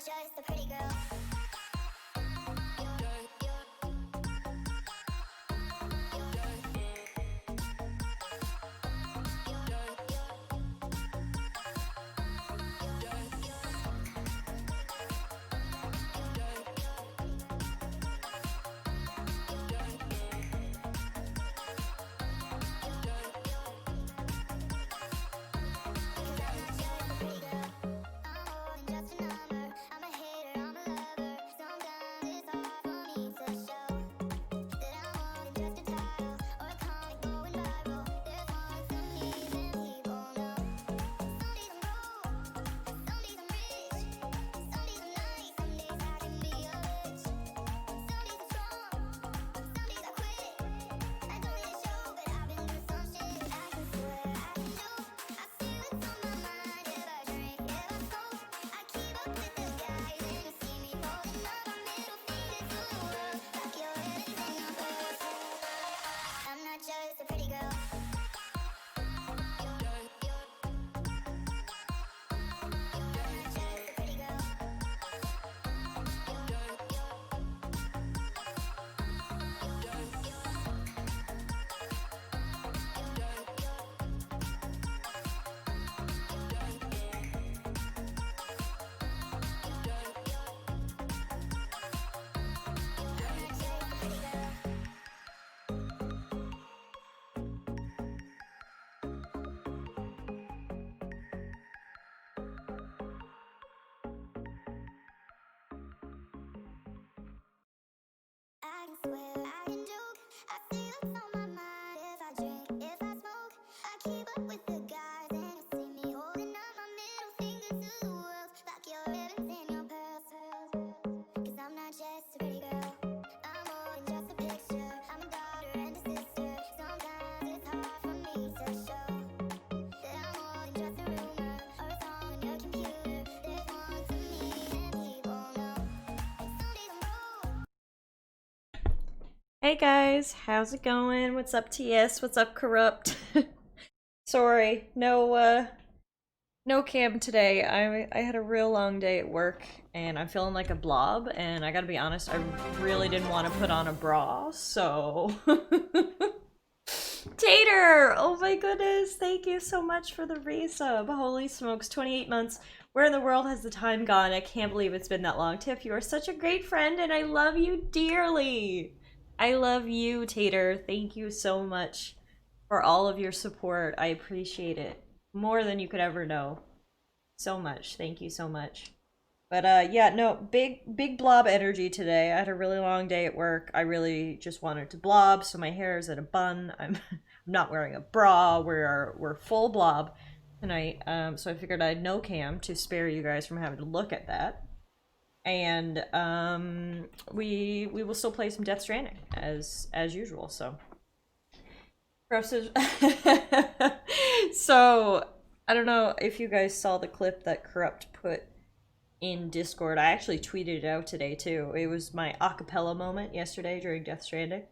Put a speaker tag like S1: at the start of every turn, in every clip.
S1: just a pretty girl. Just a pretty girl. I can swear, I can joke. I see what's on my mind. If I drink, if I smoke, I keep up with the guys, and you see me holding up my middle finger to the world, like your ribbons and your pearls. 'Cause I'm not just a pretty girl. I'm more than just a picture. I'm a daughter and a sister. Sometimes it's hard for me to show that I'm more than just a rumor or a song on your computer. There's more to me than people know. Some days I'm broke.
S2: Hey guys, how's it going? What's up, TS? What's up, Corrupt? Sorry, no cam today. I had a real long day at work and I'm feeling like a blob, and I gotta be honest, I really didn't want to put on a bra, so Tater! Oh my goodness, thank you so much for the resub. Holy smokes, 28 months. Where in the world has the time gone? I can't believe it's been that long. Tiff, you are such a great friend and I love you dearly. I love you, Tater. Thank you so much for all of your support. I appreciate it more than you could ever know. So much. Thank you so much. But yeah, no, big blob energy today. I had a really long day at work. I really just wanted to blob, so my hair is in a bun. I'm not wearing a bra. We're full blob tonight. So I figured I'd no cam to spare you guys from having to look at that. And we will still play some Death Stranding as usual. So, so I don't know if you guys saw the clip that Corrupt put in Discord. I actually tweeted it out today too. It was my acapella moment yesterday during Death Stranding.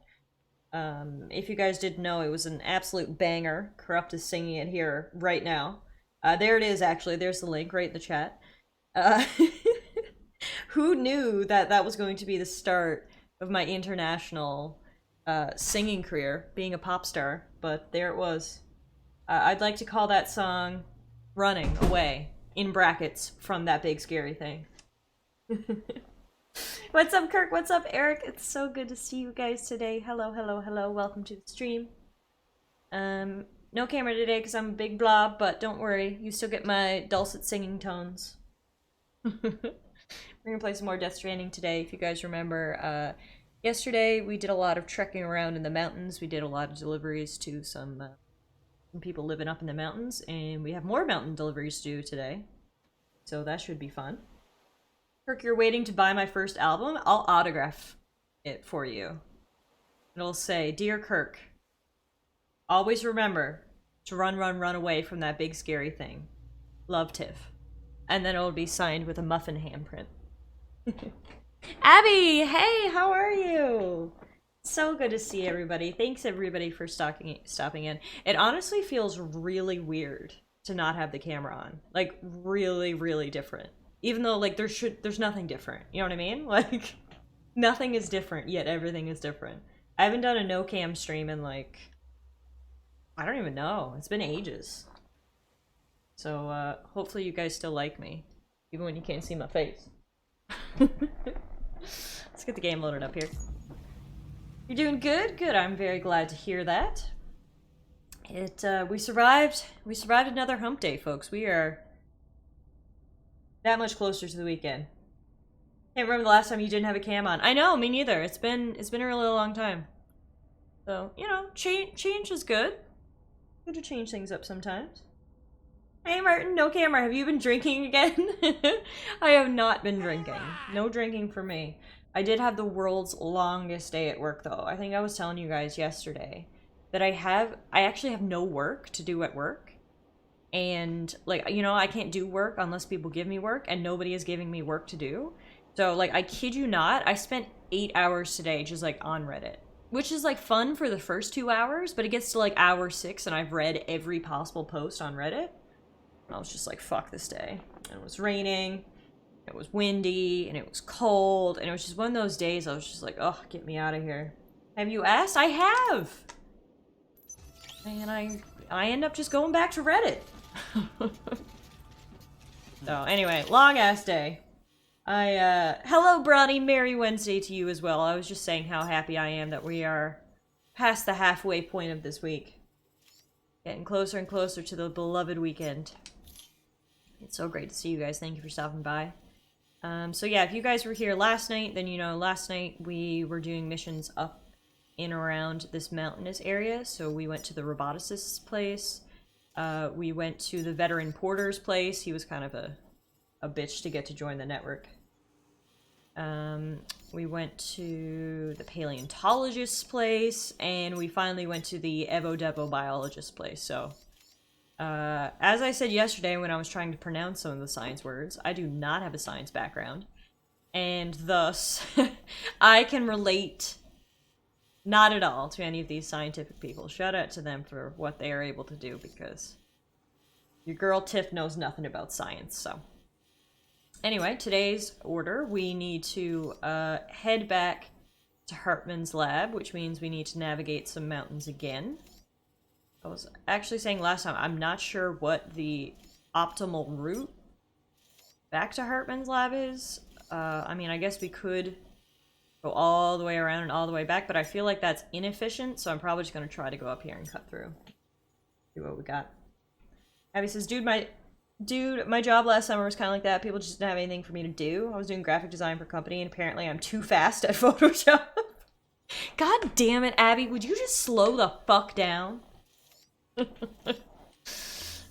S2: If you guys didn't know, it was an absolute banger. Corrupt is singing it here right now. There it is. Actually, there's the link right in the chat. Who knew that that was going to be the start of my international singing career, being a pop star? But there it was. I'd like to call that song Running Away, in brackets, from that big scary thing. What's up, Kirk? What's up, Eric? It's so good to see you guys today. Hello, hello, hello. Welcome to the stream. No camera today because I'm a big blob, but don't worry. You still get my dulcet singing tones. We're gonna play some more Death Stranding today. If you guys remember, yesterday we did a lot of trekking around in the mountains. We did a lot of deliveries to some people living up in the mountains, and we have more mountain deliveries to do today. So that should be fun. Kirk, you're waiting to buy my first album? I'll autograph it for you. It'll say, "Dear Kirk, always remember to run away from that big scary thing. Love, Tiff." And then it'll be signed with a muffin handprint. Abby, hey, how are you? So good to see everybody. Thanks everybody for stopping in. It honestly feels really weird to not have the camera on. Like, really, really different. Even though, like, there's nothing different. You know what I mean? Like, nothing is different, yet everything is different. I haven't done a no-cam stream in, like, I don't even know. It's been ages. So, hopefully you guys still like me. Even when you can't see my face. Let's get the game loaded up here. You're doing good? Good. I'm very glad to hear that. We survived another hump day, folks. We are that much closer to the weekend. Can't remember the last time you didn't have a cam on. I know, me neither. It's been a really long time. So, you know, change is good. Good to change things up sometimes. Hey Martin, no camera. Have you been drinking again? I have not been drinking. No drinking for me. I did have the world's longest day at work though. I think I was telling you guys yesterday that I actually have no work to do at work. And like, you know, I can't do work unless people give me work, and nobody is giving me work to do. So like, I kid you not, I spent 8 hours today just like on Reddit. Which is like fun for the first 2 hours, but it gets to like hour 6 and I've read every possible post on Reddit. I was just like, fuck this day. And it was raining, it was windy, and it was cold, and it was just one of those days I was just like, oh, get me out of here. Have you asked? I have! And I end up just going back to Reddit. So, anyway, long-ass day. Hello, Bronny, Merry Wednesday to you as well. I was just saying how happy I am that we are past the halfway point of this week. Getting closer and closer to the beloved weekend. It's so great to see you guys. Thank you for stopping by. So yeah, if you guys were here last night, then you know last night we were doing missions up in around this mountainous area. So we went to the roboticist's place. We went to the veteran porter's place. He was kind of a bitch to get to join the network. We went to the paleontologist's place, and we finally went to the Evo-Devo biologist's place. So, as I said yesterday when I was trying to pronounce some of the science words, I do not have a science background, and thus, I can relate not at all to any of these scientific people. Shout out to them for what they are able to do, because your girl Tiff knows nothing about science, so. Anyway, today's order, we need to head back to Hartman's lab, which means we need to navigate some mountains again. I was actually saying last time, I'm not sure what the optimal route back to Hartman's lab is. I mean, I guess we could go all the way around and all the way back, but I feel like that's inefficient, so I'm probably just going to try to go up here and cut through. See what we got. Abby says, Dude, my job last summer was kind of like that. People just didn't have anything for me to do. I was doing graphic design for a company, and apparently I'm too fast at Photoshop. God damn it, Abby. Would you just slow the fuck down?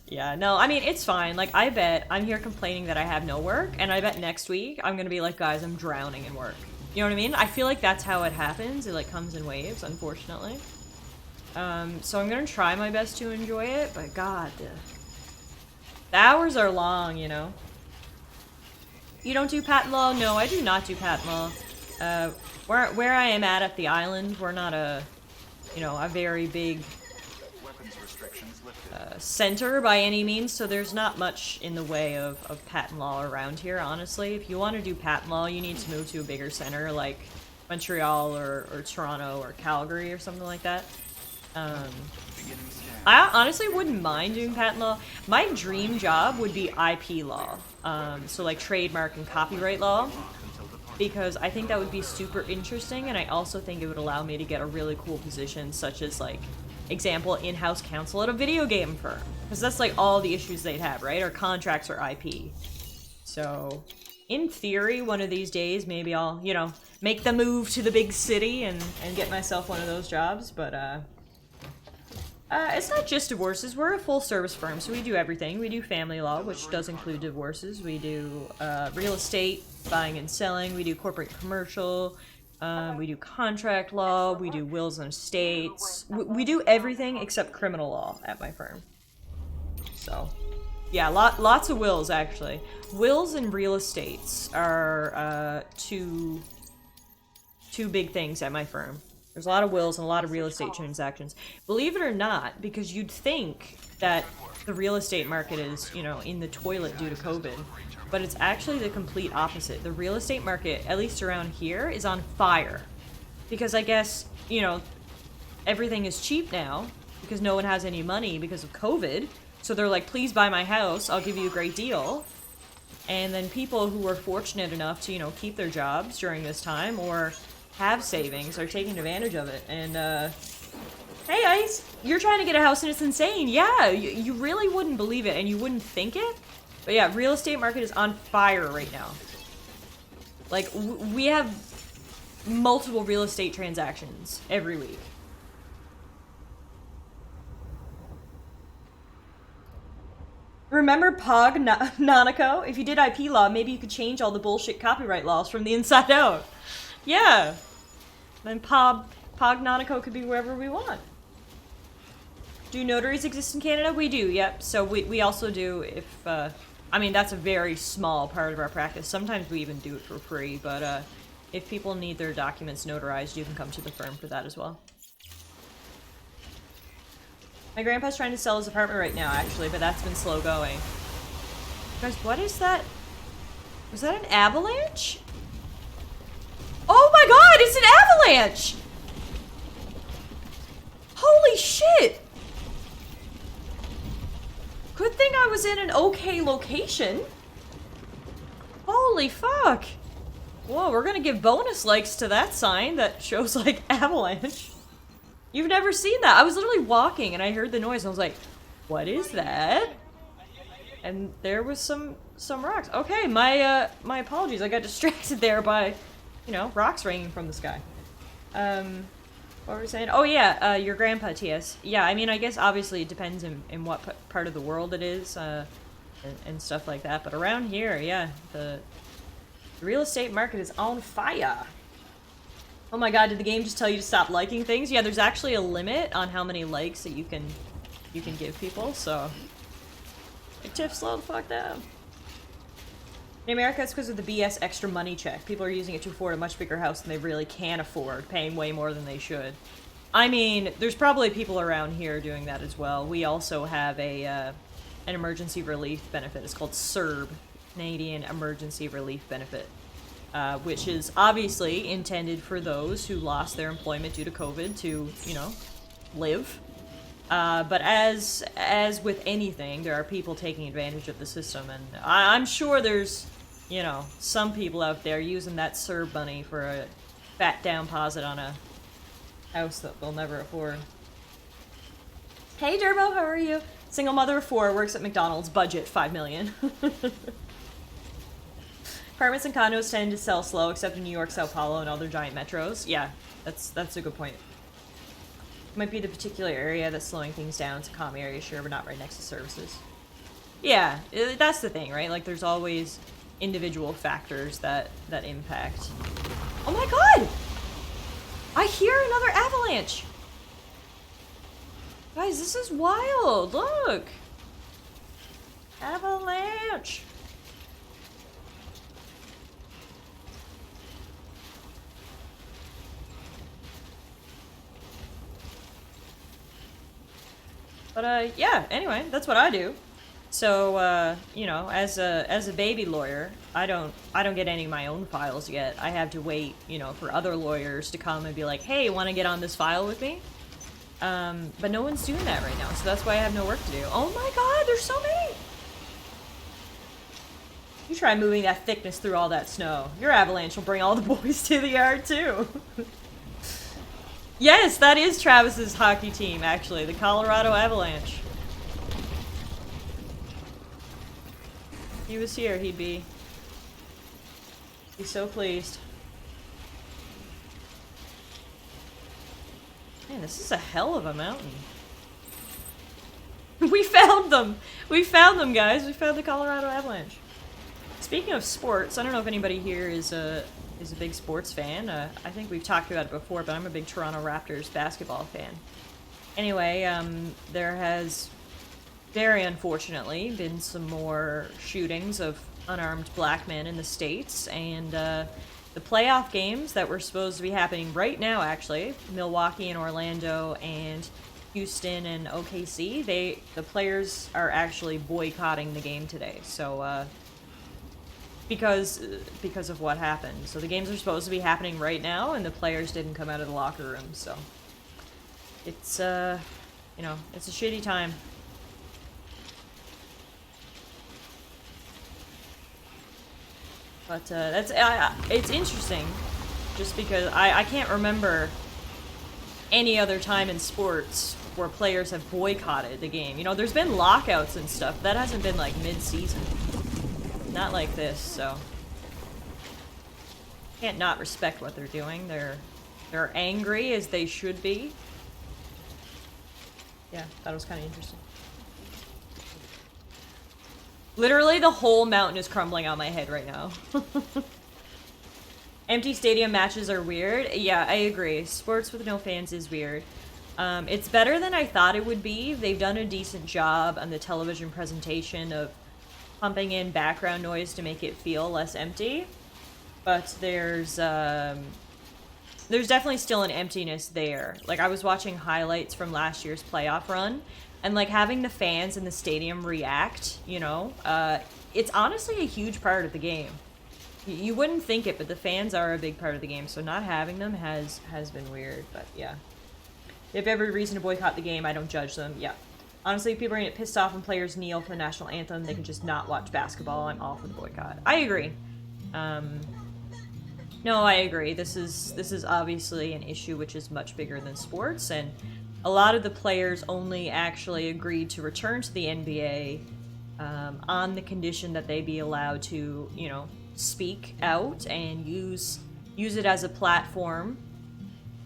S2: Yeah, no, I mean, it's fine. Like, I bet I'm here complaining that I have no work, and I bet next week I'm gonna be like, guys, I'm drowning in work. You know what I mean? I feel like that's how it happens. It, like, comes in waves, unfortunately. So I'm gonna try my best to enjoy it, but god, the hours are long, you know? You don't do patent law? No, I do not do patent law. Where I am at the island, we're not a, you know, a very big center by any means, so there's not much in the way of patent law around here, honestly. If you want to do patent law, you need to move to a bigger center like Montreal or Toronto or Calgary or something like that. I honestly wouldn't mind doing patent law. My dream job would be IP law, so like trademark and copyright law, because I think that would be super interesting, and I also think it would allow me to get a really cool position, such as like, example, in-house counsel at a video game firm, because that's like all the issues they'd have, right? Or contracts or IP. So, in theory, one of these days, maybe I'll, you know, make the move to the big city and get myself one of those jobs, but it's not just divorces. We're a full-service firm, so we do everything. We do family law, which does include divorces. We do real estate, buying and selling. We do corporate and commercial. We do contract law. We do wills and estates. We do everything except criminal law at my firm. So, yeah, lots of wills, actually. Wills and real estates are two big things at my firm. There's a lot of wills and a lot of real estate transactions. Believe it or not, because you'd think that the real estate market is, you know, in the toilet due to COVID. but it's actually the complete opposite. The real estate market, at least around here, is on fire. Because I guess, you know, everything is cheap now because no one has any money because of COVID. So they're like, please buy my house, I'll give you a great deal. And then people who are fortunate enough to, you know, keep their jobs during this time or have savings are taking advantage of it. And, hey, Ice, you're trying to get a house and it's insane. Yeah, you really wouldn't believe it and you wouldn't think it. But yeah, real estate market is on fire right now. Like, we have multiple real estate transactions every week. Remember Pog Nanako? If you did IP law, maybe you could change all the bullshit copyright laws from the inside out. Yeah. Then Pog Nanako could be wherever we want. Do notaries exist in Canada? We do, yep. So we also do if, I mean, that's a very small part of our practice. Sometimes we even do it for free, but if people need their documents notarized, you can come to the firm for that as well. My grandpa's trying to sell his apartment right now, actually, but that's been slow going. Guys, what is that? Was that an avalanche? Oh my god, it's an avalanche! Holy shit! Good thing I was in an okay location. Holy fuck. Whoa, we're gonna give bonus likes to that sign that shows, like, avalanche. You've never seen that. I was literally walking and I heard the noise and I was like, what is that? And there was some rocks. Okay, my apologies. I got distracted there by, you know, rocks raining from the sky. What were we saying? Oh yeah, your grandpa, TS. Yeah, I mean, I guess obviously it depends in what part of the world it is, and stuff like that. But around here, yeah, the real estate market is on fire. Oh my god, did the game just tell you to stop liking things? Yeah, there's actually a limit on how many likes that you can give people, so... Like, Tiff, slow the fuck down. In America, it's because of the BS extra money check. People are using it to afford a much bigger house than they really can afford, paying way more than they should. I mean, there's probably people around here doing that as well. We also have an emergency relief benefit. It's called CERB, Canadian Emergency Relief Benefit. Which is obviously intended for those who lost their employment due to COVID to, you know, live. But as with anything, there are people taking advantage of the system, and I'm sure there's, you know, some people out there using that CERB money for a fat down deposit on a house that they'll never afford. Hey Durbo, how are you? Single mother of 4, works at McDonald's, budget $5 million. Apartments and condos tend to sell slow, except in New York, Sao Paulo, and other giant metros. Yeah, that's a good point. Might be the particular area that's slowing things down. It's a calm area, sure, but not right next to services. Yeah, that's the thing, right? Like, there's always individual factors that impact. Oh my god! I hear another avalanche! Guys, this is wild! Look! Avalanche! But, yeah, anyway, that's what I do. So, you know, as a baby lawyer, I don't get any of my own files yet. I have to wait, you know, for other lawyers to come and be like, hey, want to get on this file with me? But no one's doing that right now, so that's why I have no work to do. Oh my god, there's so many! You try moving that thickness through all that snow. Your avalanche will bring all the boys to the yard, too. Yes, that is Travis's hockey team, actually. The Colorado Avalanche. If he was here, he'd be so pleased. Man, this is a hell of a mountain. We found them! We found them, guys! We found the Colorado Avalanche. Speaking of sports, I don't know if anybody here is a big sports fan. I think we've talked about it before, but I'm a big Toronto Raptors basketball fan. Anyway, there has, very unfortunately, been some more shootings of unarmed black men in the States, and the playoff games that were supposed to be happening right now, actually, Milwaukee and Orlando and Houston and OKC, the players are actually boycotting the game today, so, because of what happened. So the games are supposed to be happening right now, and the players didn't come out of the locker room. So it's you know, it's a shitty time. But it's interesting, just because I can't remember any other time in sports where players have boycotted the game. You know, there's been lockouts and stuff. That hasn't been like mid-season. Not like this, so can't not respect what they're doing. They're angry as they should be. Yeah, that was kind of interesting. Literally, the whole mountain is crumbling on my head right now. Empty stadium matches are weird. Yeah, I agree. Sports with no fans is weird. It's better than I thought it would be. They've done a decent job on the television presentation of pumping in background noise to make it feel less empty. But there's definitely still an emptiness there. Like, I was watching highlights from last year's playoff run, and like having the fans in the stadium react, you know, it's honestly a huge part of the game. You wouldn't think it, but the fans are a big part of the game, so not having them has been weird, but yeah. They have every reason to boycott the game. I don't judge them. Yeah. Honestly, if people are gonna get pissed off when players kneel for the national anthem, they can just not watch basketball. I'm all for the boycott. I agree. No, I agree. This is obviously an issue which is much bigger than sports, and a lot of the players only actually agreed to return to the NBA on the condition that they be allowed to, you know, speak out and use it as a platform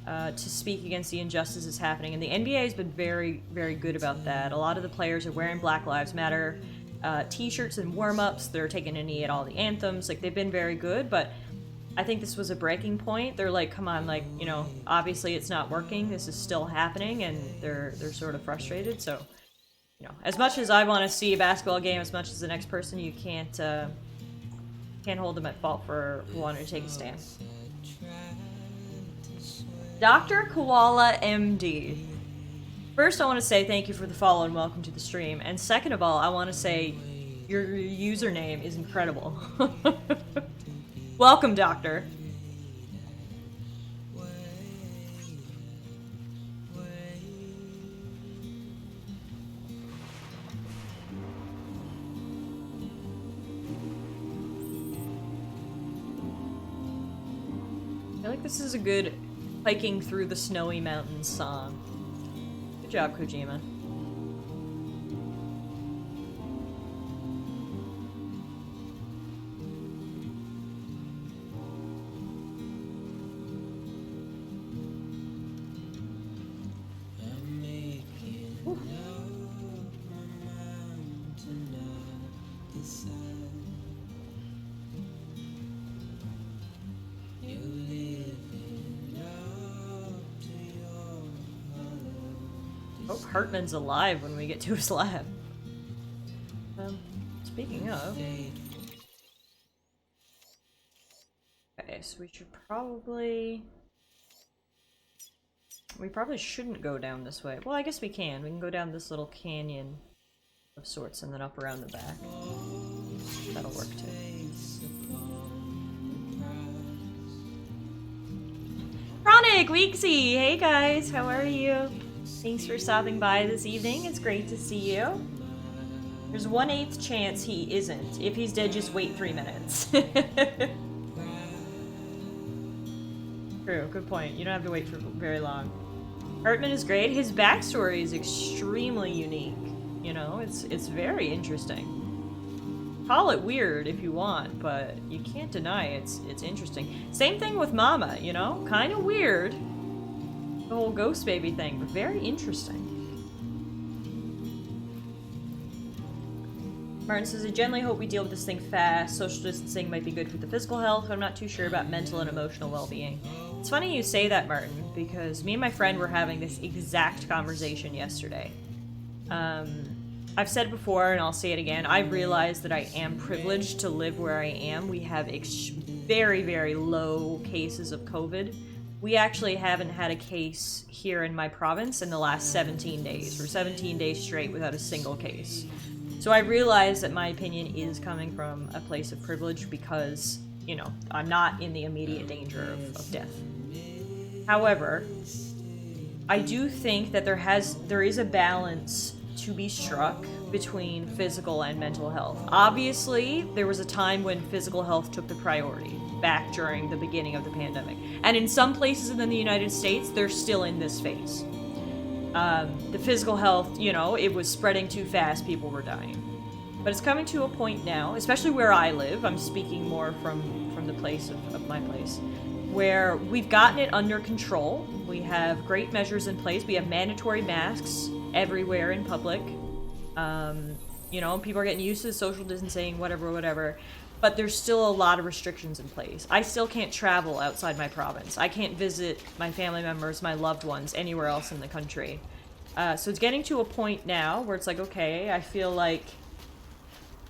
S2: to speak against the injustices happening. And the NBA has been very, very good about that. A lot of the players are wearing Black Lives Matter t-shirts and warm-ups. They're taking a knee at all the anthems. Like, they've been very good, but I think this was a breaking point. They're like, come on, like, you know, obviously it's not working. This is still happening, and they're sort of frustrated. So, you know, as much as I want to see a basketball game, as much as the next person, you can't hold them at fault for wanting to take a stand. Dr. Koala MD. First, I want to say thank you for the follow and welcome to the stream. And second of all, I want to say your username is incredible. Welcome, Doctor. I feel like this is a good hiking through the snowy mountains song. Good job, Kojima. Hope Hartman's alive when we get to his lab. Speaking of... Okay, so we should probably... We probably shouldn't go down this way. Well, I guess we can. We can go down this little canyon of sorts and then up around the back. That'll work too. Chronic Weeksy! Hey guys, how are you? Thanks for stopping by this evening. It's great to see you. There's 1/8 chance he isn't. If he's dead, just wait 3 minutes. True, good point. You don't have to wait for very long. Hartman is great. His backstory is extremely unique. You know, it's very interesting. Call it weird if you want, but you can't deny it's interesting. Same thing with Mama, you know? Kind of weird. The whole ghost baby thing, but very interesting. Martin says, I generally hope we deal with this thing fast. Social distancing might be good for the physical health, but I'm not too sure about mental and emotional well-being. It's funny you say that, Martin, because me and my friend were having this exact conversation yesterday. I've said before, and I'll say it again, I've realized that I am privileged to live where I am. We have very, very low cases of COVID. We actually haven't had a case here in my province in the last 17 days. We're 17 days straight without a single case. So I realize that my opinion is coming from a place of privilege because, you know, I'm not in the immediate danger of death. However, I do think that there is a balance to be struck between physical and mental health. Obviously, there was a time when physical health took the priority back during the beginning of the pandemic. And in some places in the United States, they're still in this phase. The physical health, you know, it was spreading too fast, people were dying. But it's coming to a point now, especially where I live, I'm speaking more from the place of my place, where we've gotten it under control. We have great measures in place. We have mandatory masks everywhere in public. You know, people are getting used to social distancing, whatever. But there's still a lot of restrictions in place. I still can't travel outside my province. I can't visit my family members, my loved ones, anywhere else in the country. So it's getting to a point now where it's like, okay, I feel like,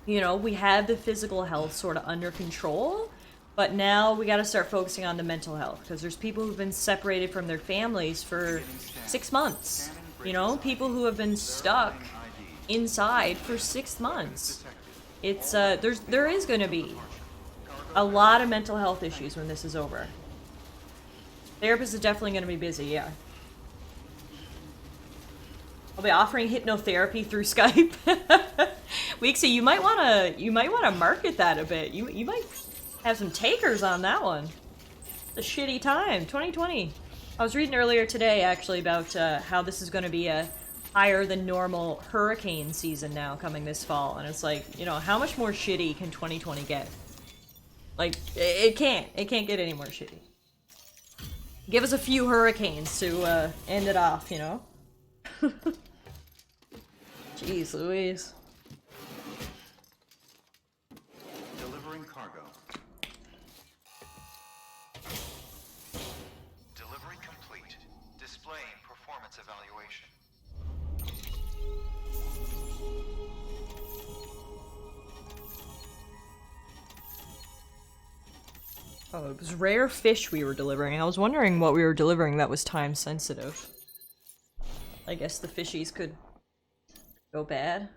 S2: you know, we have the physical health sort of under control, but now we got to start focusing on the mental health, because there's people who've been separated from their families for 6 months. You know, people who have been stuck inside for 6 months. It's there is going to be a lot of mental health issues when this is over. Therapists are definitely going to be busy, yeah. I'll be offering hypnotherapy through Skype. Weeksy, you might wanna market that a bit. You might have some takers on that one. It's a shitty time, 2020. I was reading earlier today actually about how this is going to be a higher than normal hurricane season now coming this fall, and it's like, you know, how much more shitty can 2020 get? Like, it can't get any more shitty. Give us a few hurricanes to end it off, you know? Jeez Louise.
S3: Delivering cargo. Delivery complete. Displaying performance evaluation.
S2: Oh, it was rare fish we were delivering. I was wondering what we were delivering that was time sensitive. I guess the fishies could go bad.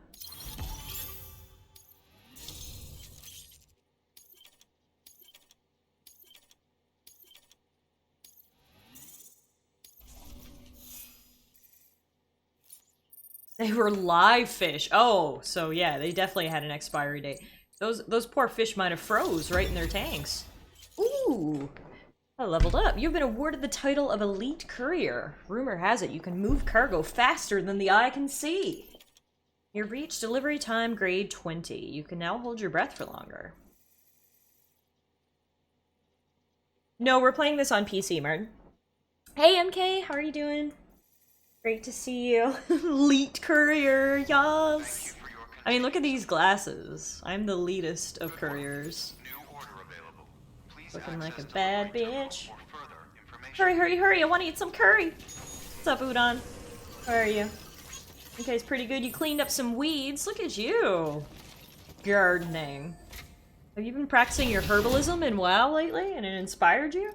S2: They were live fish. Oh, so yeah, they definitely had an expiry date. Those poor fish might have froze right in their tanks. Ooh, I leveled up. You've been awarded the title of Elite Courier. Rumor has it you can move cargo faster than the eye can see. You've reached delivery time grade 20. You can now hold your breath for longer. No, we're playing this on PC, Martin. Hey, MK, how are you doing? Great to see you. Elite Courier, yes. I mean, look at these glasses. I'm the leadest of couriers. Looking like a bad bitch. Hurry, I want to eat some curry. What's up, Udon? Where are you? Okay, it's pretty good. You cleaned up some weeds. Look at you. Gardening. Have you been practicing your herbalism in WoW lately and it inspired you?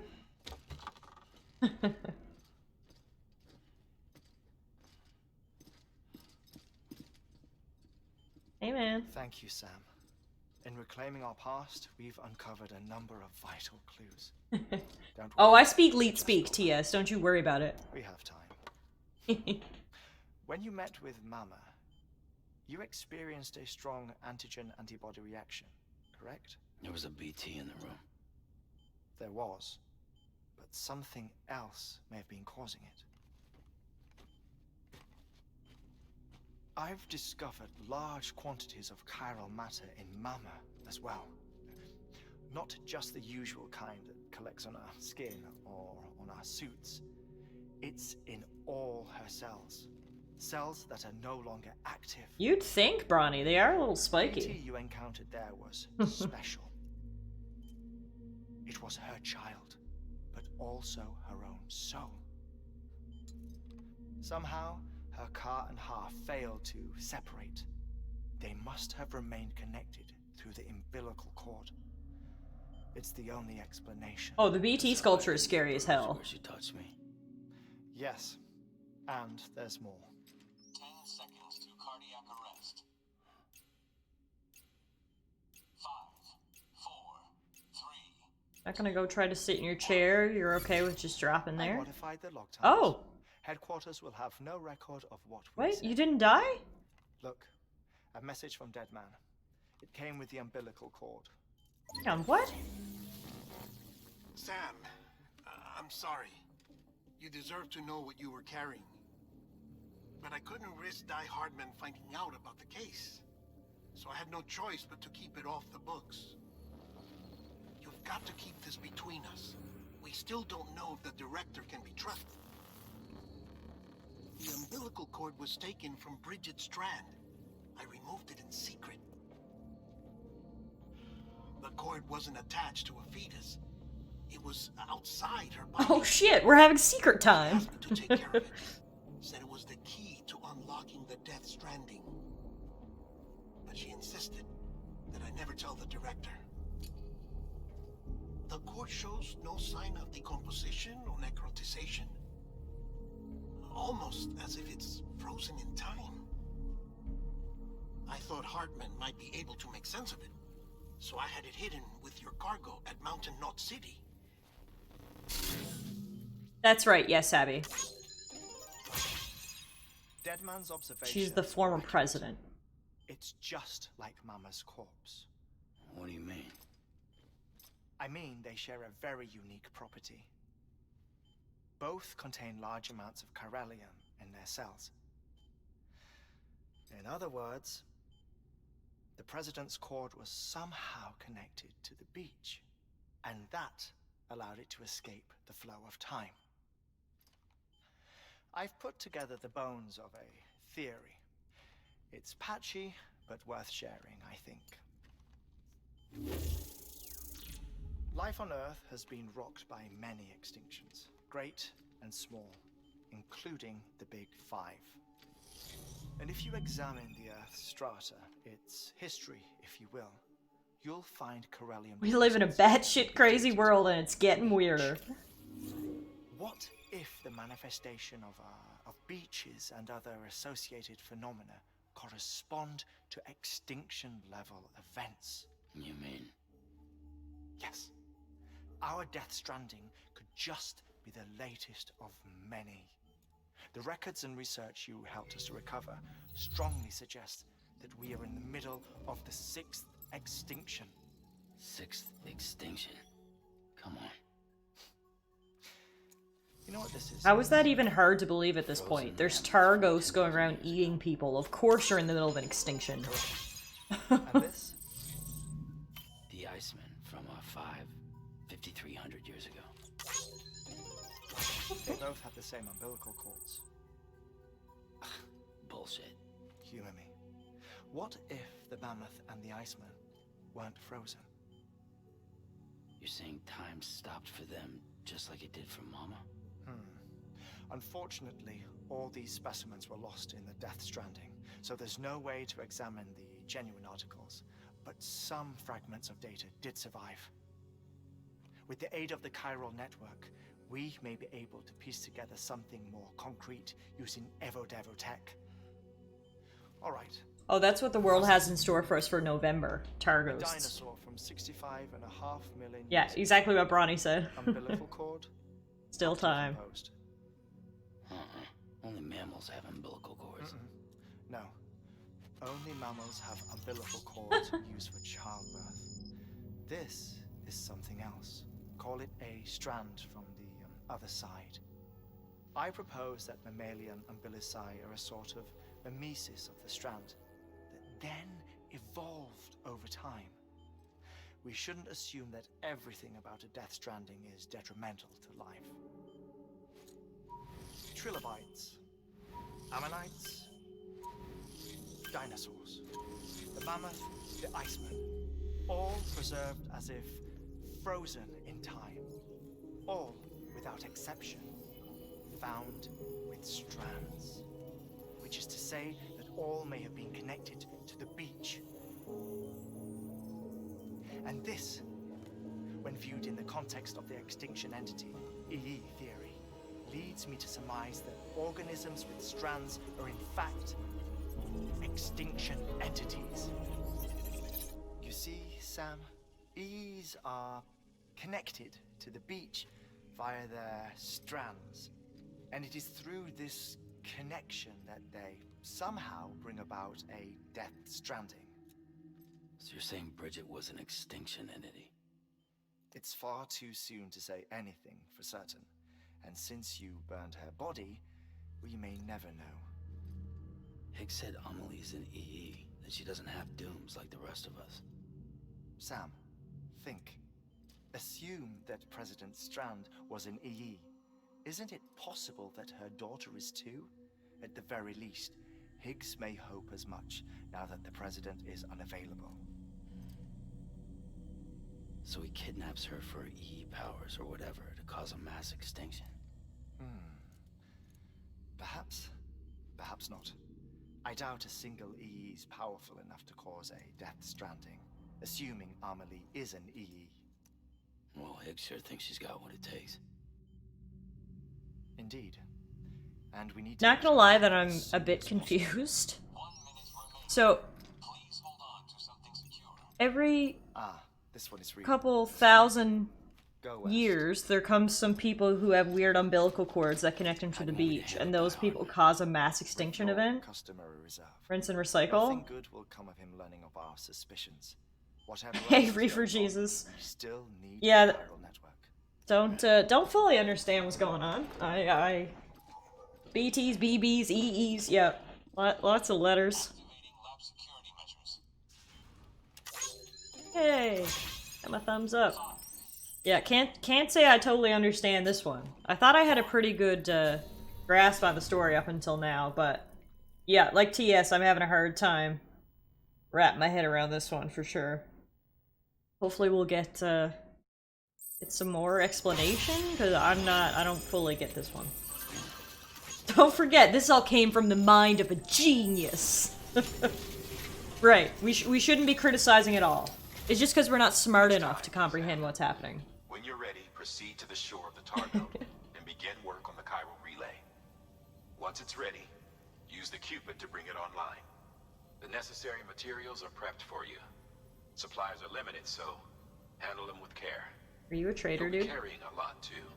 S2: Hey, man.
S4: Thank you, Sam. In reclaiming our past, we've uncovered a number of vital clues. Don't
S2: Oh,
S4: worry,
S2: I speak leet speak, TS. Don't you worry about it.
S4: we have time. When you met with Mama, you experienced a strong antigen-antibody reaction, correct?
S5: There was a BT in the room.
S4: There was, but something else may have been causing it. I've discovered large quantities of chiral matter in Mama as well. Not just the usual kind that collects on our skin or on our suits. It's in all her cells. Cells that are no longer active.
S2: You'd think, Bronny, they are a little
S4: The
S2: spiky.
S4: you encountered there was special. It was her child, but also her own soul. Somehow, her car and half failed to separate. They must have remained connected through the umbilical cord. It's the only explanation.
S2: Oh, the BT sculpture is scary as hell.
S5: Where she touched me.
S4: Yes, and there's more.
S3: 10 seconds to cardiac arrest.
S2: Not gonna go try to sit in your chair. You're okay with just dropping
S4: I
S2: there?
S4: modified the log times.
S2: Oh!
S4: Headquarters will have no record of what we
S2: Wait,
S4: said.
S2: you didn't die?
S4: Look, a message from Dead Man. It came with the umbilical cord.
S2: Hang on, what?
S6: Sam, I'm sorry. You deserve to know what you were carrying. But I couldn't risk Die Hardman finding out about the case. So I had no choice but to keep it off the books. You've got to keep this between us. We still don't know if the director can be trusted. The umbilical cord was taken from Bridget Strand. I removed it in secret. The cord wasn't attached to a fetus. It was outside her body.
S2: Oh shit, we're having secret
S6: She
S2: time.
S6: asked me to take care of it. Said it was the key to unlocking the Death Stranding. But she insisted that I never tell the director. The cord shows no sign of decomposition or necrotization. Almost as if it's frozen in time. I thought Hartman might be able to make sense of it. So I had it hidden with your cargo at Mountain Knot City.
S2: That's right, yes, Abby.
S4: Dead Man's observation.
S2: She's the former president.
S4: It's just like Mama's corpse.
S5: What do you mean?
S4: I mean, they share a very unique property. Both contain large amounts of chiralium in their cells. In other words, the president's cord was somehow connected to the beach, and that allowed it to escape the flow of time. I've put together the bones of a theory. It's patchy, but worth sharing, I think. Life on Earth has been rocked by many extinctions, great and small, including the Big Five. And if you examine the Earth's strata, its history, if you will, you'll find chiralium.
S2: We live in a batshit crazy world and it's getting weirder.
S4: What if the manifestation of beaches and other associated phenomena correspond to extinction-level events?
S5: You mean?
S4: Yes. Our Death Stranding could just be the latest of many. The records and research you helped us to recover strongly suggest that we are in the middle of the 6th extinction.
S5: 6th extinction? Come on.
S4: You know what this is?
S2: How is that even hard to believe at this point? There's Targos going around eating people. Of course you're in the middle of an extinction.
S4: And this?
S5: The Iceman from 5,300 years ago.
S4: They both have the same umbilical cords.
S5: Bullshit.
S4: Humor me. What if the mammoth and the Iceman weren't frozen?
S5: You're saying time stopped for them just like it did for Mama?
S4: Unfortunately, all these specimens were lost in the Death Stranding, so there's no way to examine the genuine articles. But some fragments of data did survive. With the aid of the chiral network, we may be able to piece together something more concrete using Evo-Devo tech. All right.
S2: Oh, that's what the world has in store for us for November.
S4: A
S2: Targos.
S4: dinosaur from 65.5 million
S2: Yeah,
S4: years
S2: exactly what Bronny said.
S4: ago. Umbilical cord.
S2: Still time.
S4: Decomposed.
S5: Only mammals have umbilical cords.
S4: No. Only mammals have umbilical cords used for childbirth. This is something else. Call it a strand from the other side. I propose that mammalian umbilici are a sort of mimesis of the strand that then evolved over time. We shouldn't assume that everything about a Death Stranding is detrimental to life. Trilobites, ammonites, dinosaurs, the mammoth, the Iceman, all preserved as if frozen in time, all without exception found with strands, which is to say that all may have been connected to the beach. And this, when viewed in the context of the extinction entity, EE theory, leads me to surmise that organisms with strands are in fact extinction entities. You see, Sam, EEs are connected to the beach via their strands. And it is through this connection that they somehow bring about a death stranding.
S5: So you're saying Bridget was an extinction entity?
S4: It's far too soon to say anything for certain. And since you burned her body, we may never know.
S5: Higgs said Amelie's an EE, that she doesn't have dooms like the rest of us.
S4: Sam, think. Assume that President Strand was an EE. Isn't it possible that her daughter is too? At the very least, Higgs may hope as much now that the President is unavailable.
S5: So he kidnaps her for EE powers or whatever to cause a mass extinction.
S4: Perhaps. Perhaps not. I doubt a single EE is powerful enough to cause a death stranding, assuming Amelie is an EE.
S5: Well, Higgs sure thinks she's got what it takes.
S4: Indeed. And we need to...
S2: Not gonna lie that I'm a bit confused. So, every
S4: this one is real.
S2: couple thousand
S4: Go west.
S2: years, there comes some people who have weird umbilical cords that connect them to the beach, and those people cause a mass extinction event.
S4: Customary reserve.
S2: Rinse and recycle.
S4: Nothing good will come of him learning of our suspicions. Whatever
S2: Hey,
S4: else is
S2: Reefer
S4: going on,
S2: Jesus.
S4: we still need
S2: Yeah,
S4: a viral network.
S2: Don't fully understand what's going on. I BTs, BBs, EEs, yeah. Lots of letters. Hey, got my thumbs up. Yeah, can't say I totally understand this one. I thought I had a pretty good grasp on the story up until now, but yeah, like TS, I'm having a hard time wrapping my head around this one for sure. Hopefully we'll get some more explanation, because I don't fully get this one. Don't forget, this all came from the mind of a genius. Right, we shouldn't be criticizing at all. It's just because we're not smart enough to comprehend what's happening.
S3: When you're ready, proceed to the shore of the tar node and begin work on the chiral relay. Once it's ready, use the Cupid to bring it online. The necessary materials are prepped for you. Supplies are limited, so handle them with care.
S2: Are you a trader,
S3: You'll be
S2: dude?
S3: carrying a lot, too.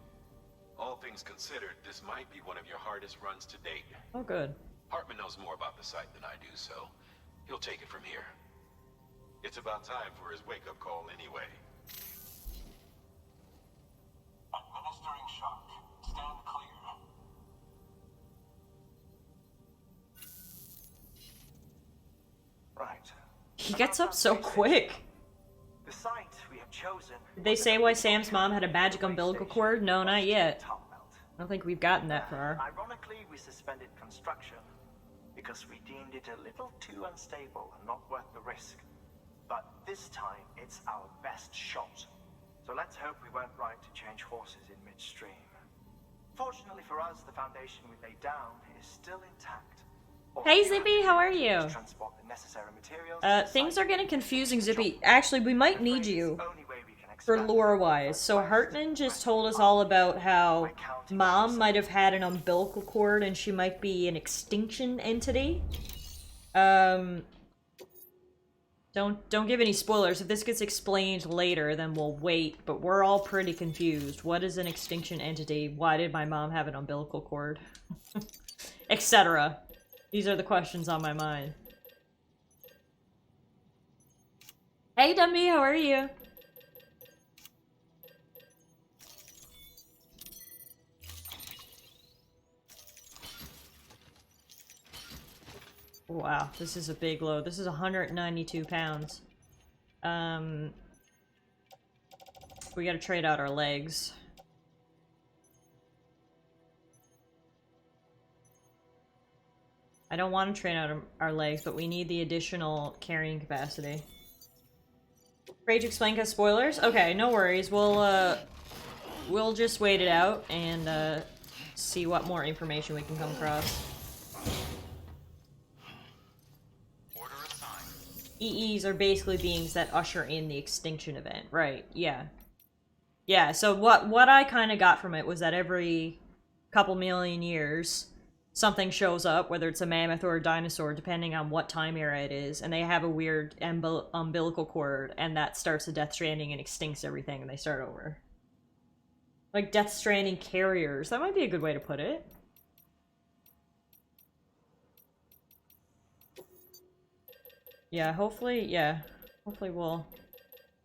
S3: All things considered, this might be one of your hardest runs to date.
S2: Oh, good.
S3: Hartman knows more about the site than I do, so he'll take it from here. It's about time for his wake-up call anyway.
S6: Administering shock. Stand clear.
S4: Right.
S2: He gets up so quick.
S4: The site we have chosen.
S2: Did they say why Sam's mom had a magic umbilical cord? No, not yet. I don't think we've gotten that far.
S4: Ironically, we suspended construction because we deemed it a little too unstable and not worth the risk. But this time, it's our best shot. So let's hope we weren't right to change horses in midstream. Fortunately for us, the foundation we laid down is still intact. All
S2: Hey,
S4: we have
S2: Zippy,
S4: to
S2: how
S4: do
S2: are
S4: is
S2: you?
S4: transport the necessary materials to the
S2: Things
S4: site.
S2: are getting confusing, Zippy. Actually, we might need you for lore-wise. So Hartman just told us all about how Mom might have had an umbilical cord and she might be an extinction entity. Don't give any spoilers. If this gets explained later, then we'll wait, but we're all pretty confused. What is an extinction entity? Why did my mom have an umbilical cord? Etc. These are the questions on my mind. Hey Dumby, how are you? Wow, this is a big load. This is 192 pounds. We gotta trade out our legs. I don't want to trade out our legs, but we need the additional carrying capacity. Rage explain cause spoilers? Okay, no worries. We'll just wait it out and see what more information we can come across.
S3: Order assigned.
S2: EEs are basically beings that usher in the extinction event, right? Yeah. Yeah, so what I kind of got from it was that every couple million years, something shows up, whether it's a mammoth or a dinosaur, depending on what time era it is, and they have a weird umbilical cord, and that starts the Death Stranding and extincts everything, and they start over. Like Death Stranding carriers. That might be a good way to put it. Yeah, hopefully we'll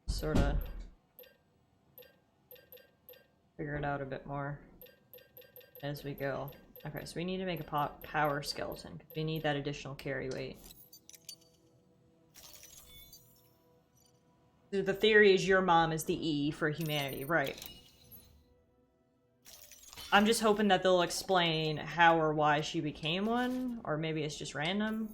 S2: sort of figure it out a bit more as we go. Okay, so we need to make a power skeleton, because we need that additional carry weight. So the theory is your mom is the E for humanity, right? I'm just hoping that they'll explain how or why she became one, or maybe it's just random.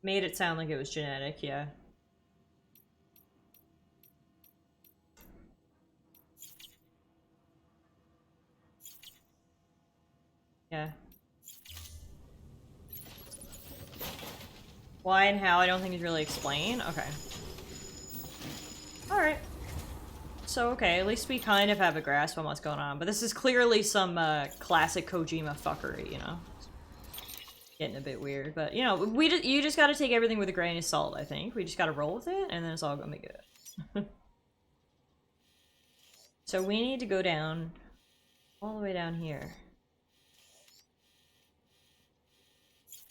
S2: Made it sound like it was genetic, yeah. Yeah. Why and how, I don't think it's really explained. Okay. Alright. So, okay, at least we kind of have a grasp on what's going on. But this is clearly some classic Kojima fuckery, you know? Getting a bit weird, but you know, you just gotta take everything with a grain of salt, I think. We just gotta roll with it, and then it's all gonna be good. So we need to go down, all the way down here.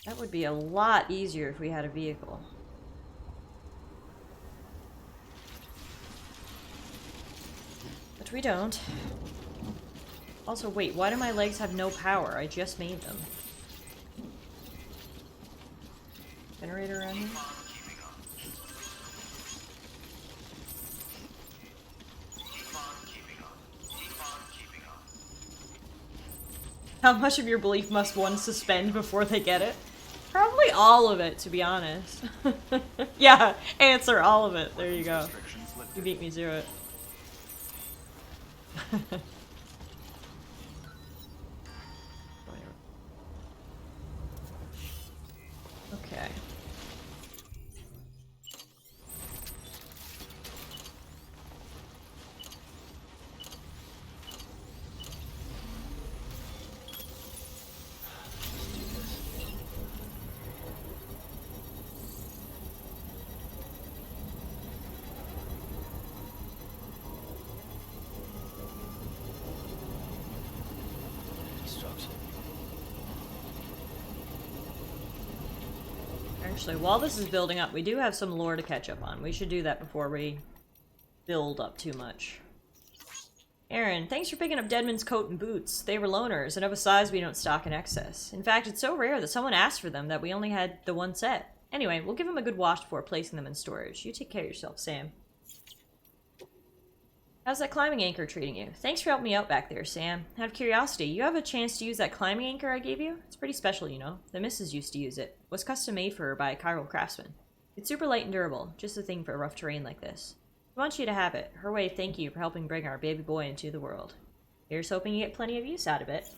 S2: That would be a lot easier if we had a vehicle. But we don't. Also, wait, why do my legs have no power? I just made them. Generator around here? How much of your belief must one suspend before they get it? Probably all of it, to be honest. Yeah, answer all of it. There you go. You beat me to it. Okay. Actually, while this is building up, we do have some lore to catch up on. We should do that before we build up too much. Aaron, thanks for picking up Deadman's coat and boots. They were loaners, and of a size we don't stock in excess. In fact, it's so rare that someone asked for them that we only had the one set. Anyway, we'll give them a good wash before placing them in storage. You take care of yourself, Sam. How's that climbing anchor treating you? Thanks for helping me out back there, Sam. Out of curiosity, you have a chance to use that climbing anchor I gave you? It's pretty special, you know. The missus used to use it. It was custom made for her by a chiral craftsman. It's super light and durable, just the thing for rough terrain like this. We want you to have it. Her way of thank you for helping bring our baby boy into the world. Here's hoping you get plenty of use out of it.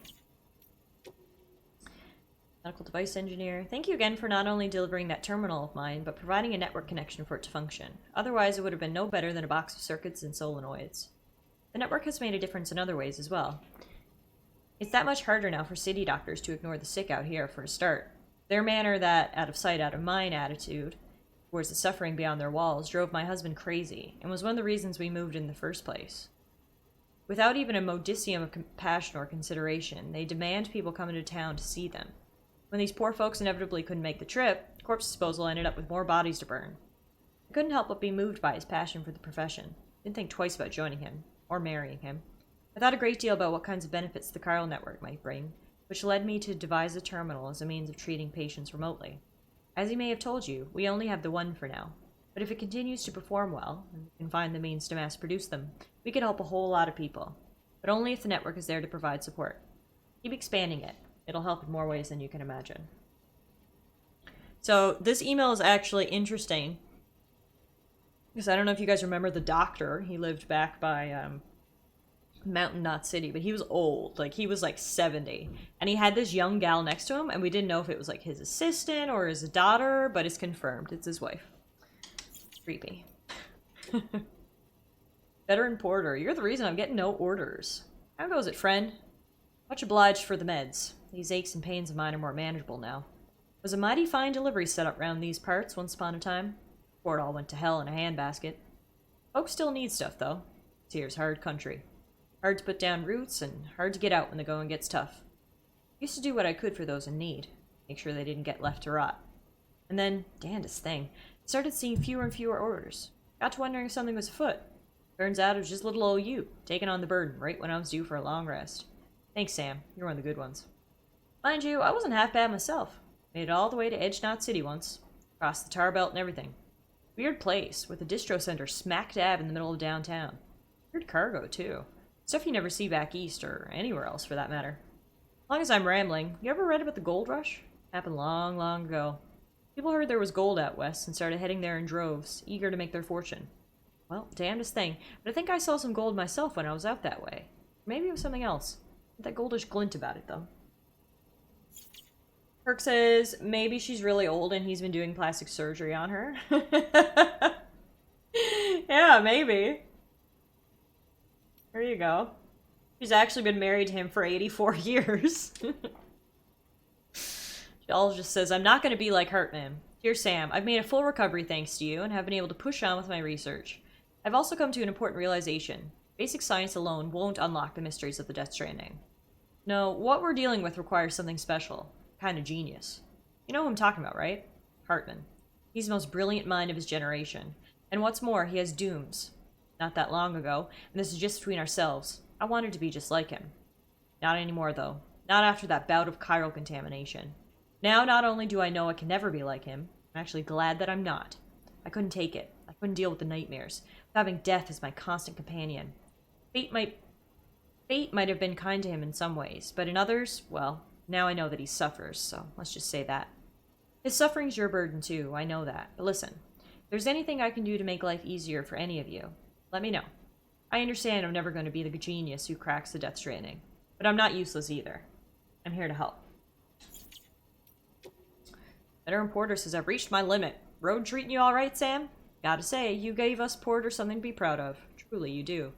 S2: Medical device engineer. Thank you again for not only delivering that terminal of mine, but providing a network connection for it to function. Otherwise, it would have been no better than a box of circuits and solenoids. The network has made a difference in other ways as well. It's that much harder now for city doctors to ignore the sick out here for a start. Their manner that out of sight, out of mind attitude towards the suffering beyond their walls drove my husband crazy, and was one of the reasons we moved in the first place. Without even a modicum of compassion or consideration, they demand people come into town to see them. When these poor folks inevitably couldn't make the trip, corpse disposal ended up with more bodies to burn. I couldn't help but be moved by his passion for the profession. Didn't think twice about joining him, or marrying him. I thought a great deal about what kinds of benefits the chiral network might bring, which led me to devise the terminal as a means of treating patients remotely. As he may have told you, we only have the one for now. But if it continues to perform well, and we can find the means to mass produce them, we could help a whole lot of people. But only if the network is there to provide support. Keep expanding it. It'll help in more ways than you can imagine. So this email is actually interesting. Because I don't know if you guys remember the doctor. He lived back by Mountain Knot City, but he was old. Like, he was like 70. And he had this young gal next to him, and we didn't know if it was like his assistant or his daughter, but it's confirmed. It's his wife. Creepy. Veteran Porter, you're the reason I'm getting no orders. How goes it, friend? Much obliged for the meds. These aches and pains of mine are more manageable now. It was a mighty fine delivery set up round these parts once upon a time. Before it all went to hell in a handbasket. Folks still need stuff, though. This here's hard country. Hard to put down roots, and hard to get out when the going gets tough. Used to do what I could for those in need. Make sure they didn't get left to rot. And then, damnedest thing, started seeing fewer and fewer orders. Got to wondering if something was afoot. Turns out it was just little old you, taking on the burden right when I was due for a long rest. Thanks, Sam. You're one of the good ones. Mind you, I wasn't half bad myself. Made it all the way to Edge Knot City once. Crossed the tar belt and everything. Weird place, with a distro center smack dab in the middle of downtown. Weird cargo, too. Stuff you never see back east, or anywhere else for that matter. As long as I'm rambling, you ever read about the gold rush? Happened long, long ago. People heard there was gold out west and started heading there in droves, eager to make their fortune. Well, damnedest thing, but I think I saw some gold myself when I was out that way. Maybe it was something else. With that goldish glint about it, though. Perk says maybe she's really old and he's been doing plastic surgery on her. Yeah, maybe. There you go. She's actually been married to him for 84 years. She all just says, I'm not going to be like Hartman. Dear Sam, I've made a full recovery thanks to you and have been able to push on with my research. I've also come to an important realization. Basic science alone won't unlock the mysteries of the Death Stranding. No, what we're dealing with requires something special. Kind of genius. You know who I'm talking about, right? Hartman. He's the most brilliant mind of his generation. And what's more, he has dooms. Not that long ago, and this is just between ourselves. I wanted to be just like him. Not anymore, though. Not after that bout of chiral contamination. Now, not only do I know I can never be like him, I'm actually glad that I'm not. I couldn't take it. I couldn't deal with the nightmares. With having death as my constant companion. Fate might have been kind to him in some ways, but in others, well, now I know that he suffers, so let's just say that. His suffering's your burden, too. I know that. But listen, if there's anything I can do to make life easier for any of you, let me know. I understand I'm never going to be the genius who cracks the Death Stranding, but I'm not useless either. I'm here to help. Veteran Porter says, I've reached my limit. Road treating you all right, Sam? Gotta say, you gave us Porter something to be proud of. Truly, you do.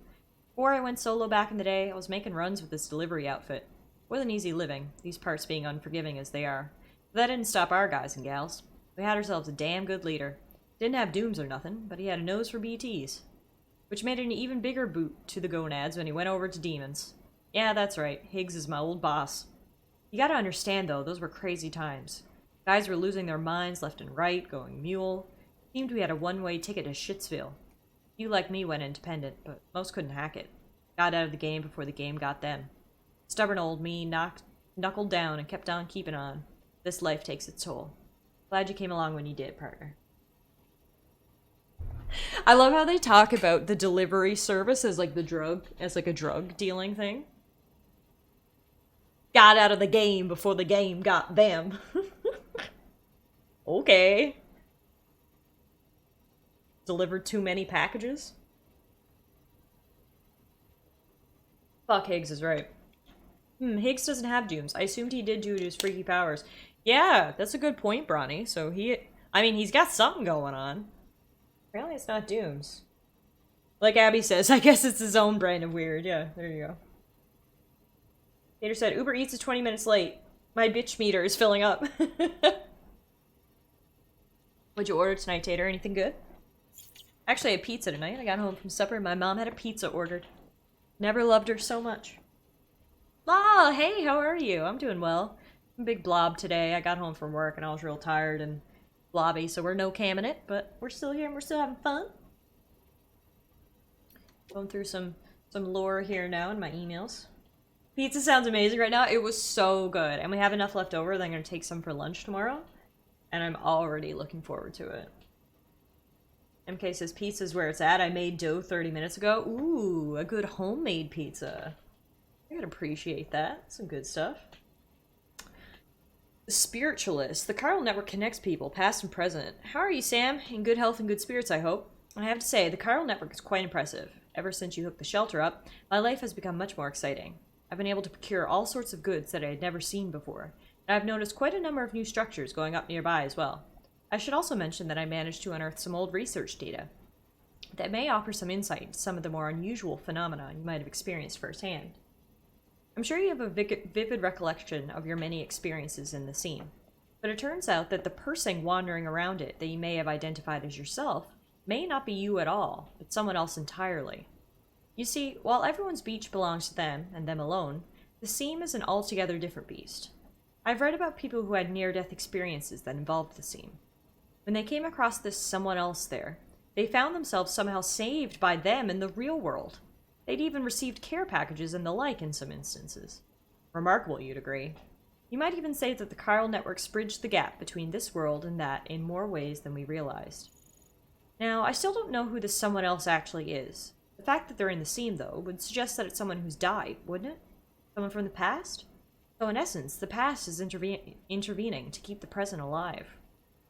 S2: Before I went solo back in the day, I was making runs with this delivery outfit. Wasn't easy living, these parts being unforgiving as they are. But that didn't stop our guys and gals. We had ourselves a damn good leader. Didn't have dooms or nothing, but he had a nose for BTs. Which made it an even bigger boot to the gonads when he went over to demons. Yeah, that's right, Higgs is my old boss. You gotta understand, though, those were crazy times. Guys were losing their minds left and right, going mule. Seemed we had a one-way ticket to Shitsville. Few like me went independent, but most couldn't hack it. Got out of the game before the game got them. Stubborn old me knuckled down and kept on keeping on. This life takes its toll. Glad you came along when you did, partner. I love how they talk about the delivery service as like a drug dealing thing. Got out of the game before the game got them. Okay. Delivered too many packages? Fuck, Higgs is right. Higgs doesn't have dooms. I assumed he did due to his freaky powers. Yeah, that's a good point, Bronny. So he's got something going on. Apparently it's not dooms. Like Abby says, I guess it's his own brand of weird. Yeah, there you go. Peter said, Uber Eats is 20 minutes late. My bitch meter is filling up. What'd you order tonight, Tater? Anything good? Actually, I had pizza tonight. I got home from supper and my mom had a pizza ordered. Never loved her so much. Oh, hey, how are you? I'm doing well. I'm a big blob today. I got home from work and I was real tired and blobby, so we're no camming it, but we're still here and we're still having fun. Going through some lore here now in my emails. Pizza sounds amazing right now. It was so good. And we have enough left over that I'm going to take some for lunch tomorrow. And I'm already looking forward to it. MK says pizza's where it's at. I made dough 30 minutes ago. Ooh, a good homemade pizza. I can appreciate that. Some good stuff. The Spiritualist. The Chiral Network connects people, past and present. How are you, Sam? In good health and good spirits, I hope. I have to say, the Chiral Network is quite impressive. Ever since you hooked the shelter up, my life has become much more exciting. I've been able to procure all sorts of goods that I had never seen before, and I've noticed quite a number of new structures going up nearby as well. I should also mention that I managed to unearth some old research data that may offer some insight into some of the more unusual phenomena you might have experienced firsthand. I'm sure you have a vivid recollection of your many experiences in the scene, but it turns out that the person wandering around it that you may have identified as yourself may not be you at all, but someone else entirely. You see, while everyone's beach belongs to them, and them alone, the Seam is an altogether different beast. I've read about people who had near-death experiences that involved the Seam. When they came across this someone else there, they found themselves somehow saved by them in the real world. They'd even received care packages and the like in some instances. Remarkable, you'd agree. You might even say that the chiral networks bridged the gap between this world and that in more ways than we realized. Now, I still don't know who this someone else actually is. The fact that they're in the Seam, though, would suggest that it's someone who's died, wouldn't it? Someone from the past? So in essence, the past is intervening to keep the present alive.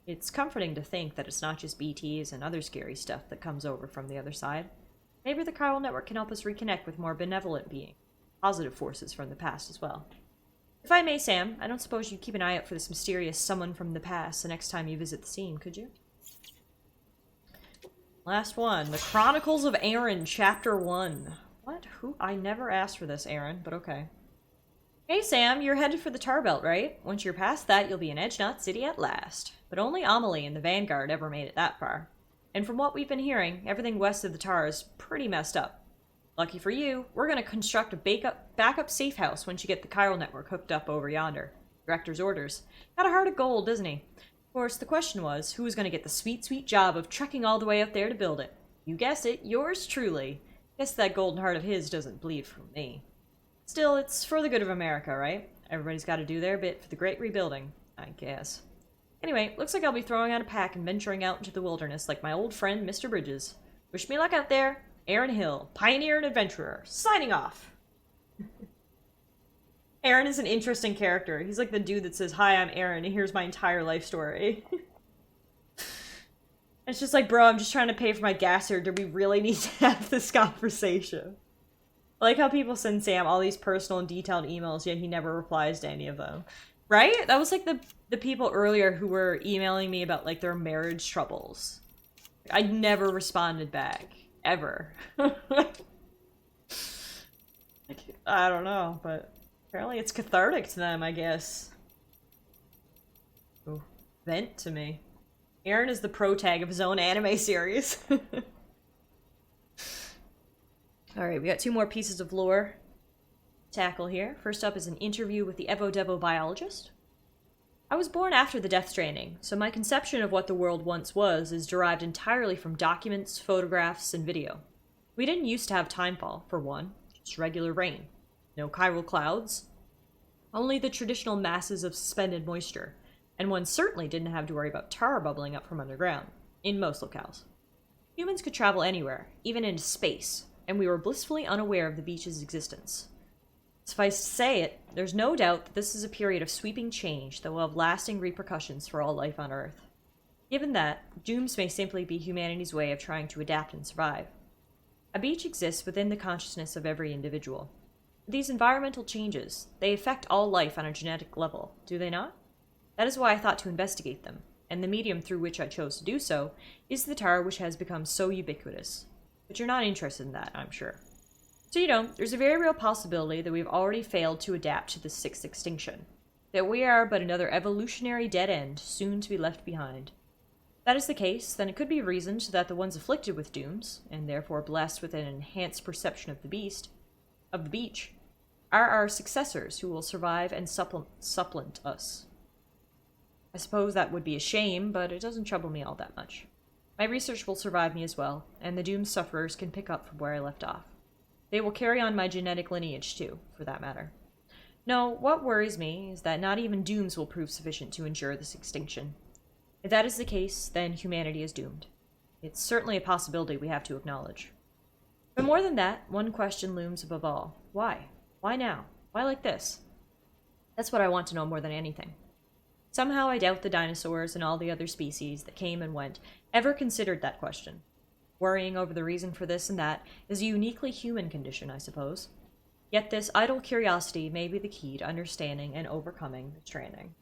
S2: It's comforting to think that it's not just BTs and other scary stuff that comes over from the other side. Maybe the chiral network can help us reconnect with more benevolent beings, positive forces from the past as well. If I may, Sam, I don't suppose you'd keep an eye out for this mysterious someone from the past the next time you visit the Seam, could you? Last one. The Chronicles of Aaron, Chapter 1. What? Who? I never asked for this, Aaron, but okay. Hey, Sam, you're headed for the Tar Belt, right? Once you're past that, you'll be in Edge Knot City at last. But only Amelie and the Vanguard ever made it that far. And from what we've been hearing, everything west of the Tar is pretty messed up. Lucky for you, we're going to construct a backup safe house once you get the chiral network hooked up over yonder. Director's orders. Got a heart of gold, doesn't he? Of course, the question was, who was going to get the sweet, sweet job of trekking all the way up there to build it? You guessed it, yours truly. Guess that golden heart of his doesn't bleed from me. Still, it's for the good of America, right? Everybody's got to do their bit for the great rebuilding, I guess. Anyway, looks like I'll be throwing out a pack and venturing out into the wilderness like my old friend, Mr. Bridges. Wish me luck out there. Aaron Hill, pioneer and adventurer, signing off. Aaron is an interesting character. He's like the dude that says, "Hi, I'm Aaron, and here's my entire life story." It's just like, bro, I'm just trying to pay for my gas here. Do we really need to have this conversation? I like how people send Sam all these personal and detailed emails, yet he never replies to any of them. Right? That was like the people earlier who were emailing me about like their marriage troubles. I never responded back. Ever. Like, I don't know, but apparently it's cathartic to them, I guess. Ooh, vent to me. Aaron is the protag of his own anime series. Alright, we got 2 more pieces of lore to tackle here. First up is an interview with the Evo Devo biologist. I was born after the Death Stranding, so my conception of what the world once was is derived entirely from documents, photographs, and video. We didn't used to have timefall, for one, just regular rain. No chiral clouds, only the traditional masses of suspended moisture, and one certainly didn't have to worry about tar bubbling up from underground, in most locales. Humans could travel anywhere, even into space, and we were blissfully unaware of the beach's existence. Suffice to say it, there's no doubt that this is a period of sweeping change that will have lasting repercussions for all life on Earth. Given that, dooms may simply be humanity's way of trying to adapt and survive. A beach exists within the consciousness of every individual. These environmental changes, they affect all life on a genetic level, do they not? That is why I thought to investigate them, and the medium through which I chose to do so is the tar which has become so ubiquitous. But you're not interested in that, I'm sure. So there's a very real possibility that we've already failed to adapt to the 6th extinction. That we are but another evolutionary dead end, soon to be left behind. If that is the case, then it could be reasoned that the ones afflicted with dooms, and therefore blessed with an enhanced perception of the beach, are our successors who will survive and supplant us. I suppose that would be a shame, but it doesn't trouble me all that much. My research will survive me as well, and the doomed sufferers can pick up from where I left off. They will carry on my genetic lineage too, for that matter. No, what worries me is that not even dooms will prove sufficient to endure this extinction. If that is the case, then humanity is doomed. It's certainly a possibility we have to acknowledge. But more than that, one question looms above all. Why? Why now? Why like this? That's what I want to know more than anything. Somehow I doubt the dinosaurs and all the other species that came and went ever considered that question. Worrying over the reason for this and that is a uniquely human condition, I suppose. Yet this idle curiosity may be the key to understanding and overcoming the stranding.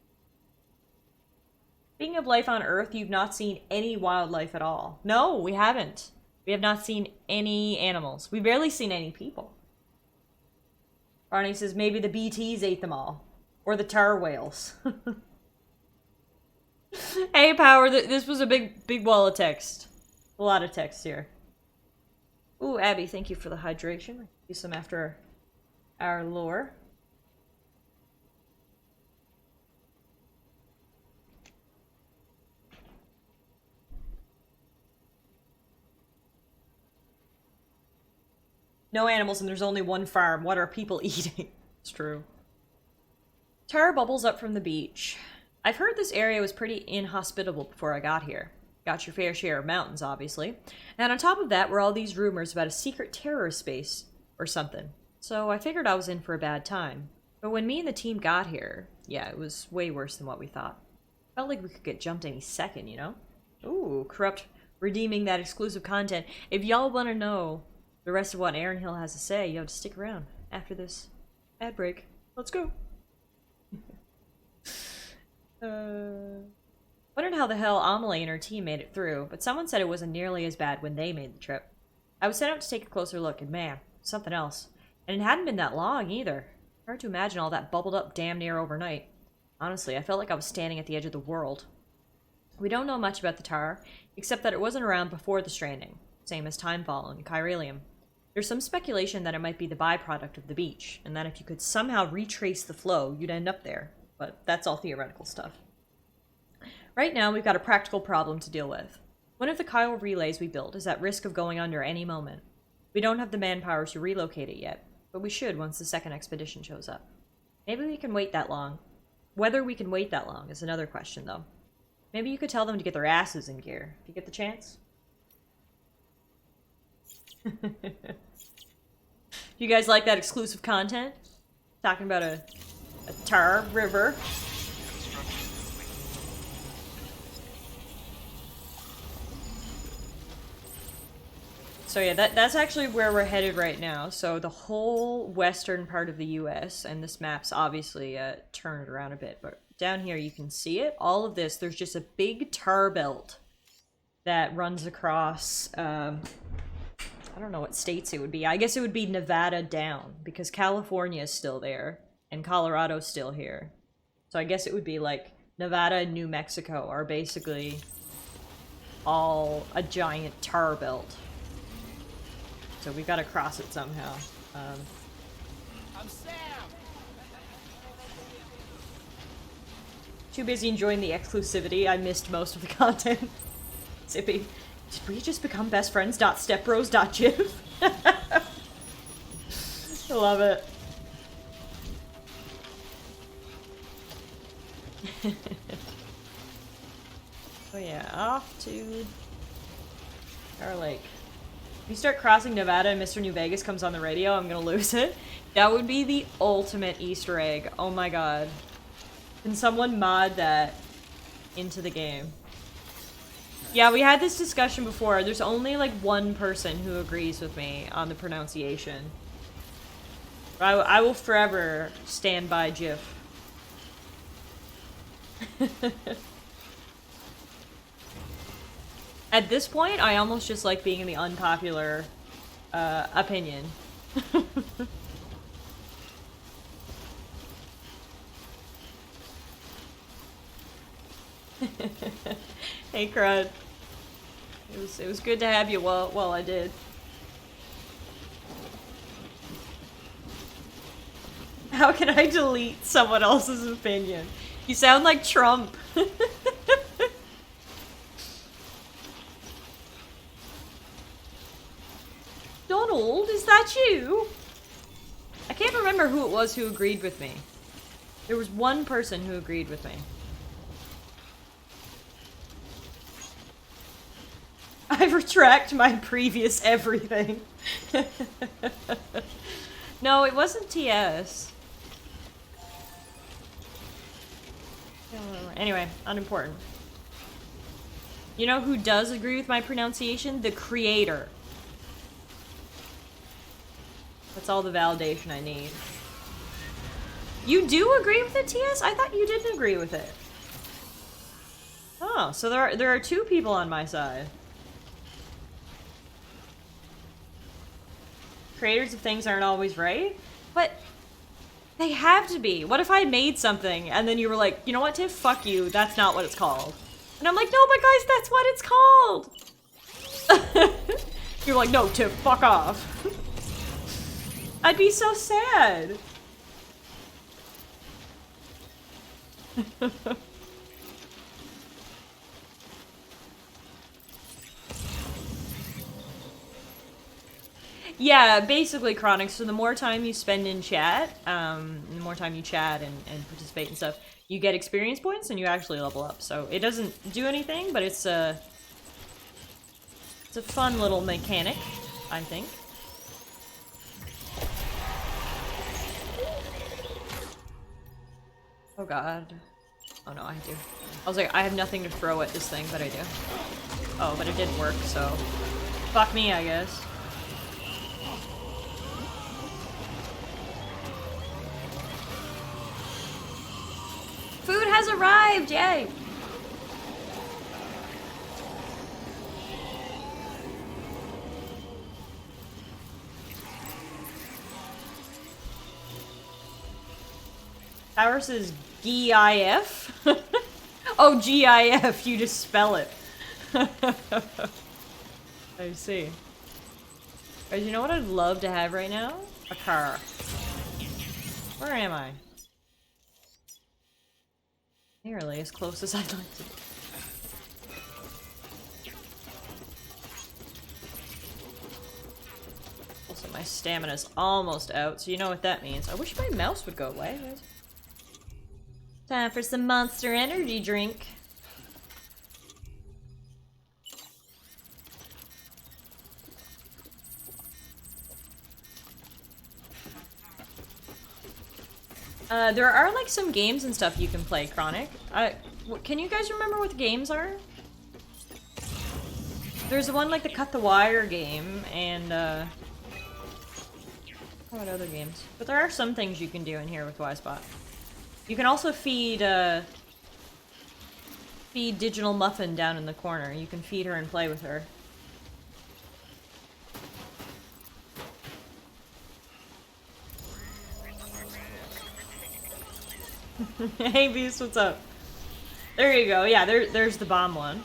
S2: Speaking of life on Earth, you've not seen any wildlife at all. No, we haven't. We have not seen any animals. We've barely seen any people. Barney says maybe the BTs ate them all. Or the tar whales. Hey, Power, this was a big wall of text. A lot of text here. Ooh, Abby, thank you for the hydration. I'll do some after our lore. No animals and there's only one farm. What are people eating? It's true. Tar bubbles up from the beach. I've heard this area was pretty inhospitable before I got here. Got your fair share of mountains, obviously. And on top of that were all these rumors about a secret terrorist base or something. So I figured I was in for a bad time. But when me and the team got here, yeah, it was way worse than what we thought. Felt like we could get jumped any second, you know? Ooh, Corrupt redeeming that exclusive content. If y'all want to know the rest of what Aaron Hill has to say, you have to stick around after this ad break. Let's go. Wondered how the hell Amelie and her team made it through, but someone said it wasn't nearly as bad when they made the trip. I was sent out to take a closer look, and man, something else. And it hadn't been that long, either. Hard to imagine all that bubbled up damn near overnight. Honestly, I felt like I was standing at the edge of the world. We don't know much about the tar, except that it wasn't around before the stranding, same as Timefall and Chiralium. There's some speculation that it might be the byproduct of the beach, and that if you could somehow retrace the flow, you'd end up there. But that's all theoretical stuff. Right now, we've got a practical problem to deal with. One of the chiral relays we built is at risk of going under any moment. We don't have the manpower to relocate it yet, but we should once the second expedition shows up. Maybe we can wait that long. Whether we can wait that long is another question, though. Maybe you could tell them to get their asses in gear, if you get the chance. You guys like that exclusive content? Talking about a tar river. So yeah, that's actually where we're headed right now. So the whole western part of the US, and this map's obviously turned around a bit, but down here you can see it. All of this, there's just a big tar belt that runs across, I don't know what states it would be. I guess it would be Nevada down, because California is still there, and Colorado's still here. So I guess it would be like Nevada and New Mexico are basically all a giant tar belt. So we've got to cross it somehow. I'm Sam. Too busy enjoying the exclusivity, I missed most of the content. Zippy. Did we just become best friends? Stepbros.gif? I love it. Oh yeah, off to our lake. If you start crossing Nevada and Mr. New Vegas comes on the radio, I'm gonna lose it. That would be the ultimate Easter egg. Oh my god. Can someone mod that into the game? Yeah, we had this discussion before. There's only like one person who agrees with me on the pronunciation. I will forever stand by GIF. At this point, I almost just like being in the unpopular opinion. Hey, Crud. It was good to have you while I did. How can I delete someone else's opinion? You sound like Trump. Donald, is that you? I can't remember who it was who agreed with me. There was one person who agreed with me. I retract my previous everything. No, it wasn't TS. Anyway, unimportant. You know who does agree with my pronunciation? The creator. That's all the validation I need. You do agree with it, TS? I thought you didn't agree with it. Oh, so there are two people on my side. Creators of things aren't always right, but they have to be. What if I made something and then you were like, you know what, Tiff? Fuck you. That's not what it's called. And I'm like, no, but guys, that's what it's called. You're like, no, Tiff, fuck off. I'd be so sad. Yeah, basically, Chronic, so the more time you spend in chat, the more time you chat and participate and stuff, you get experience points and you actually level up. So it doesn't do anything, but it's a fun little mechanic, I think. Oh god. Oh no, I do. I was like, I have nothing to throw at this thing, but I do. Oh, but it didn't work, so... Fuck me, I guess. Food has arrived! Yay! Ours is GIF? Oh, GIF, you just spell it. I see. Guys, you know what I'd love to have right now? A car. Where am I? Nearly as close as I'd like to be. Also, my stamina's almost out, so you know what that means. I wish my mouse would go away. Time for some Monster Energy drink. There are like some games and stuff you can play, Chronic. Can you guys remember what the games are? There's the one like the Cut the Wire game, and what other games? But there are some things you can do in here with Y-Spot. You can also feed Digital Muffin down in the corner. You can feed her and play with her. Hey Beast, what's up? There you go. Yeah, there's the bomb one.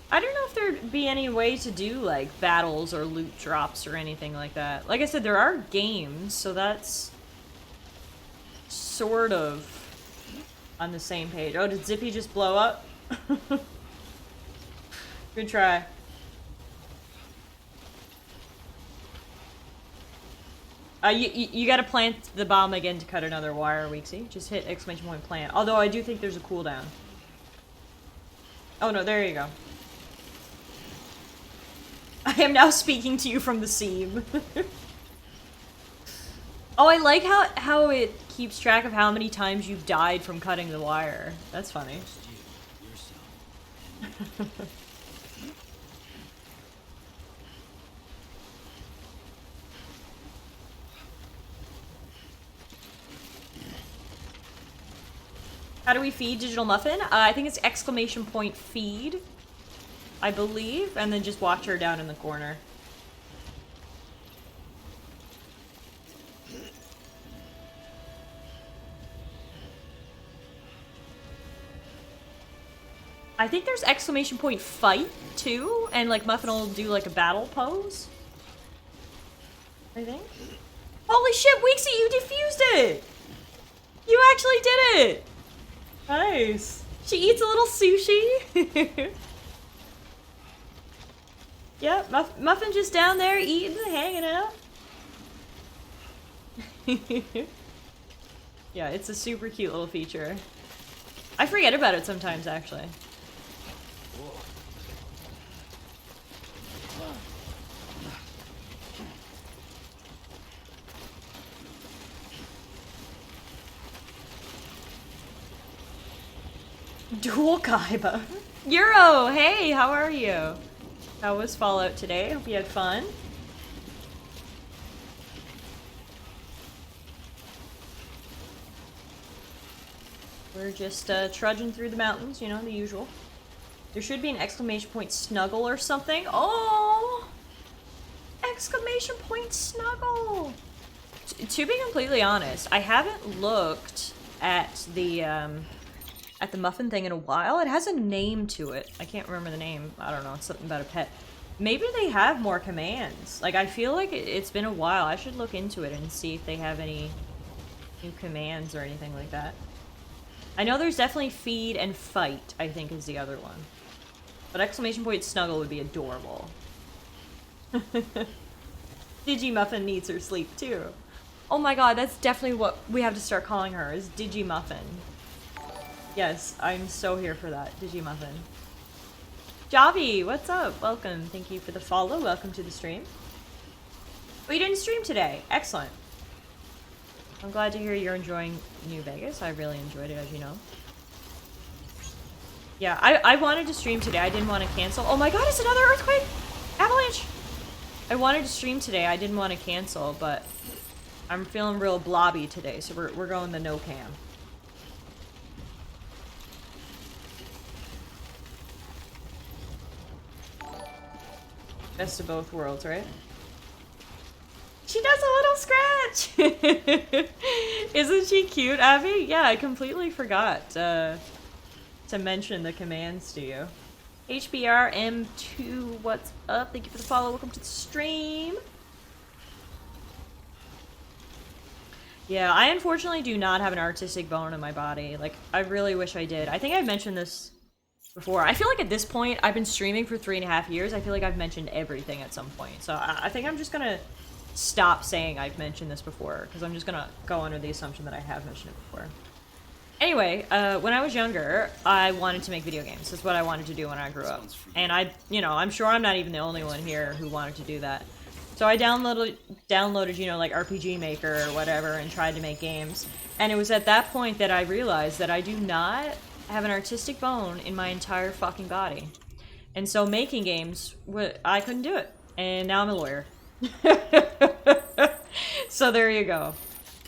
S2: I don't know if there'd be any way to do like battles or loot drops or anything like that. Like I said, there are games, so that's sort of on the same page. Oh, did Zippy just blow up? Good try. You gotta plant the bomb again to cut another wire, Weeksy. Just hit exclamation point plant. Although I do think there's a cooldown. Oh no, there you go. I am now speaking to you from the seam. Oh, I like how it keeps track of how many times you've died from cutting the wire. That's funny. How do we feed Digital Muffin? I think it's exclamation point feed, I believe, and then just watch her down in the corner. I think there's exclamation point fight too, and like Muffin will do like a battle pose. I think. Holy shit, Weeksy, you defused it! You actually did it! Nice. She eats a little sushi. Yep, Muffin just down there eating, hanging out. Yeah, it's a super cute little feature. I forget about it sometimes, actually. Dual Kaiba. Euro, hey, how are you? How was Fallout today? Hope you had fun. We're just trudging through the mountains, you know, the usual. There should be an exclamation point snuggle or something. Oh! Exclamation point snuggle! To be completely honest, I haven't looked at the muffin thing in a while. It has a name to it. I can't remember the name. I don't know. It's something about a pet. Maybe they have more commands. Like, I feel like it's been a while. I should look into it and see if they have any new commands or anything like that. I know there's definitely feed and fight, I think, is the other one. But exclamation point snuggle would be adorable. Digimuffin needs her sleep, too. Oh my god, that's definitely what we have to start calling her, is Digimuffin. Yes, I'm so here for that, Digimuffin. Javi, what's up? Welcome. Thank you for the follow. Welcome to the stream. Oh, you didn't stream today. Excellent. I'm glad to hear you're enjoying New Vegas. I really enjoyed it, as you know. Yeah, I wanted to stream today. I didn't want to cancel. Oh my god, it's another earthquake! Avalanche! I wanted to stream today. I didn't want to cancel, but I'm feeling real blobby today, so we're going the no cam. Best of both worlds, right? She does a little scratch! Isn't she cute, Abby? Yeah, I completely forgot to mention the commands to you. HBRM2, what's up? Thank you for the follow. Welcome to the stream. Yeah, I unfortunately do not have an artistic bone in my body. Like, I really wish I did. I think I've mentioned this before. I feel like at this point, I've been streaming for 3.5 years. I feel like I've mentioned everything at some point. So I think I'm just gonna stop saying I've mentioned this before, because I'm just gonna go under the assumption that I have mentioned it before. Anyway, when I was younger, I wanted to make video games. That's what I wanted to do when I grew up. And I'm sure I'm not even the only one here who wanted to do that. So I downloaded, you know, like RPG Maker or whatever and tried to make games. And it was at that point that I realized that I do not have an artistic bone in my entire fucking body. And so making games, I couldn't do it. And now I'm a lawyer. So there you go.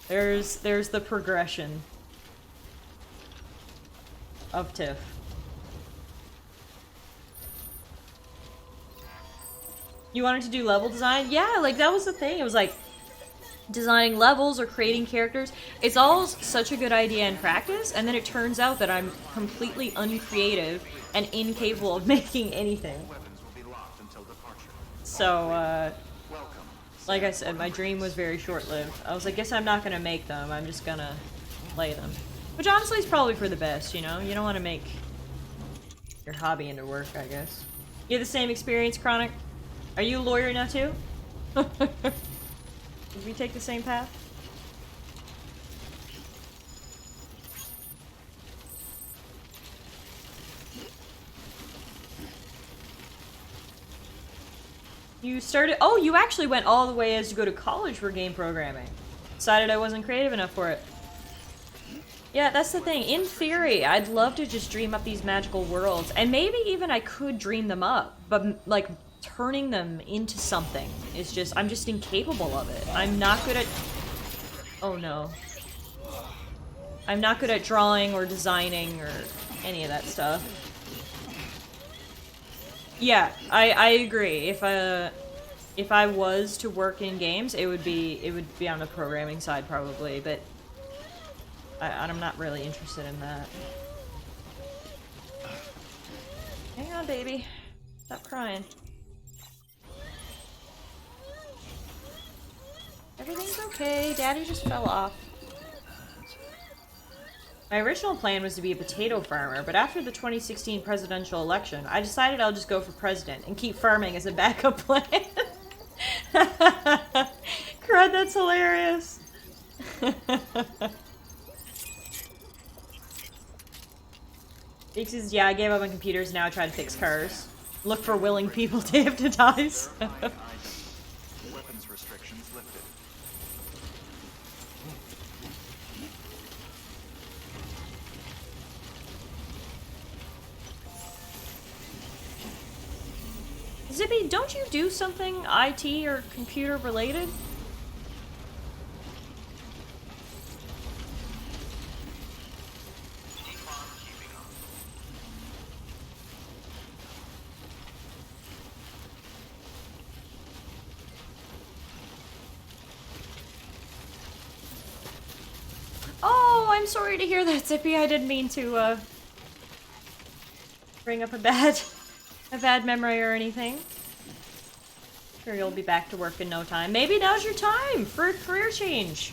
S2: There's the progression of Tiff. You wanted to do level design? Yeah, like that was the thing. It was like designing levels or creating characters. It's all such a good idea in practice, and then it turns out that I'm completely uncreative and incapable of making anything. So, like I said, my dream was very short-lived. I was like, guess I'm not gonna make them, I'm just gonna play them. Which honestly is probably for the best, you know? You don't want to make your hobby into work, I guess. You have the same experience, Chronic? Are you a lawyer now, too? Did we take the same path? You started- oh, you actually went all the way as to go to college for game programming. Decided I wasn't creative enough for it. Yeah, that's the thing. In theory, I'd love to just dream up these magical worlds, and maybe even I could dream them up, but, like, turning them into something is just- I'm just incapable of it. I'm not good at- oh no. I'm not good at drawing or designing or any of that stuff. Yeah, I agree. If I was to work in games, it would be on the programming side probably, but I'm not really interested in that. Hang on, baby. Stop crying. Everything's okay. Daddy just fell off. My original plan was to be a potato farmer, but after the 2016 presidential election, I decided I'll just go for president and keep farming as a backup plan. Crud, that's hilarious. He says, yeah, I gave up on computers, now I try to fix cars. Look for willing people to hypnotize.
S4: Weapons restrictions lifted.
S2: Zippy, don't you do something IT or computer related? Oh, I'm sorry to hear that, Zippy. I didn't mean to, bring up a bad memory or anything. Sure, you'll be back to work in no time. Maybe now's your time for a career change.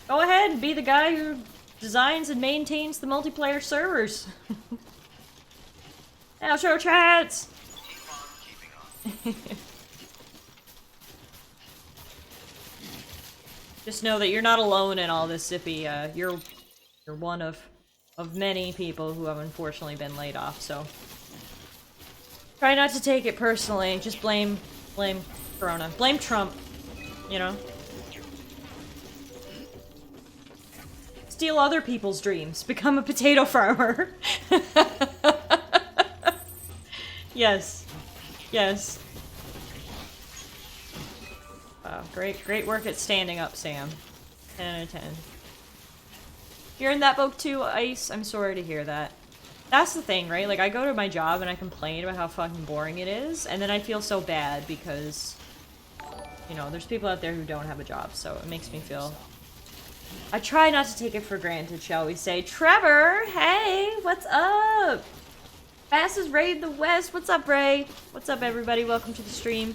S2: Go ahead and be the guy who designs and maintains the multiplayer servers. Outro chats! Just know that you're not alone in all this, Zippy. You're one of many people who have unfortunately been laid off, so try not to take it personally. Just blame Corona. Blame Trump, you know? Steal other people's dreams. Become a potato farmer. Yes. Yes. Wow, great work at standing up, Sam. 10 out of 10. You're in that boat too, Ice? I'm sorry to hear that. That's the thing, right? Like, I go to my job and I complain about how fucking boring it is, and then I feel so bad because, you know, there's people out there who don't have a job, so it makes me feel... I try not to take it for granted, shall we say. Trevor! Hey! What's up? Fastest Raid the West. What's up, Ray? What's up, everybody? Welcome to the stream.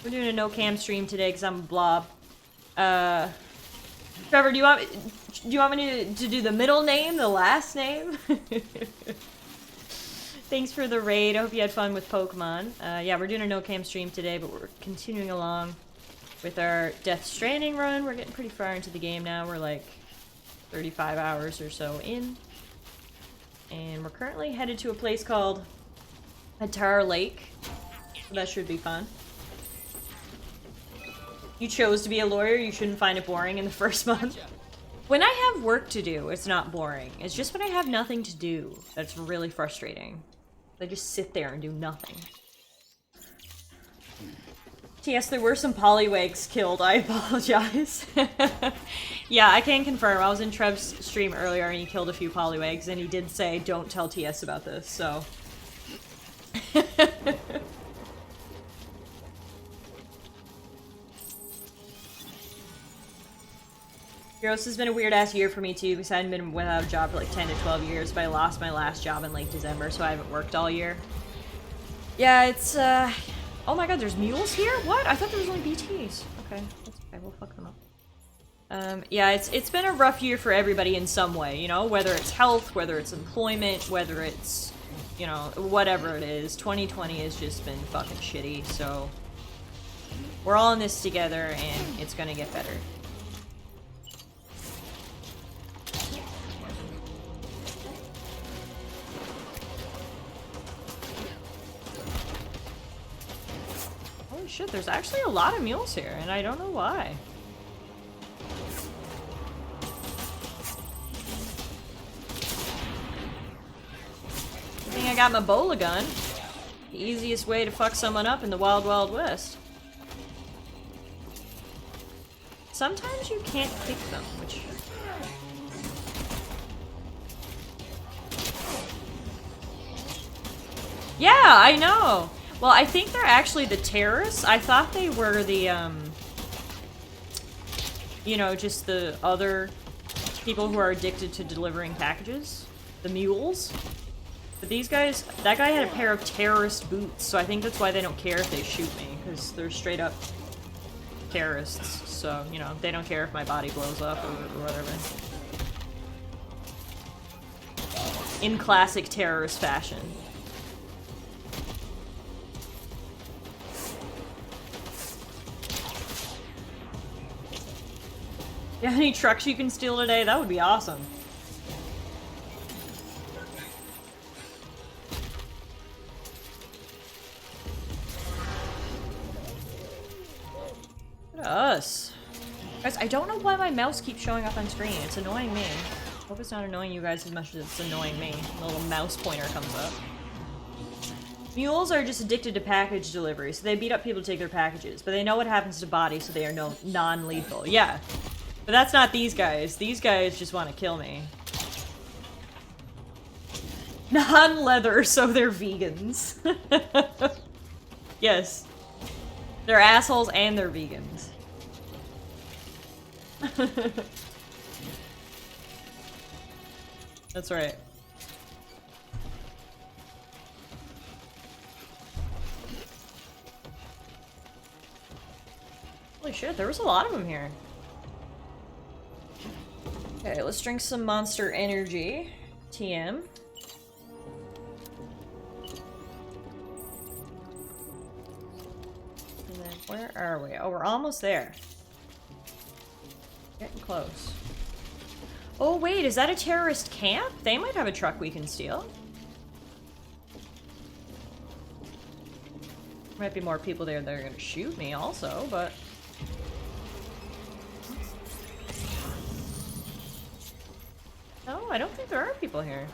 S2: We're doing a no-cam stream today because I'm a blob. Trevor, do you want me to do the middle name, the last name? Thanks for the raid. I hope you had fun with Pokemon. Yeah, we're doing a no-cam stream today, but we're continuing along with our Death Stranding run. We're getting pretty far into the game now. We're like 35 hours or so in. And we're currently headed to a place called Attar Lake. So that should be fun. You chose to be a lawyer, you shouldn't find it boring in the first month. When I have work to do, it's not boring. It's just when I have nothing to do that's really frustrating. I just sit there and do nothing. Yes, there were some polywags killed. I apologize. Yeah, I can confirm. I was in Trev's stream earlier and he killed a few polywags, and he did say, don't tell TS about this, so... Heroes has been a weird-ass year for me, too, because I hadn't been without a job for like 10 to 12 years, but I lost my last job in late December, so I haven't worked all year. Yeah, it's, oh my god, there's mules here? What? I thought there was only BTs. Okay, that's okay, we'll fuck them up. Yeah, it's been a rough year for everybody in some way, you know? Whether it's health, whether it's employment, whether it's, you know, whatever it is. 2020 has just been fucking shitty, so... We're all in this together, and it's gonna get better. Holy shit, there's actually a lot of mules here, and I don't know why. I think I got my bola gun. The easiest way to fuck someone up in the Wild Wild West. Sometimes you can't kick them, which... Yeah, I know! Well, I think they're actually the terrorists. I thought they were the, you know, just the other people who are addicted to delivering packages. The mules. But these guys, that guy had a pair of terrorist boots, so I think that's why they don't care if they shoot me, because they're straight up terrorists. So, you know, they don't care if my body blows up or whatever. In classic terrorist fashion. You have any trucks you can steal today? That would be awesome. Look at us. Guys, I don't know why my mouse keeps showing up on screen. It's annoying me. Hope it's not annoying you guys as much as it's annoying me. The little mouse pointer comes up. Mules are just addicted to package delivery, so they beat up people to take their packages, but they know what happens to bodies, so they are non-lethal. Yeah. But that's not these guys. These guys just want to kill me. Non-leather, so they're vegans. Yes. They're assholes and they're vegans. That's right. Holy shit, there was a lot of them here. Okay, let's drink some Monster Energy. TM. And then, where are we? Oh, we're almost there. Getting close. Oh wait, is that a terrorist camp? They might have a truck we can steal. Might be more people there that are gonna shoot me also, but... No, I don't think there are people here.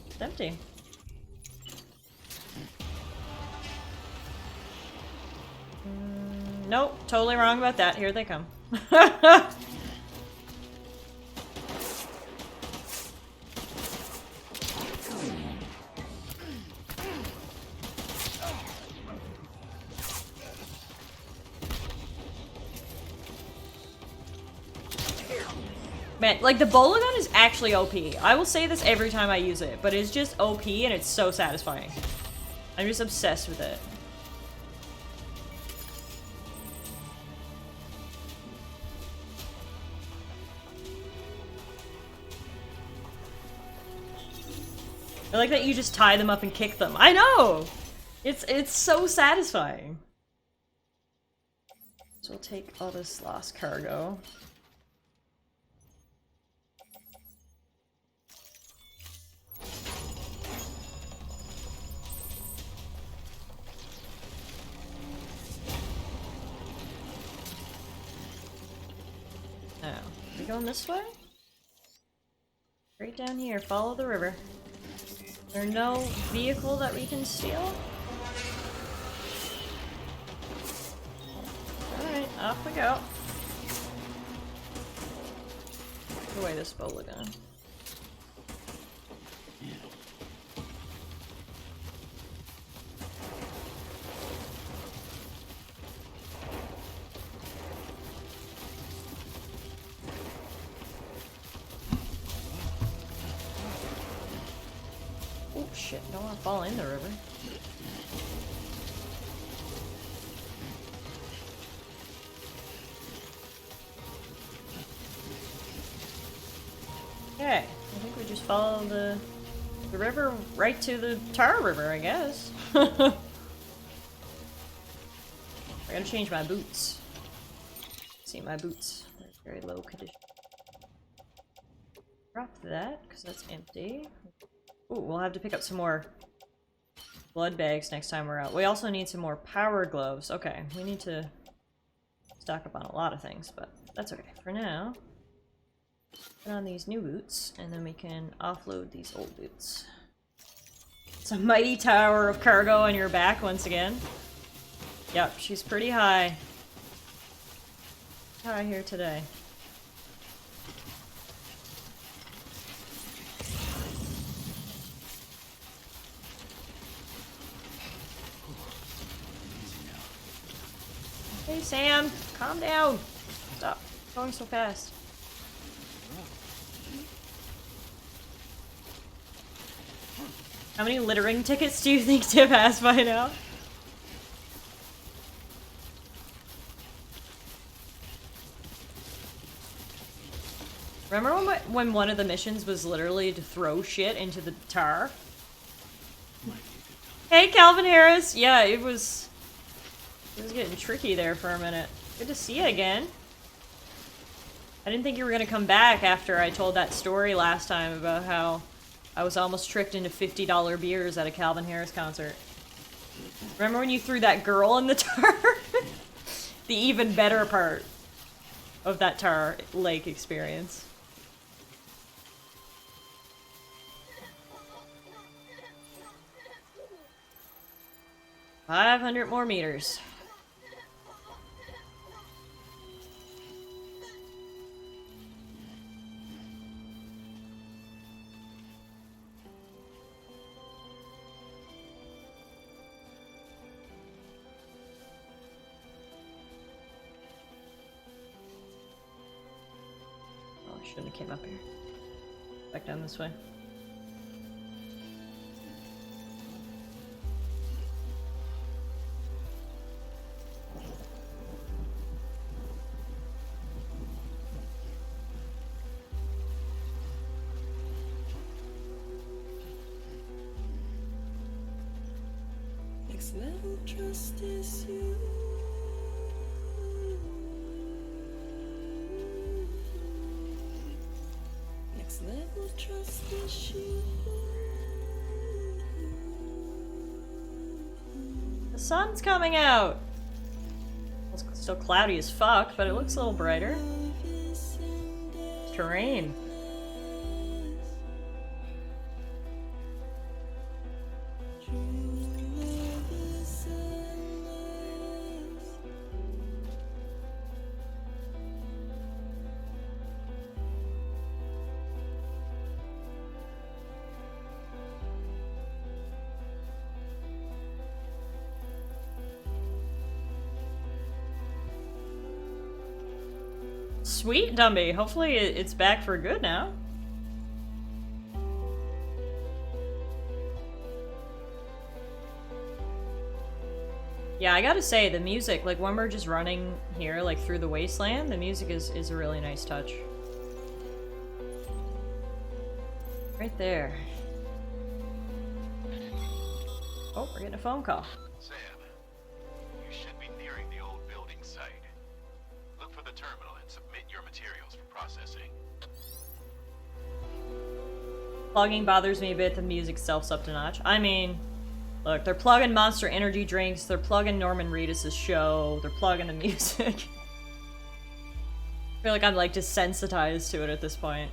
S2: It's empty. Nope, totally wrong about that. Here they come. Man, like, the bola gun is actually OP. I will say this every time I use it, but it's just OP and it's so satisfying. I'm just obsessed with it. I like that you just tie them up and kick them. I know! It's so satisfying. So we'll take all this lost cargo. Oh, are we going this way? Right down here, follow the river. There's no vehicle that we can steal? Alright, off we go. Put away this bola gun. Oh shit, don't want to fall in the river. Okay, I think we just follow the river right to the Tar River, I guess. I gotta change my boots. See, my boots are very low condition. Drop that, because that's empty. Ooh, we'll have to pick up some more blood bags next time we're out. We also need some more power gloves. Okay, we need to stock up on a lot of things, but that's okay. For now, put on these new boots, and then we can offload these old boots. It's a mighty tower of cargo on your back once again. Yep, she's pretty high. High here today. Hey Sam, calm down. Stop going so fast. How many littering tickets do you think Tip has by now? Remember when one of the missions was literally to throw shit into the tar? Hey Calvin Harris! Yeah, it was getting tricky there for a minute. Good to see you again. I didn't think you were gonna come back after I told that story last time about how I was almost tricked into $50 beers at a Calvin Harris concert. Remember when you threw that girl in the tar? The even better part of that tar lake experience. 500 more meters. Oh, I shouldn't have came up here. Back down this way.
S7: Next level trust is you. Next level trust is you.
S2: The sun's coming out! It's still cloudy as fuck, but it looks a little brighter. Terrain. Sweet, Dumby. Hopefully it's back for good now. Yeah, I gotta say, the music, like when we're just running here, like through the wasteland, the music is a really nice touch. Right there. Oh, we're getting a phone call.
S3: Sam, you should be nearing the old building site. Look for the terminal and submit your materials for processing.
S2: Plugging bothers me a bit, the music self's up to notch. I mean, look, they're plugging Monster Energy drinks, they're plugging Norman Reedus' show, they're plugging the music. I feel like I'm like desensitized to it at this point.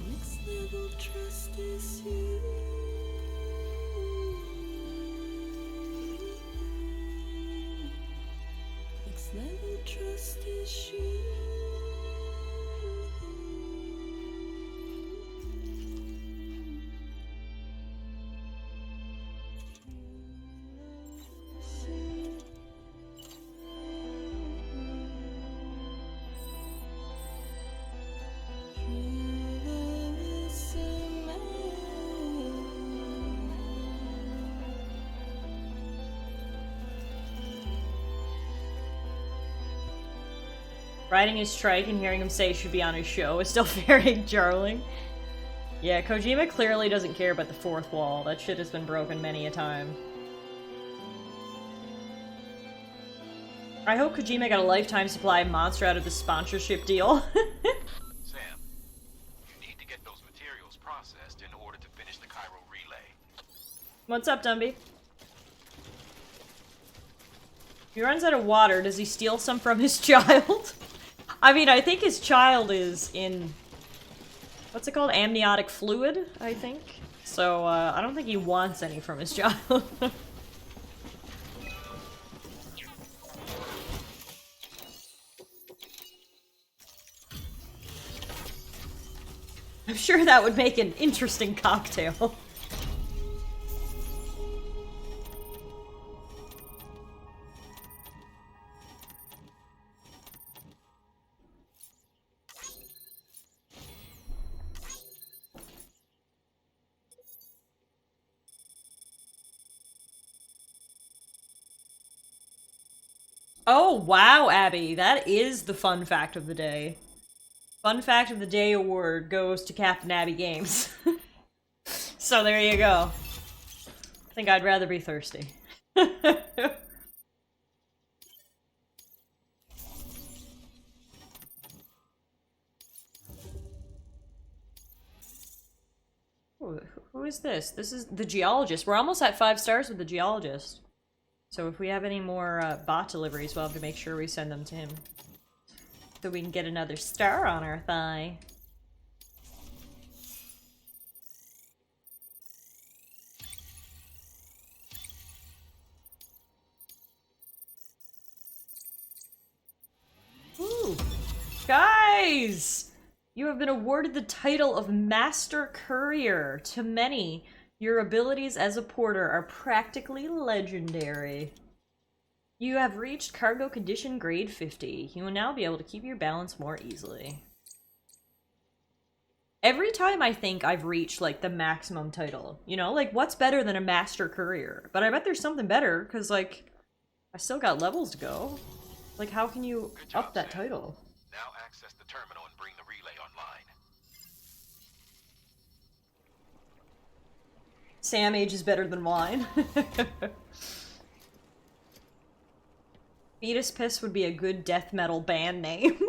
S7: Next level trust is you. Next level trust is you.
S2: Riding his trike and hearing him say he should be on his show is still very jarring. Yeah, Kojima clearly doesn't care about the fourth wall. That shit has been broken many a time. I hope Kojima got a lifetime supply of Monster out of the sponsorship deal.
S3: Sam, you need to get those materials processed in order to finish the Cairo relay.
S2: What's up, Dumby? If he runs out of water, does he steal some from his child? I mean, I think his child is in... what's it called? Amniotic fluid, I think. So, I don't think he wants any from his child. I'm sure that would make an interesting cocktail. Oh, wow, Abby. That is the fun fact of the day. Fun fact of the day award goes to Captain Abby Games. So there you go. I think I'd rather be thirsty. Who is this? This is the geologist. We're almost at 5 stars with the geologist. So if we have any more bot deliveries, we'll have to make sure we send them to him. So we can get another star on our thigh. Guys! You have been awarded the title of Master Courier. To many, your abilities as a porter are practically legendary. You have reached cargo condition grade 50. You will now be able to keep your balance more easily. Every time I think I've reached, like, the maximum title, you know? Like, what's better than a Master Courier? But I bet there's something better, because, like, I still got levels to go. Like, how can you up that title?
S3: Now access the terminal and bring the relay online.
S2: Sam age is better than wine. Fetus Piss would be a good death metal band name.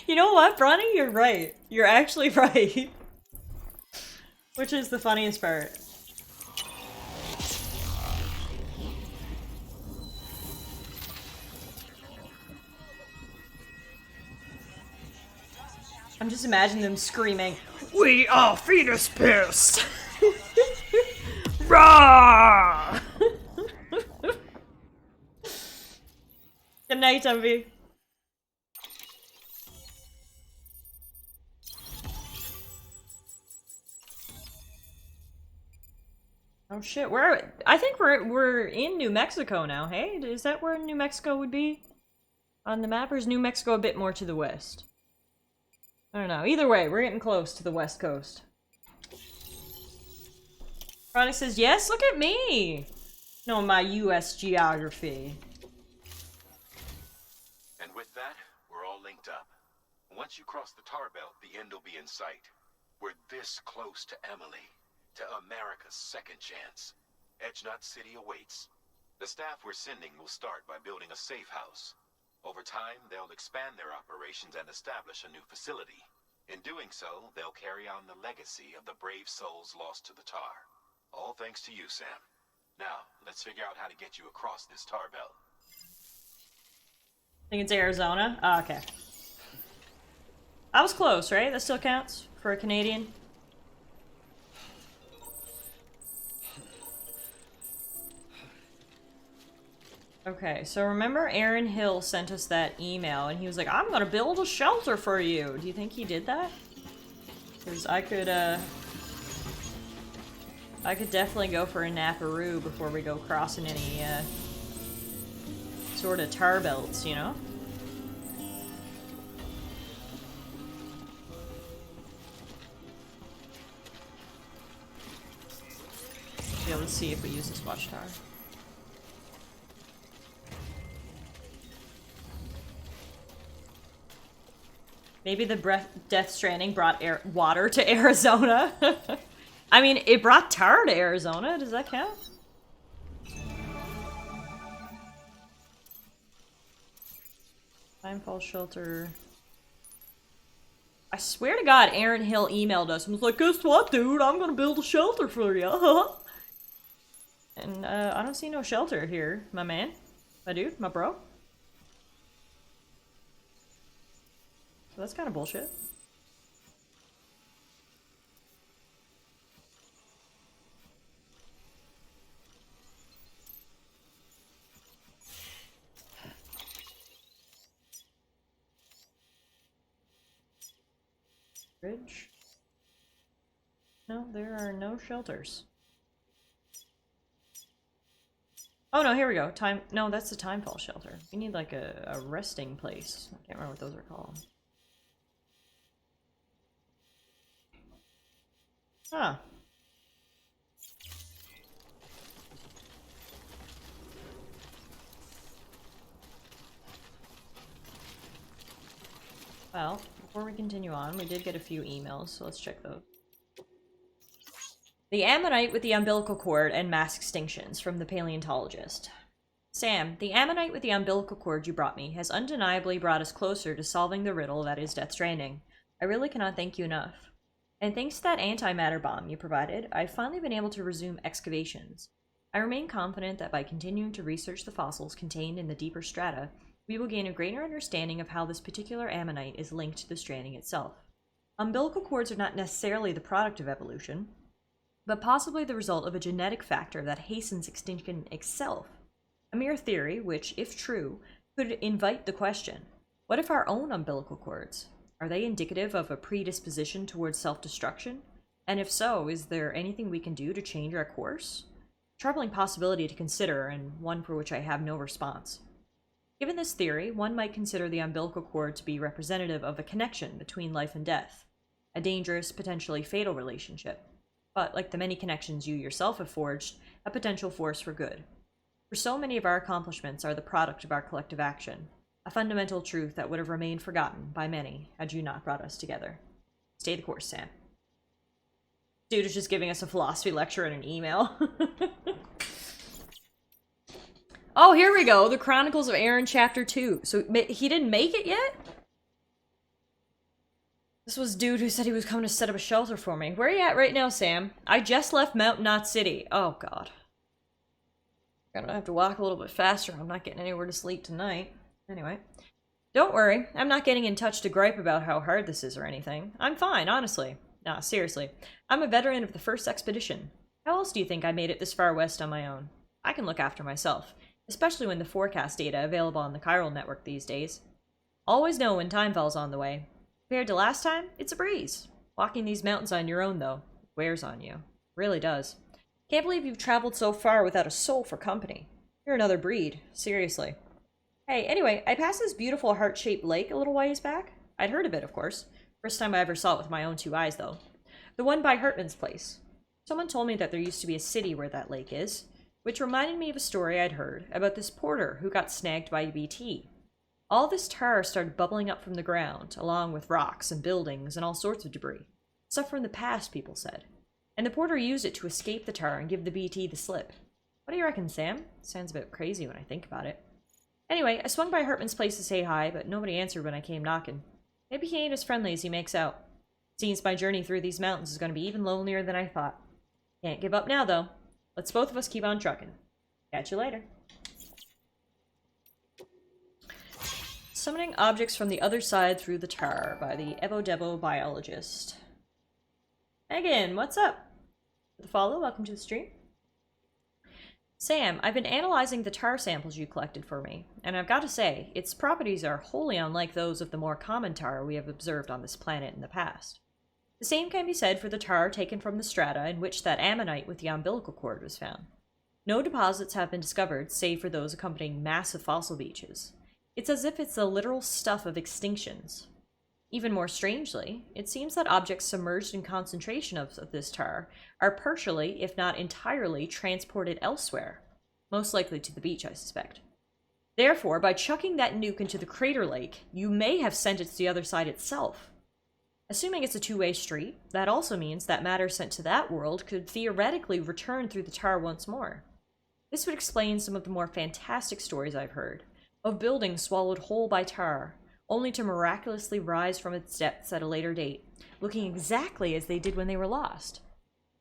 S2: You know what, Bronny? You're right. You're actually right. Which is the funniest part. I'm just imagining them screaming, "We are Fetus Piss!" Rah! Good night, Envy. Oh shit, I think we're in New Mexico now, hey? Is that where New Mexico would be? On the map, or is New Mexico a bit more to the west? I don't know. Either way, we're getting close to the west coast. Ronnie says, yes, look at me! Knowing my US geography.
S3: And with that, we're all linked up. Once you cross the tar belt, the end will be in sight. We're this close to Emily. To America's second chance. Edgenut City awaits. The staff we're sending will start by building a safe house. Over time, they'll expand their operations and establish a new facility. In doing so, they'll carry on the legacy of the brave souls lost to the tar. All thanks to you, Sam. Now, let's figure out how to get you across this tar belt.
S2: I think it's Arizona? Oh, okay. I was close, right? That still counts for a Canadian? Okay, so remember Aaron Hill sent us that email and he was like, I'm gonna build a shelter for you. Do you think he did that? Because I could definitely go for a naparoo before we go crossing any, sort of tar belts, you know? Yeah, let's see if we use this watchtower. Maybe the Death Stranding brought water to Arizona. I mean, it brought tar to Arizona. Does that count? Timefall shelter. I swear to God, Aaron Hill emailed us and was like, guess what, dude? I'm gonna build a shelter for you. And, I don't see no shelter here, my man. My dude, my bro. So that's kind of bullshit. Bridge? No, there are no shelters. Oh no, here we go. No, that's the Timefall shelter. We need like a resting place. I can't remember what those are called. Huh. Well, before we continue on, we did get a few emails, so let's check those. The Ammonite with the umbilical cord and mass extinctions from the paleontologist. Sam, the Ammonite with the umbilical cord you brought me has undeniably brought us closer to solving the riddle that is Death Stranding. I really cannot thank you enough. And thanks to that antimatter bomb you provided, I've finally been able to resume excavations. I remain confident that by continuing to research the fossils contained in the deeper strata, we will gain a greater understanding of how this particular ammonite is linked to the stranding itself. Umbilical cords are not necessarily the product of evolution, but possibly the result of a genetic factor that hastens extinction itself. A mere theory which, if true, could invite the question, what if our own umbilical cords? Are they indicative of a predisposition towards self-destruction? And if so, is there anything we can do to change our course? Troubling possibility to consider, and one for which I have no response. Given this theory, one might consider the umbilical cord to be representative of a connection between life and death, a dangerous, potentially fatal relationship, but like the many connections you yourself have forged, a potential force for good. For so many of our accomplishments are the product of our collective action, a fundamental truth that would have remained forgotten by many had you not brought us together. Stay the course, Sam. Dude is just giving us a philosophy lecture in an email. Oh, here we go. The Chronicles of Aaron, Chapter 2. So he didn't make it yet? This was dude who said he was coming to set up a shelter for me. Where are you at right now, Sam? I just left Mountain Knot City. Oh, God. I'm gonna have to walk a little bit faster. I'm not getting anywhere to sleep tonight. Anyway. Don't worry. I'm not getting in touch to gripe about how hard this is or anything. I'm fine, honestly. Nah, seriously. I'm a veteran of the first expedition. How else do you think I made it this far west on my own? I can look after myself. Especially when the forecast data available on the chiral network these days. Always know when time falls on the way. Compared to last time, it's a breeze. Walking these mountains on your own, though, wears on you. Really does. Can't believe you've traveled so far without a soul for company. You're another breed, seriously. Hey, anyway, I passed this beautiful heart-shaped lake a little ways back. I'd heard of it, of course. First time I ever saw it with my own 2 eyes, though. The one by Hartman's place. Someone told me that there used to be a city where that lake is, which reminded me of a story I'd heard about this porter who got snagged by BT. All this tar started bubbling up from the ground, along with rocks and buildings and all sorts of debris. Stuff from the past, people said. And the porter used it to escape the tar and give the BT the slip. What do you reckon, Sam? Sounds a bit crazy when I think about it. Anyway, I swung by Hartman's place to say hi, but nobody answered when I came knocking. Maybe he ain't as friendly as he makes out. Seems my journey through these mountains is going to be even lonelier than I thought. Can't give up now, though. Let's both of us keep on trucking. Catch you later. Summoning objects from the other side through the tar by the Evo Devo biologist. Megan, what's up? The follow, welcome to the stream. Sam, I've been analyzing the tar samples you collected for me, and I've got to say, its properties are wholly unlike those of the more common tar we have observed on this planet in the past. The same can be said for the tar taken from the strata in which that ammonite with the umbilical cord was found. No deposits have been discovered, save for those accompanying massive fossil beaches. It's as if it's the literal stuff of extinctions. Even more strangely, it seems that objects submerged in concentration of this tar are partially, if not entirely, transported elsewhere. Most likely to the beach, I suspect. Therefore, by chucking that nuke into the crater lake, you may have sent it to the other side itself. Assuming it's a two-way street, that also means that matter sent to that world could theoretically return through the tar once more. This would explain some of the more fantastic stories I've heard, of buildings swallowed whole by tar, only to miraculously rise from its depths at a later date, looking exactly as they did when they were lost.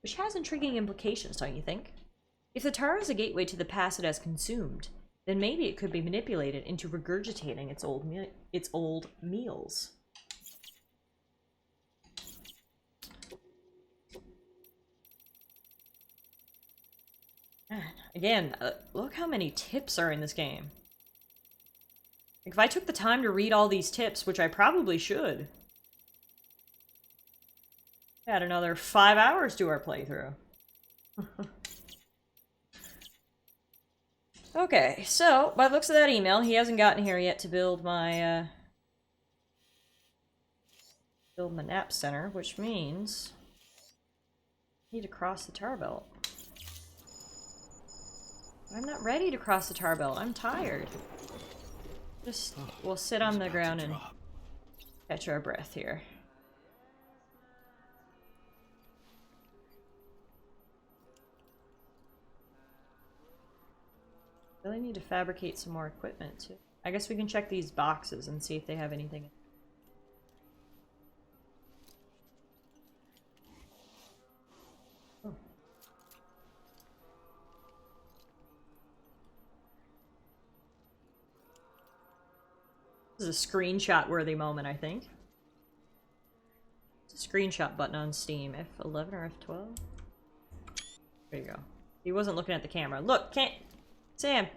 S2: Which has intriguing implications, don't you think? If the tar is a gateway to the past it has consumed, then maybe it could be manipulated into regurgitating its old meals. Again, look how many tips are in this game. Like, if I took the time to read all these tips, which I probably should, add another 5 hours to our playthrough. Okay, so, by the looks of that email, he hasn't gotten here yet to build my, nap center, which means I need to cross the tar belt. I'm not ready to cross the tar belt. I'm tired. Just, we'll sit on the ground and catch our breath here. Really need to fabricate some more equipment too. I guess we can check these boxes and see if they have anything. Oh. This is a screenshot-worthy moment, I think. It's a screenshot button on Steam. F11 or F12? There you go. He wasn't looking at the camera. Look, can't... Sam.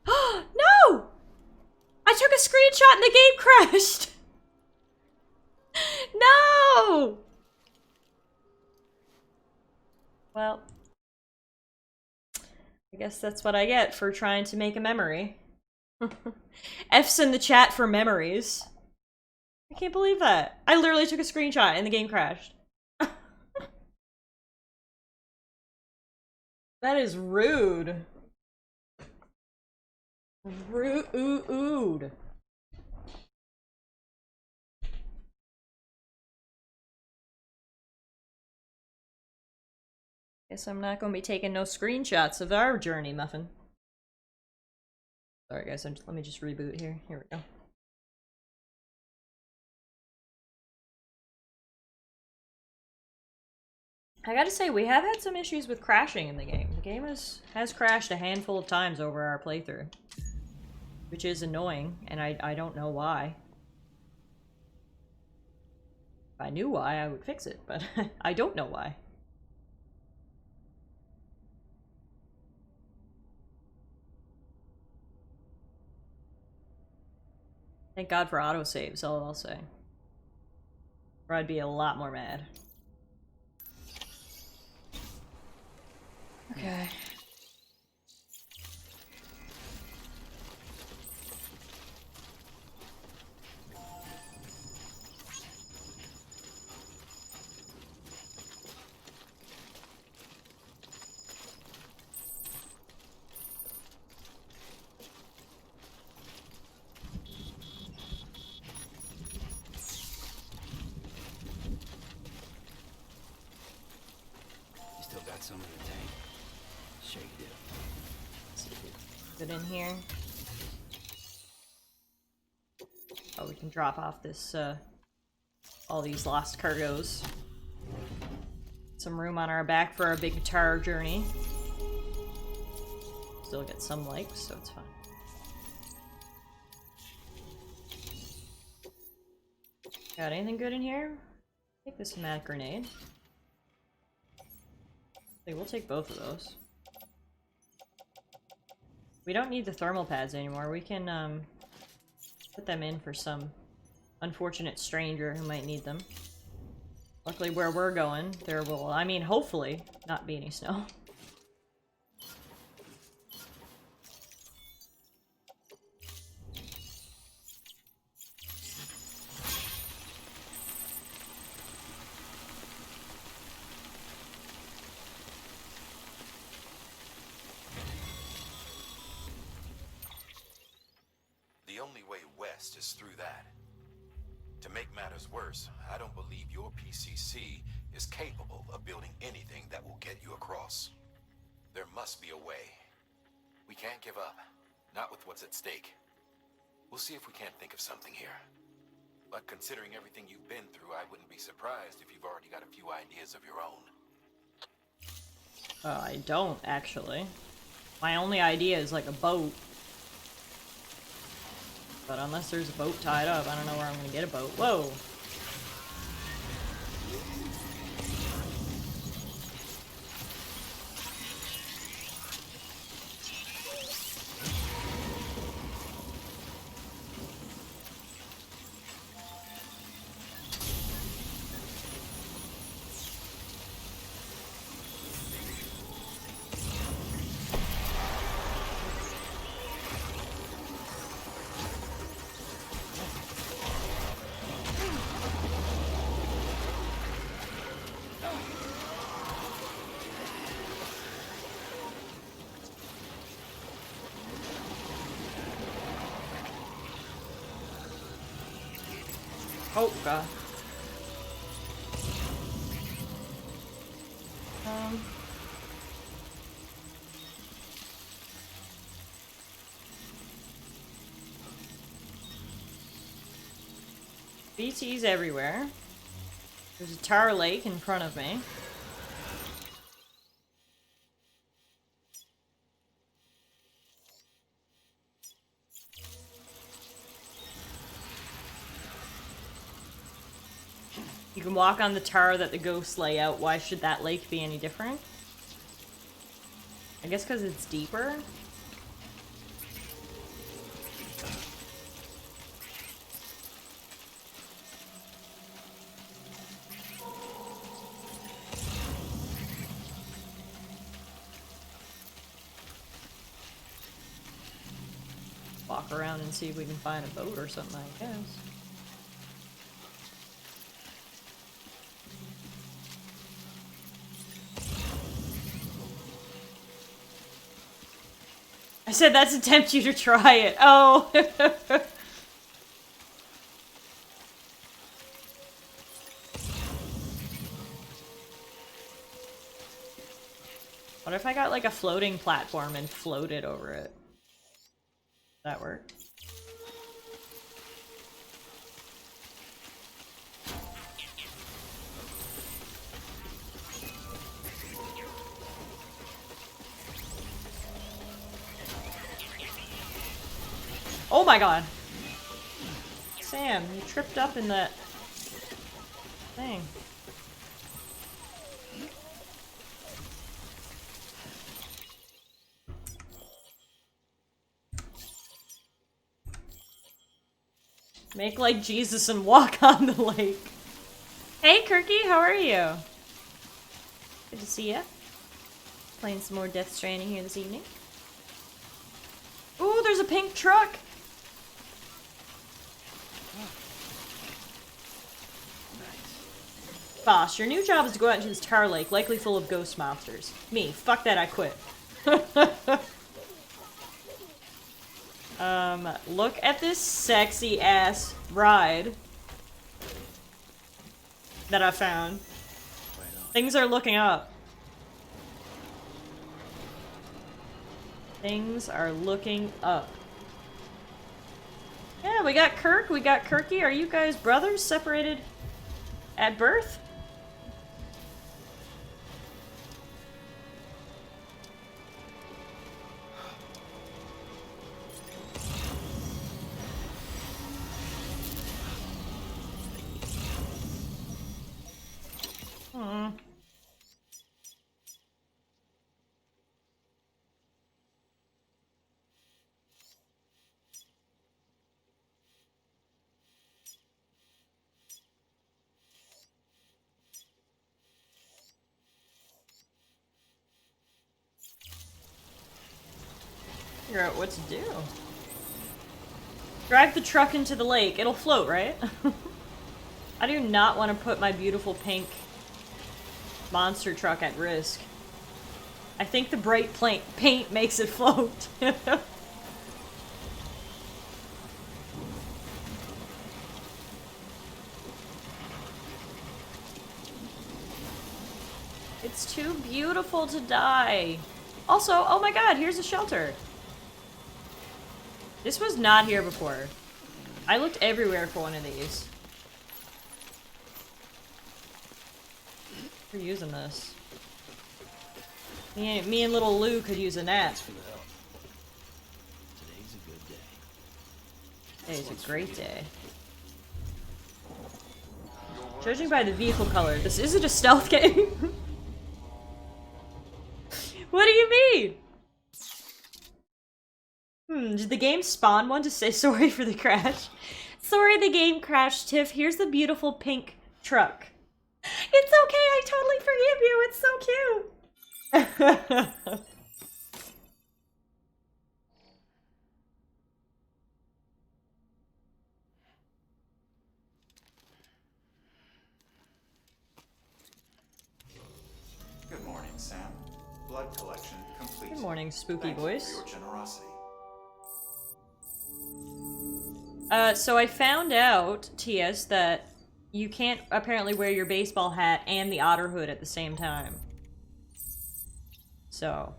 S2: No! I took a screenshot and the game crashed! No! Well, I guess that's what I get for trying to make a memory. F's in the chat for memories. I can't believe that. I literally took a screenshot and the game crashed. That is rude. Rude. Guess I'm not gonna be taking no screenshots of our journey, Muffin. Sorry guys, let me just reboot here. Here we go. I gotta say, we have had some issues with crashing in the game. The game has crashed a handful of times over our playthrough. Which is annoying, and I don't know why. If I knew why, I would fix it, but I don't know why. Thank God for autosaves, all I'll say. Or I'd be a lot more mad. Okay.
S5: You still got some in the tank? Sure you do.
S2: Let's see if we can put it in here. Oh, we can drop off this, all these lost cargoes. Some room on our back for our big guitar journey. Still get some likes, so it's fine. Got anything good in here? Take this mat grenade. Okay, we'll take both of those. We don't need the thermal pads anymore. We can, put them in for some unfortunate stranger who might need them. Luckily, where we're going, there will, I mean, hopefully, not be any snow.
S3: The only way west is through that. To make matters worse, I don't believe your PCC is capable of building anything that will get you across. There must be a way. We can't give up, not with what's at stake. We'll see if we can't think of something here. But considering everything you've been through, I wouldn't be surprised if you've already got a few ideas of your own.
S2: I don't, actually. My only idea is like a boat. But unless there's a boat tied up, I don't know where I'm gonna get a boat. Whoa! Oh god. BT's everywhere. There's a tar lake in front of me. You can walk on the tar that the ghosts lay out. Why should that lake be any different? I guess because it's deeper? walk around and see if we can find a boat or something, I guess. I said that to tempt you to try it. Oh. What if I got like a floating platform and floated over it? Does that work? Oh my god! Sam, you tripped up in that thing. Make like Jesus and walk on the lake. Hey Kirky, how are you? Good to see ya. Playing some more Death Stranding here this evening. Ooh, there's a pink truck! Boss, your new job is to go out into this tar lake, likely full of ghost monsters. Me, fuck that, I quit. Look at this sexy ass ride that I found. Things are looking up. Things are looking up. Yeah, we got Kirk, we got Kirky. Are you guys brothers separated at birth? Figure out what to do. Drive the truck into the lake. It'll float, right? I do not want to put my beautiful pink monster truck at risk. I think the bright paint makes it float. It's too beautiful to die. Also, oh my god, here's a shelter. This was not here before. I looked everywhere for one of these. We're using this. Me and little Lou could use a nap.
S5: Today's a good day.
S2: Today's a great day. Judging by the vehicle color, this isn't a stealth game. What do you mean? Did the game spawn one to say sorry for the crash? Sorry the game crashed, Tiff. Here's the beautiful pink truck. It's okay, I totally forgive you. It's so cute.
S8: Good morning, Sam. Blood collection complete.
S2: Good morning, spooky
S8: Thank you
S2: voice.
S8: for your generosity.
S2: So I found out, TS, that you can't apparently wear your baseball hat and the otter hood at the same time. So,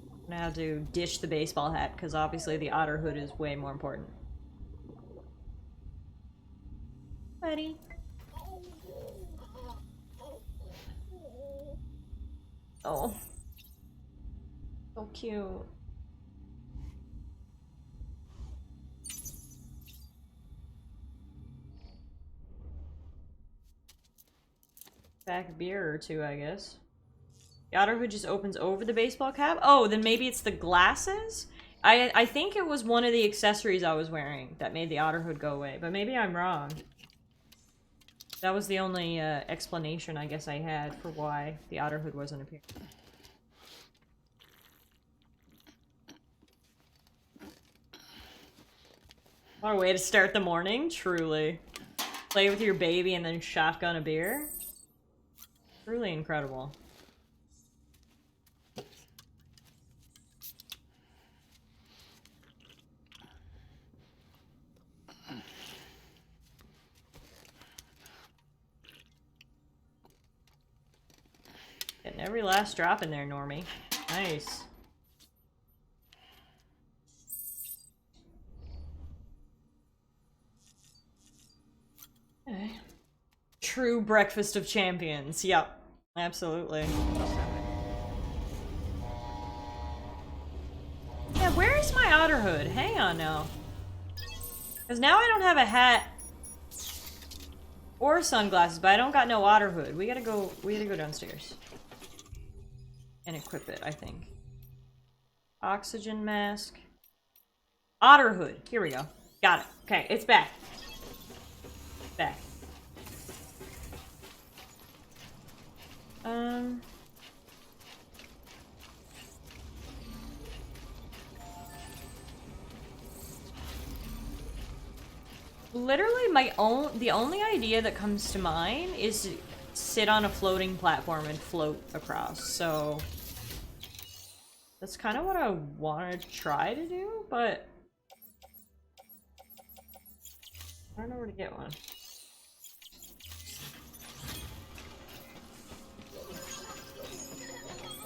S2: I'm gonna have to dish the baseball hat, because obviously the otter hood is way more important. Buddy. Oh. So cute. Back a beer or two, I guess. The otter hood just opens over the baseball cap? Oh, then maybe it's the glasses? I think it was one of the accessories I was wearing that made the otter hood go away, but maybe I'm wrong. That was the only explanation I guess I had for why the otter hood wasn't appearing. What a way to start the morning, truly. Play with your baby and then shotgun a beer. Truly incredible. Getting every last drop in there, Normie. Nice. Okay. True breakfast of champions. Yep. Absolutely. Yeah, where is my otter hood? Hang on now. Because now I don't have a hat or sunglasses, but I don't got no otter hood. We gotta go downstairs. And equip it, I think. Oxygen mask. Otter hood. Here we go. Got it. Okay, it's back. Back. Literally the only idea that comes to mind is to sit on a floating platform and float across, so that's kind of what I want to try to do, but I don't know where to get one.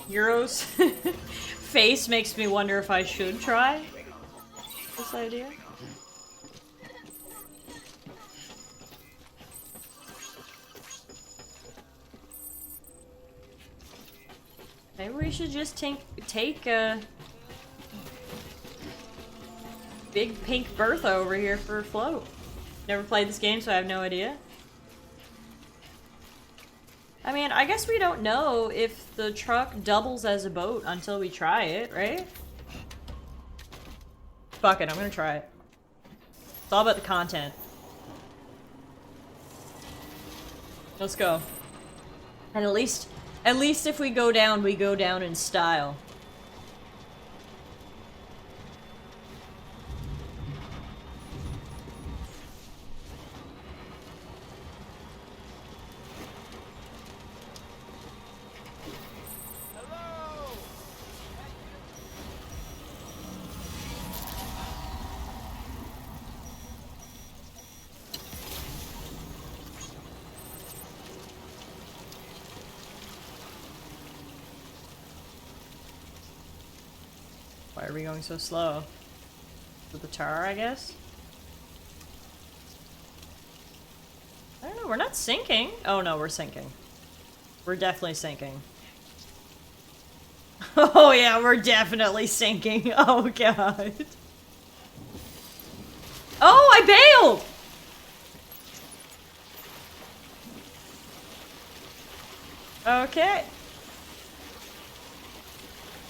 S2: Euro's face makes me wonder if I should try this idea. Maybe we should just take a big pink Bertha over here for a float. Never played this game, so I have no idea. I mean, I guess we don't know if the truck doubles as a boat until we try it, right? Fuck it, I'm gonna try it. It's all about the content. Let's go. And at least if we go down in style. Why are we going so slow? With the tar, I guess? I don't know, we're not sinking. Oh no, we're sinking. We're definitely sinking. Oh yeah, we're definitely sinking. Oh god. Oh, I bailed! Okay.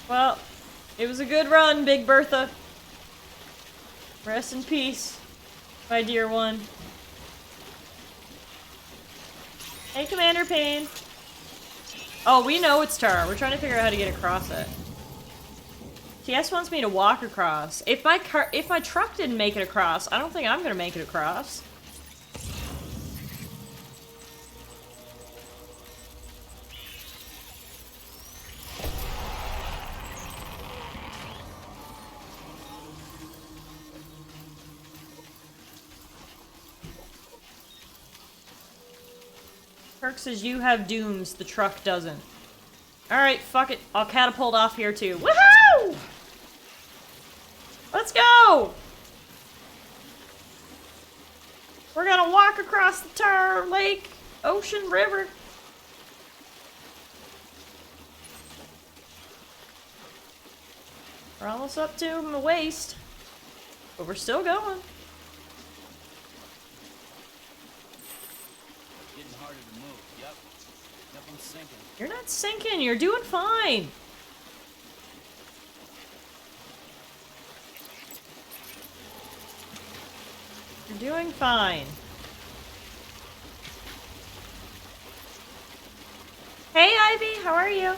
S2: Well, it was a good run, Big Bertha. Rest in peace, my dear one. Hey, Commander Payne. Oh, we know it's tar. We're trying to figure out how to get across it. TS wants me to walk across. If my truck didn't make it across, I don't think I'm gonna make it across. Kirk says you have dooms, the truck doesn't. Alright, fuck it. I'll catapult off here too. Woohoo! Let's go! We're gonna walk across the tar, lake, ocean, river. We're almost up to my waist. But we're still going. You're not sinking, you're doing fine. You're doing fine. Hey Ivy, how are you?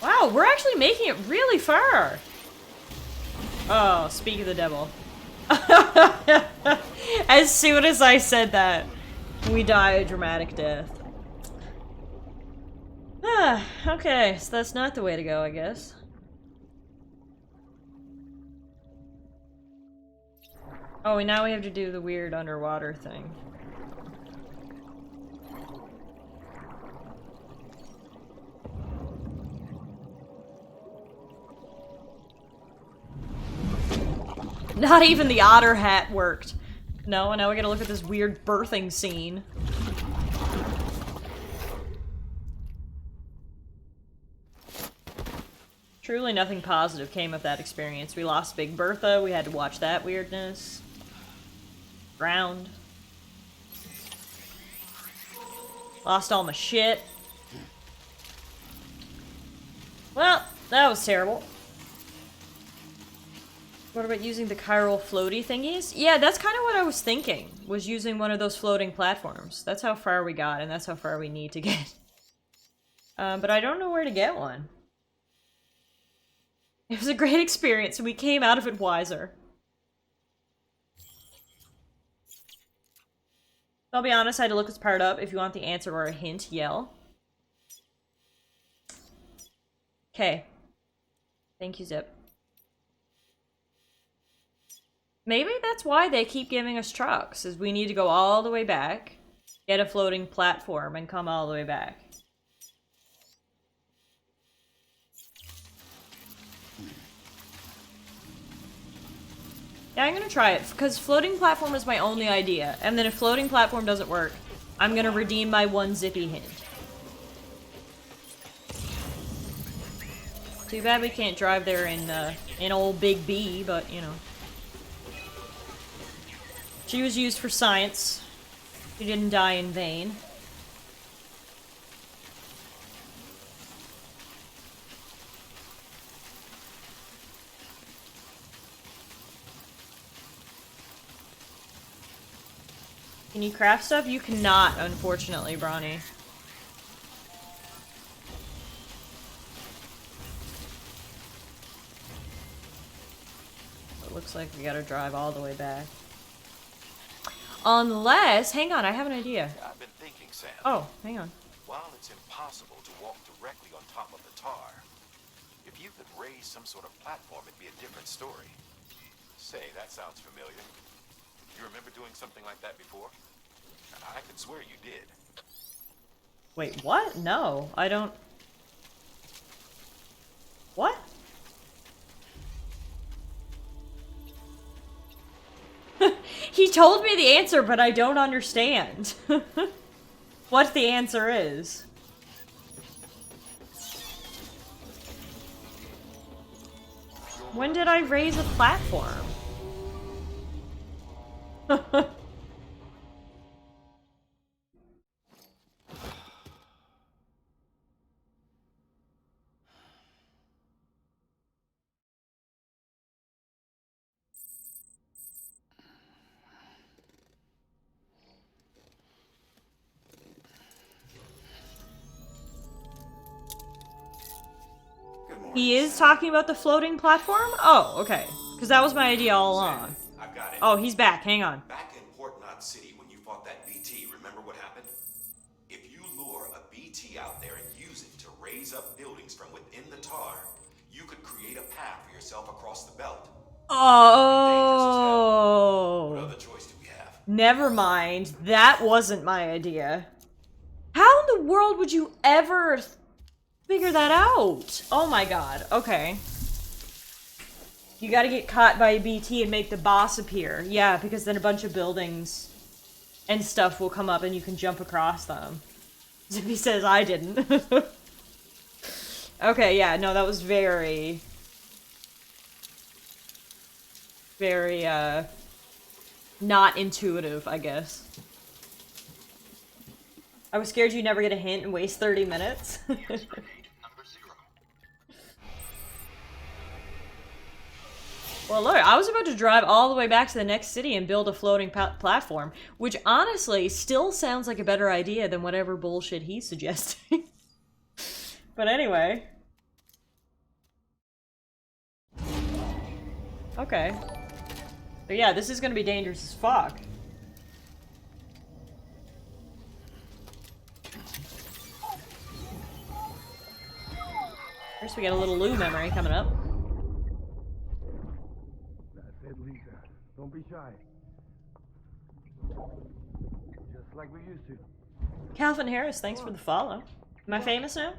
S2: Wow, we're actually making it really far. Oh, speak of the devil. As soon as I said that, we die a dramatic death. Ah, okay, so that's not the way to go, I guess. Oh, and now we have to do the weird underwater thing. Not even the otter hat worked. No, and now we gotta look at this weird birthing scene. Truly nothing positive came of that experience. We lost Big Bertha, we had to watch that weirdness. Drowned. Lost all my shit. Well, that was terrible. What about using the chiral floaty thingies? Yeah, that's kind of what I was thinking, was using one of those floating platforms. That's how far we got, and that's how far we need to get. But I don't know where to get one. It was a great experience, and we came out of it wiser. I'll be honest, I had to look this part up. If you want the answer or a hint, yell. Okay. Thank you, Zip. Maybe that's why they keep giving us trucks, is we need to go all the way back, get a floating platform, and come all the way back. Yeah, I'm gonna try it, because floating platform is my only idea, and then if floating platform doesn't work, I'm gonna redeem my one Zippy hint. Too bad we can't drive there in old Big B, but, you know. She was used for science. She didn't die in vain. Can you craft stuff? You cannot, unfortunately, Bronny. It looks like we gotta drive all the way back. Unless, hang on, I have an idea.
S3: I've been thinking, Sam.
S2: Oh, hang on.
S3: While it's impossible to walk directly on top of the tar, if you could raise some sort of platform, it'd be a different story. Say, that sounds familiar. You remember doing something like that before? I could swear you did.
S2: Wait, what? No, I don't... What? He told me the answer, but I don't understand. What the answer is. When did I raise a platform? He is talking about the floating platform? Oh, okay. Because that was my idea all along.
S3: I've got it.
S2: Oh, he's back. Hang on.
S3: Back in Port Knot City, when you fought that BT, remember what happened? If you lure a BT out there and use it to raise up buildings from within the tar, you could create a path for yourself across the belt.
S2: Oh.
S3: What other choice do we have?
S2: Never mind. That wasn't my idea. How in the world would you ever figure that out? Oh my god. Okay. You gotta get caught by a BT and make the boss appear. Yeah, because then a bunch of buildings and stuff will come up and you can jump across them. Zippy says I didn't. Okay, yeah, no, that was very, not intuitive, I guess. I was scared you'd never get a hint and waste 30 minutes. Well, look, I was about to drive all the way back to the next city and build a floating platform, which honestly still sounds like a better idea than whatever bullshit he's suggesting. But anyway. Okay. But yeah, this is gonna be dangerous as fuck. First we got a little Lou memory coming up.
S9: That's it, Lisa. Don't be shy. Just like we used to.
S2: Calvin Harris, thanks for the follow. Am I famous now?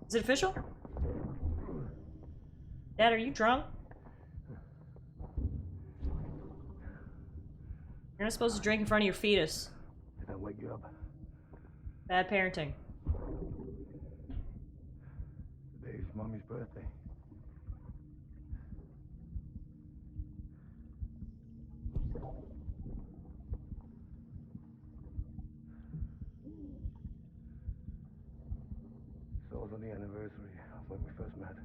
S2: Is it official? Dad, are you drunk? You're not supposed to drink in front of your fetus.
S9: Did I wake you up?
S2: Bad parenting.
S9: Today's Mommy's birthday. It's also the anniversary of when we first met.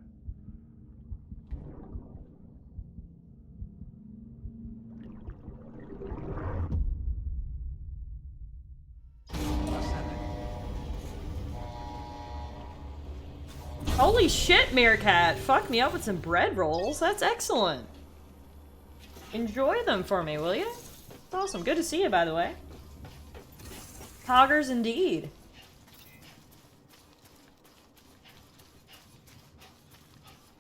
S2: Holy shit, Meerkat! Fuck me up with some bread rolls. That's excellent. Enjoy them for me, will you? It's awesome. Good to see you, by the way. Poggers indeed.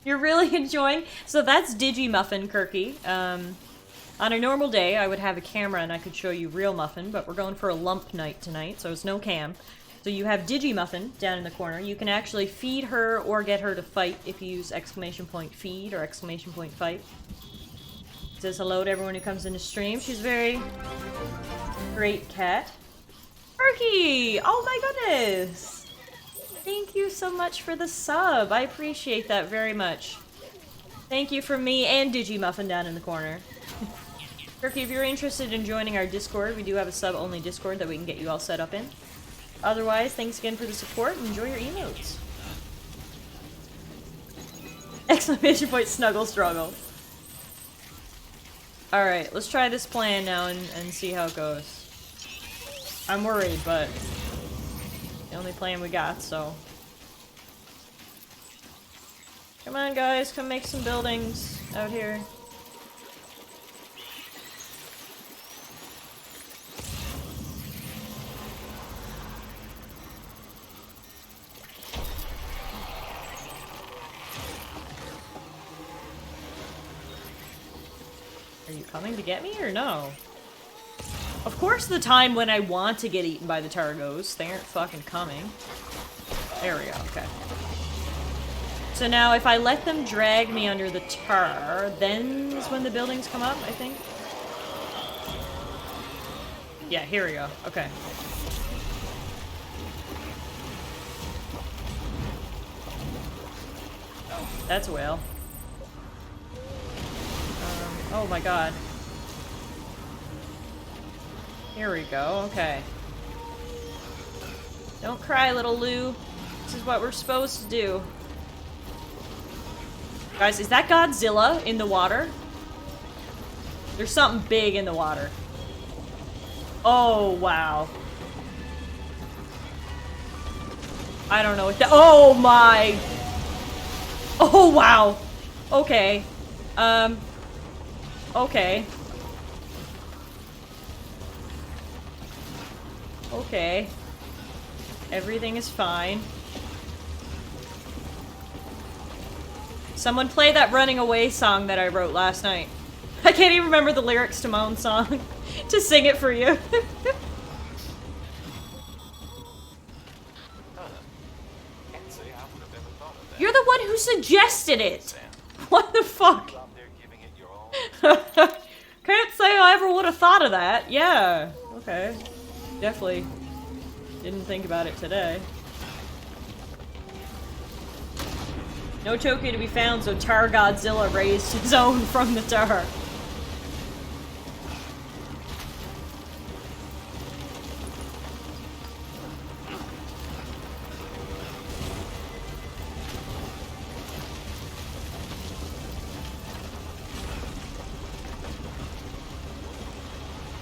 S2: You're really enjoying? So that's Digimuffin, Kirky. On a normal day, I would have a camera and I could show you real Muffin, but we're going for a lump night tonight, so it's no cam. So you have Digimuffin down in the corner. You can actually feed her or get her to fight if you use !feed or !fight. Says hello to everyone who comes into stream. She's a very great cat. Kirky! Oh my goodness! Thank you so much for the sub. I appreciate that very much. Thank you from me and Digimuffin down in the corner. Kirky, if you're interested in joining our Discord, we do have a sub-only Discord that we can get you all set up in. Otherwise, thanks again for the support and enjoy your emotes. Exclamation point snuggle struggle. Alright, let's try this plan now and see how it goes. I'm worried, but the only plan we got, so. Come on guys, come make some buildings out here. Are you coming to get me or no? Of course the time when I want to get eaten by the Targos, they aren't fucking coming. There we go, okay. So now if I let them drag me under the tar, then is when the buildings come up, I think? Yeah, here we go, okay. That's a whale. Oh my god. Here we go, okay. Don't cry, little Lou. This is what we're supposed to do. Guys, is that Godzilla in the water? There's something big in the water. Oh, wow. I don't know what that— oh my! Oh, wow! Okay. Okay. Okay. Everything is fine. Someone play that Running Away song that I wrote last night. I can't even remember the lyrics to my own song. To sing it for you. You're the one who suggested it! What the fuck? Can't say I ever would have thought of that. Yeah. Okay. Definitely didn't think about it today. No Tokyo to be found, so Tar Godzilla raised his own from the tar.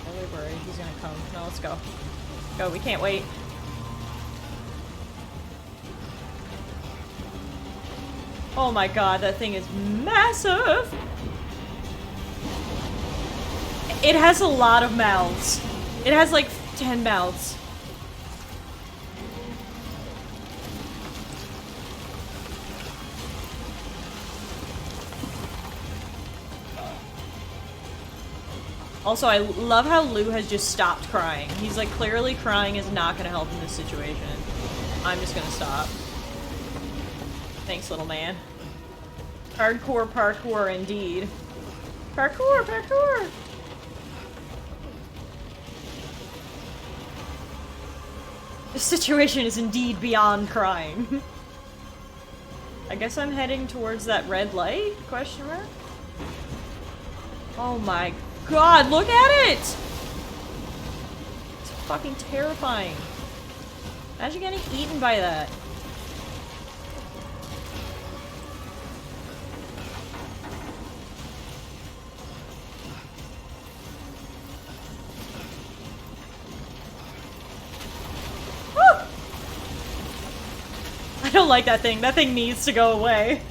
S2: Don't worry, he's gonna come. No, let's go. Go, we can't wait. Oh my god, that thing is massive! It has a lot of mouths. It has like 10 mouths. Also, I love how Lou has just stopped crying. He's like, clearly crying is not gonna help in this situation. I'm just gonna stop. Thanks, little man. Hardcore parkour indeed. Parkour, parkour! This situation is indeed beyond crying. I guess I'm heading towards that red light? Question mark? Oh my god, look at it! It's fucking terrifying. Imagine getting eaten by that. I don't like that thing. That thing needs to go away.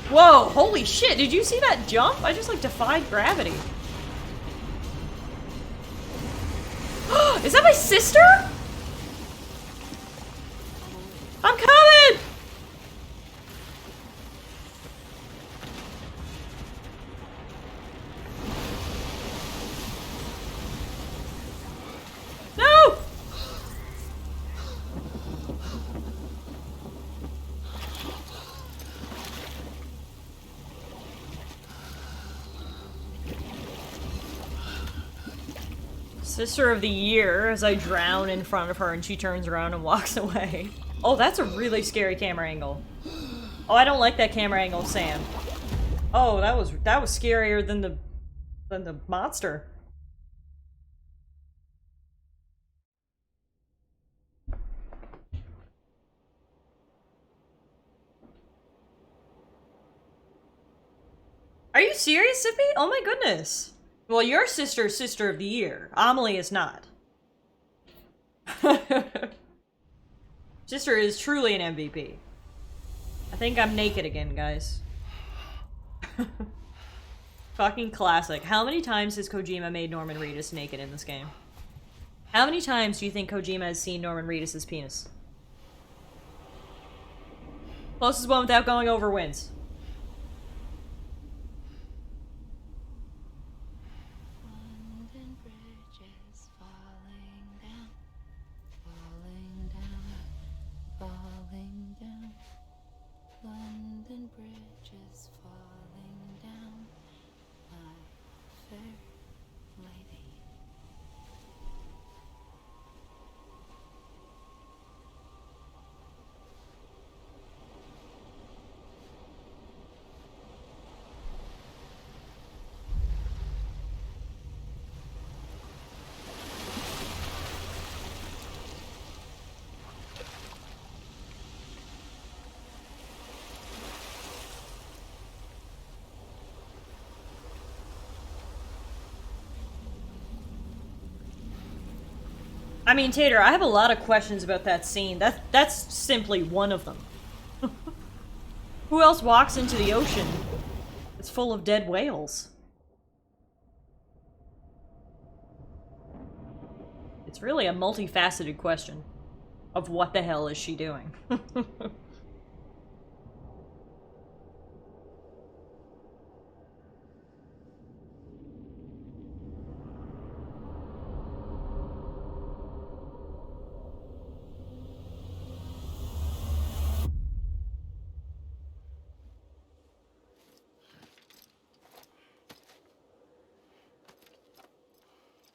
S2: Whoa, holy shit, did you see that jump? I just like defied gravity. Is that my sister? I'm coming! No! Sister of the Year, as I drown in front of her and she turns around and walks away. Oh, that's a really scary camera angle. Oh, I don't like that camera angle, Sam. Oh, that was scarier than the monster. Are you serious, Sippy? Oh my goodness. Well, your sister's Sister of the Year. Amelie is not. Sister is truly an MVP. I think I'm naked again, guys. Fucking classic. How many times has Kojima made Norman Reedus naked in this game? How many times do you think Kojima has seen Norman Reedus' penis? Closest one without going over wins.
S10: London Bridge is falling down, falling down, falling down. London Bridge is falling down, my fair lady.
S2: I mean, Tater, I have a lot of questions about that scene. That's simply one of them. Who else walks into the ocean that's full of dead whales? It's really a multifaceted question of what the hell is she doing?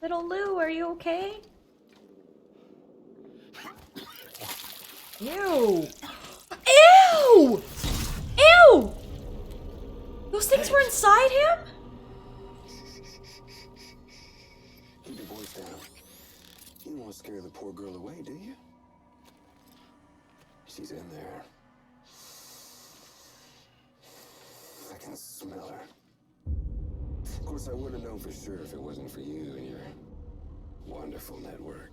S2: Little Lou, are you okay? Ew! Ew! Ew! Those things were inside him?
S11: Keep your voice down. You don't want to scare the poor girl away, do you? She's in there. I can smell her. Of course, I would have known for sure if it wasn't for you and your wonderful network.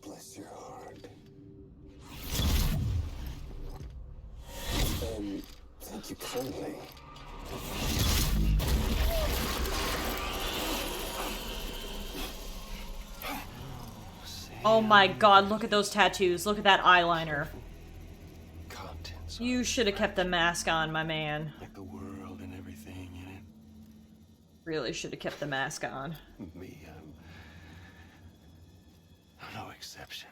S11: Bless your heart. Thank you kindly.
S2: Oh my god, look at those tattoos. Look at that eyeliner.
S11: Contents.
S2: You should have kept the mask on, my man.
S11: Like the world and everything in it.
S2: Really should have kept the mask on.
S11: Me, I'm no exception.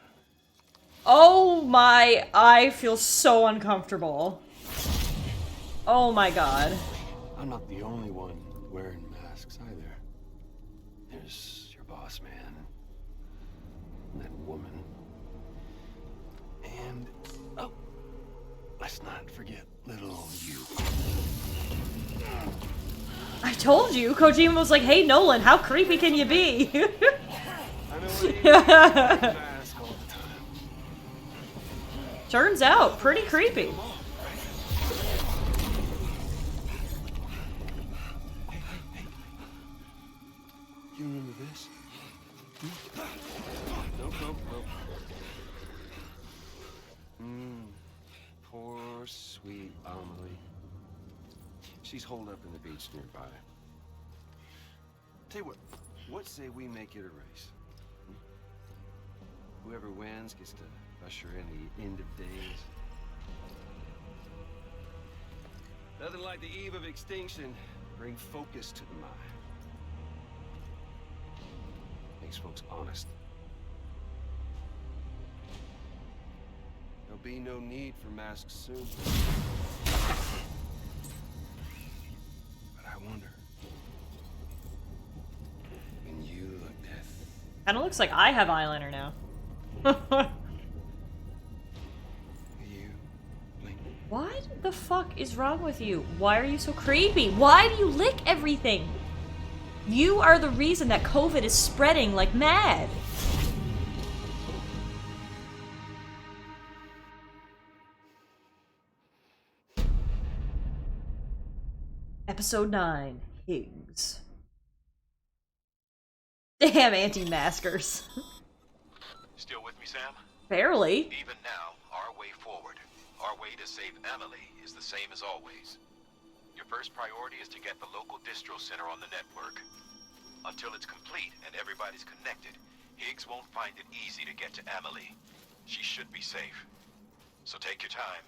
S2: Oh my, I feel so uncomfortable. Oh my god.
S11: I'm not the only one wearing masks either. There's your boss man, and that woman, and oh, let's not forget little you.
S2: I told you, Kojima was like, hey Nolan, how creepy can you be?
S11: I know what you mean. Mask all the time.
S2: Turns out, pretty creepy.
S11: You remember this? Nope. Poor, sweet Amelie. She's holed up in the beach nearby. Tell you what say we make it a race? Whoever wins gets to usher in the end of days. Nothing like the eve of extinction. Bring focus to the mind. Makes folks honest. There'll be no need for masks soon. But I wonder, when you look death,
S2: Kinda looks like I have eyeliner now.
S11: you blink.
S2: What the fuck is wrong with you? Why are you so creepy? Why do you lick everything? You are the reason that COVID is spreading like mad. Episode 9, Higgs. Damn anti-maskers.
S3: Still with me, Sam?
S2: Barely.
S3: Even now, our way forward, our way to save Emily, is the same as always. Your first priority is to get the local distro center on the network. Until it's complete and everybody's connected, Higgs won't find it easy to get to Emily. She should be safe. So take your time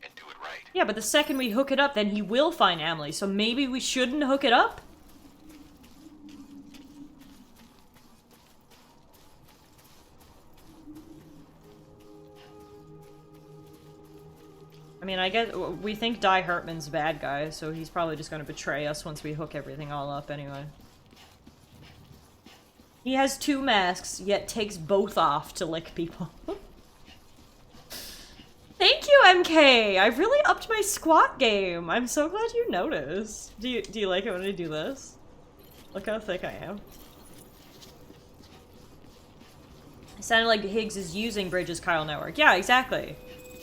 S3: and do it right.
S2: Yeah, but the second we hook it up, then he will find Emily, so maybe we shouldn't hook it up? I mean, I guess we think Die Hartman's a bad guy, so he's probably just gonna betray us once we hook everything all up anyway. He has 2 masks, yet takes both off to lick people. Thank you, MK! I've really upped my squat game. I'm so glad you noticed. Do you like it when I do this? Look how thick I am. It sounded like Higgs is using Bridges' chiral network. Yeah, exactly.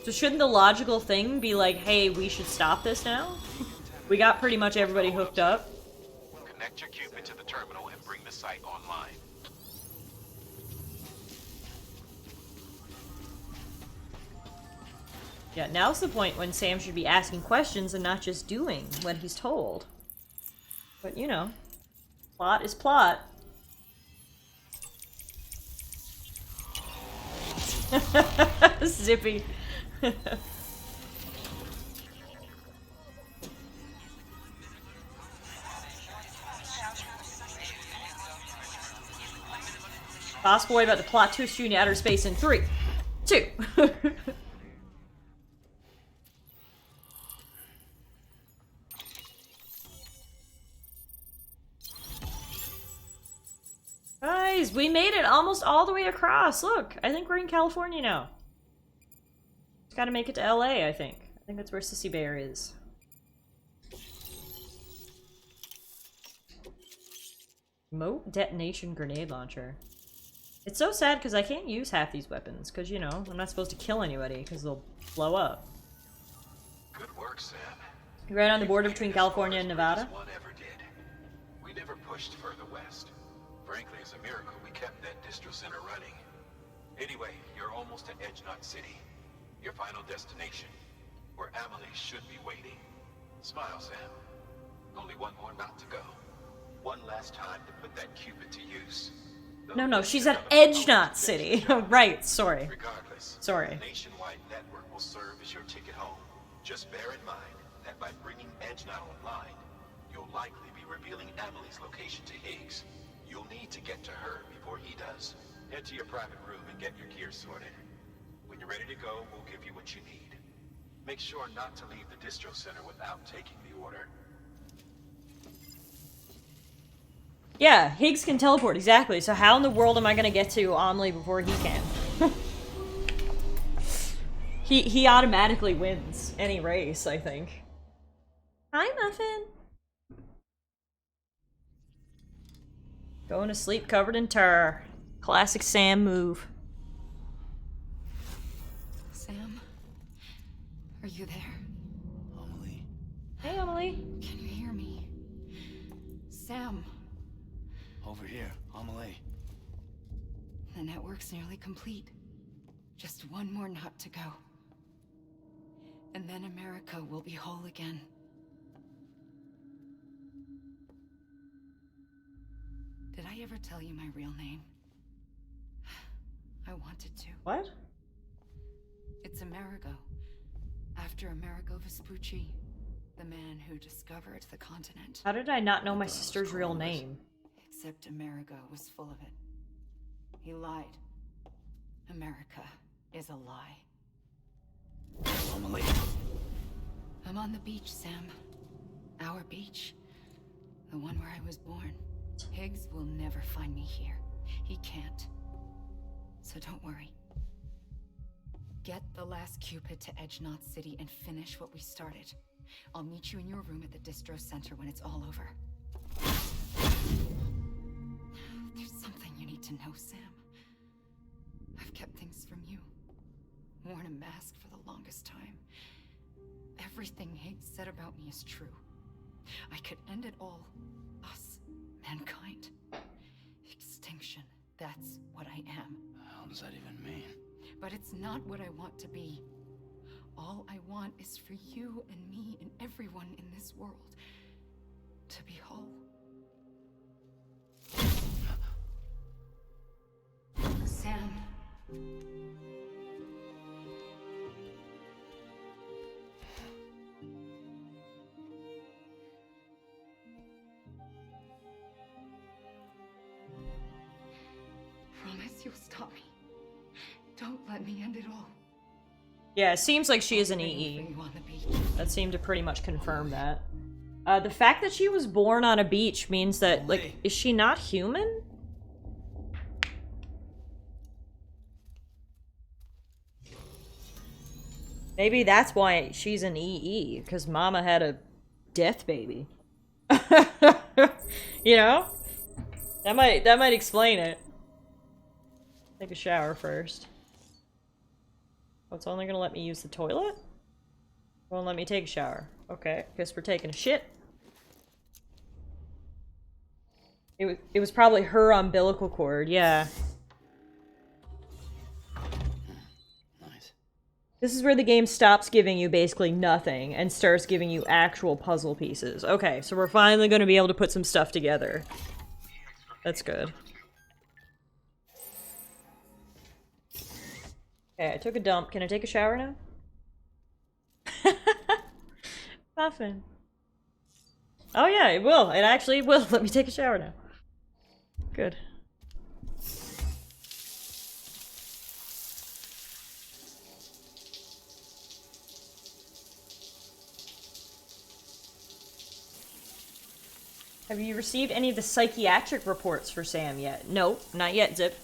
S2: So shouldn't the logical thing be like, hey, we should stop this now? We got pretty much everybody hooked up.
S3: Connect your Cupid to the terminal and bring the site online.
S2: Yeah, now's the point when Sam should be asking questions and not just doing what he's told. But, you know, plot is plot. Zippy. Boss boy about to plot twist you in outer space in 3, 2. Guys, we made it almost all the way across. Look, I think we're in California now. Just gotta make it to LA, I think. I think that's where Sissy Bear is. Remote detonation grenade launcher. It's so sad because I can't use half these weapons because, you know, I'm not supposed to kill anybody because they'll blow up.
S3: Good work, Sam.
S2: You're right on the border between California and Nevada?
S3: One ever did. We never pushed further west. Frankly, it's a miracle we kept that distro center running. Anyway, you're almost at Edge Knot City, your final destination, where Emily should be waiting. Smile, Sam. Only one more knot to go. One last time to put that Cupid to use.
S2: No, she's at Edge Knot City. Right, sorry.
S3: Regardless,
S2: Sorry.
S3: the nationwide network will serve as your ticket home. Just bear in mind that by bringing Edge Knot online, you'll likely be revealing Emily's location to Higgs. You'll need to get to her before he does. Head to your private room and get your gear sorted. When you're ready to go, we'll give you what you need. Make sure not to leave the distro center without taking the order.
S2: Yeah, Higgs can teleport, exactly. So how in the world am I gonna get to Amelie before he can? He automatically wins any race, I think. Hi, Muffin. Going to sleep covered in tar. Classic Sam move.
S10: Sam, are you there?
S5: Amelie.
S2: Hey, Amelie.
S10: Can you hear me? Sam.
S5: Over here, Amelie.
S10: The network's nearly complete. Just one more knot to go. And then America will be whole again. Did I ever tell you my real name? I wanted to.
S2: What?
S10: It's Amerigo. After Amerigo Vespucci, the man who discovered the continent.
S2: How did I not know my sister's real name?
S10: Except Amerigo was full of it. He lied. America is a lie.
S5: Amelie.
S10: I'm on the beach, Sam. Our beach. The one where I was born. Higgs will never find me here. He can't. So don't worry. Get the last Cupid to Edge Knot City and finish what we started. I'll meet you in your room at the distro center when it's all over. There's something you need to know, Sam. I've kept things from you. Worn a mask for the longest time. Everything Higgs said about me is true. I could end it all. Us, mankind. Extinction. That's what I am.
S5: How does that even mean?
S10: But it's not what I want to be. All I want is for you and me and everyone in this world to be whole. Sam. Promise you'll stop me. Don't let me end it all.
S2: Yeah, it seems like she is an EE. That seemed to pretty much confirm that. The fact that she was born on a beach means that, like, is she not human? Maybe that's why she's an EE, because Mama had a death baby. You know? That might explain it. Take a shower first. Oh, it's only gonna let me use the toilet? Won't let me take a shower. Okay, guess we're taking a shit. It was probably her umbilical cord, yeah.
S5: Nice.
S2: This is where the game stops giving you basically nothing and starts giving you actual puzzle pieces. Okay, so we're finally gonna be able to put some stuff together. That's good. Okay, I took a dump. Can I take a shower now? Muffin. Oh yeah, it will. It actually will. Let me take a shower now. Good. Have you received any of the psychiatric reports for Sam yet? No, not yet, Zip.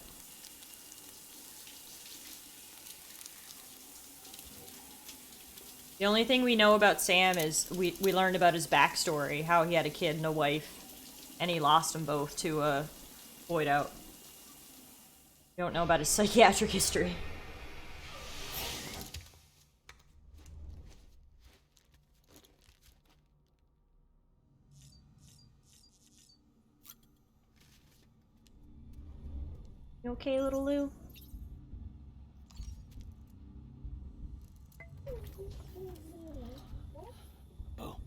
S2: The only thing we know about Sam is we learned about his backstory, how he had a kid and a wife, and he lost them both to void out. We don't know about his psychiatric history. You okay, little Lou?
S5: Bo,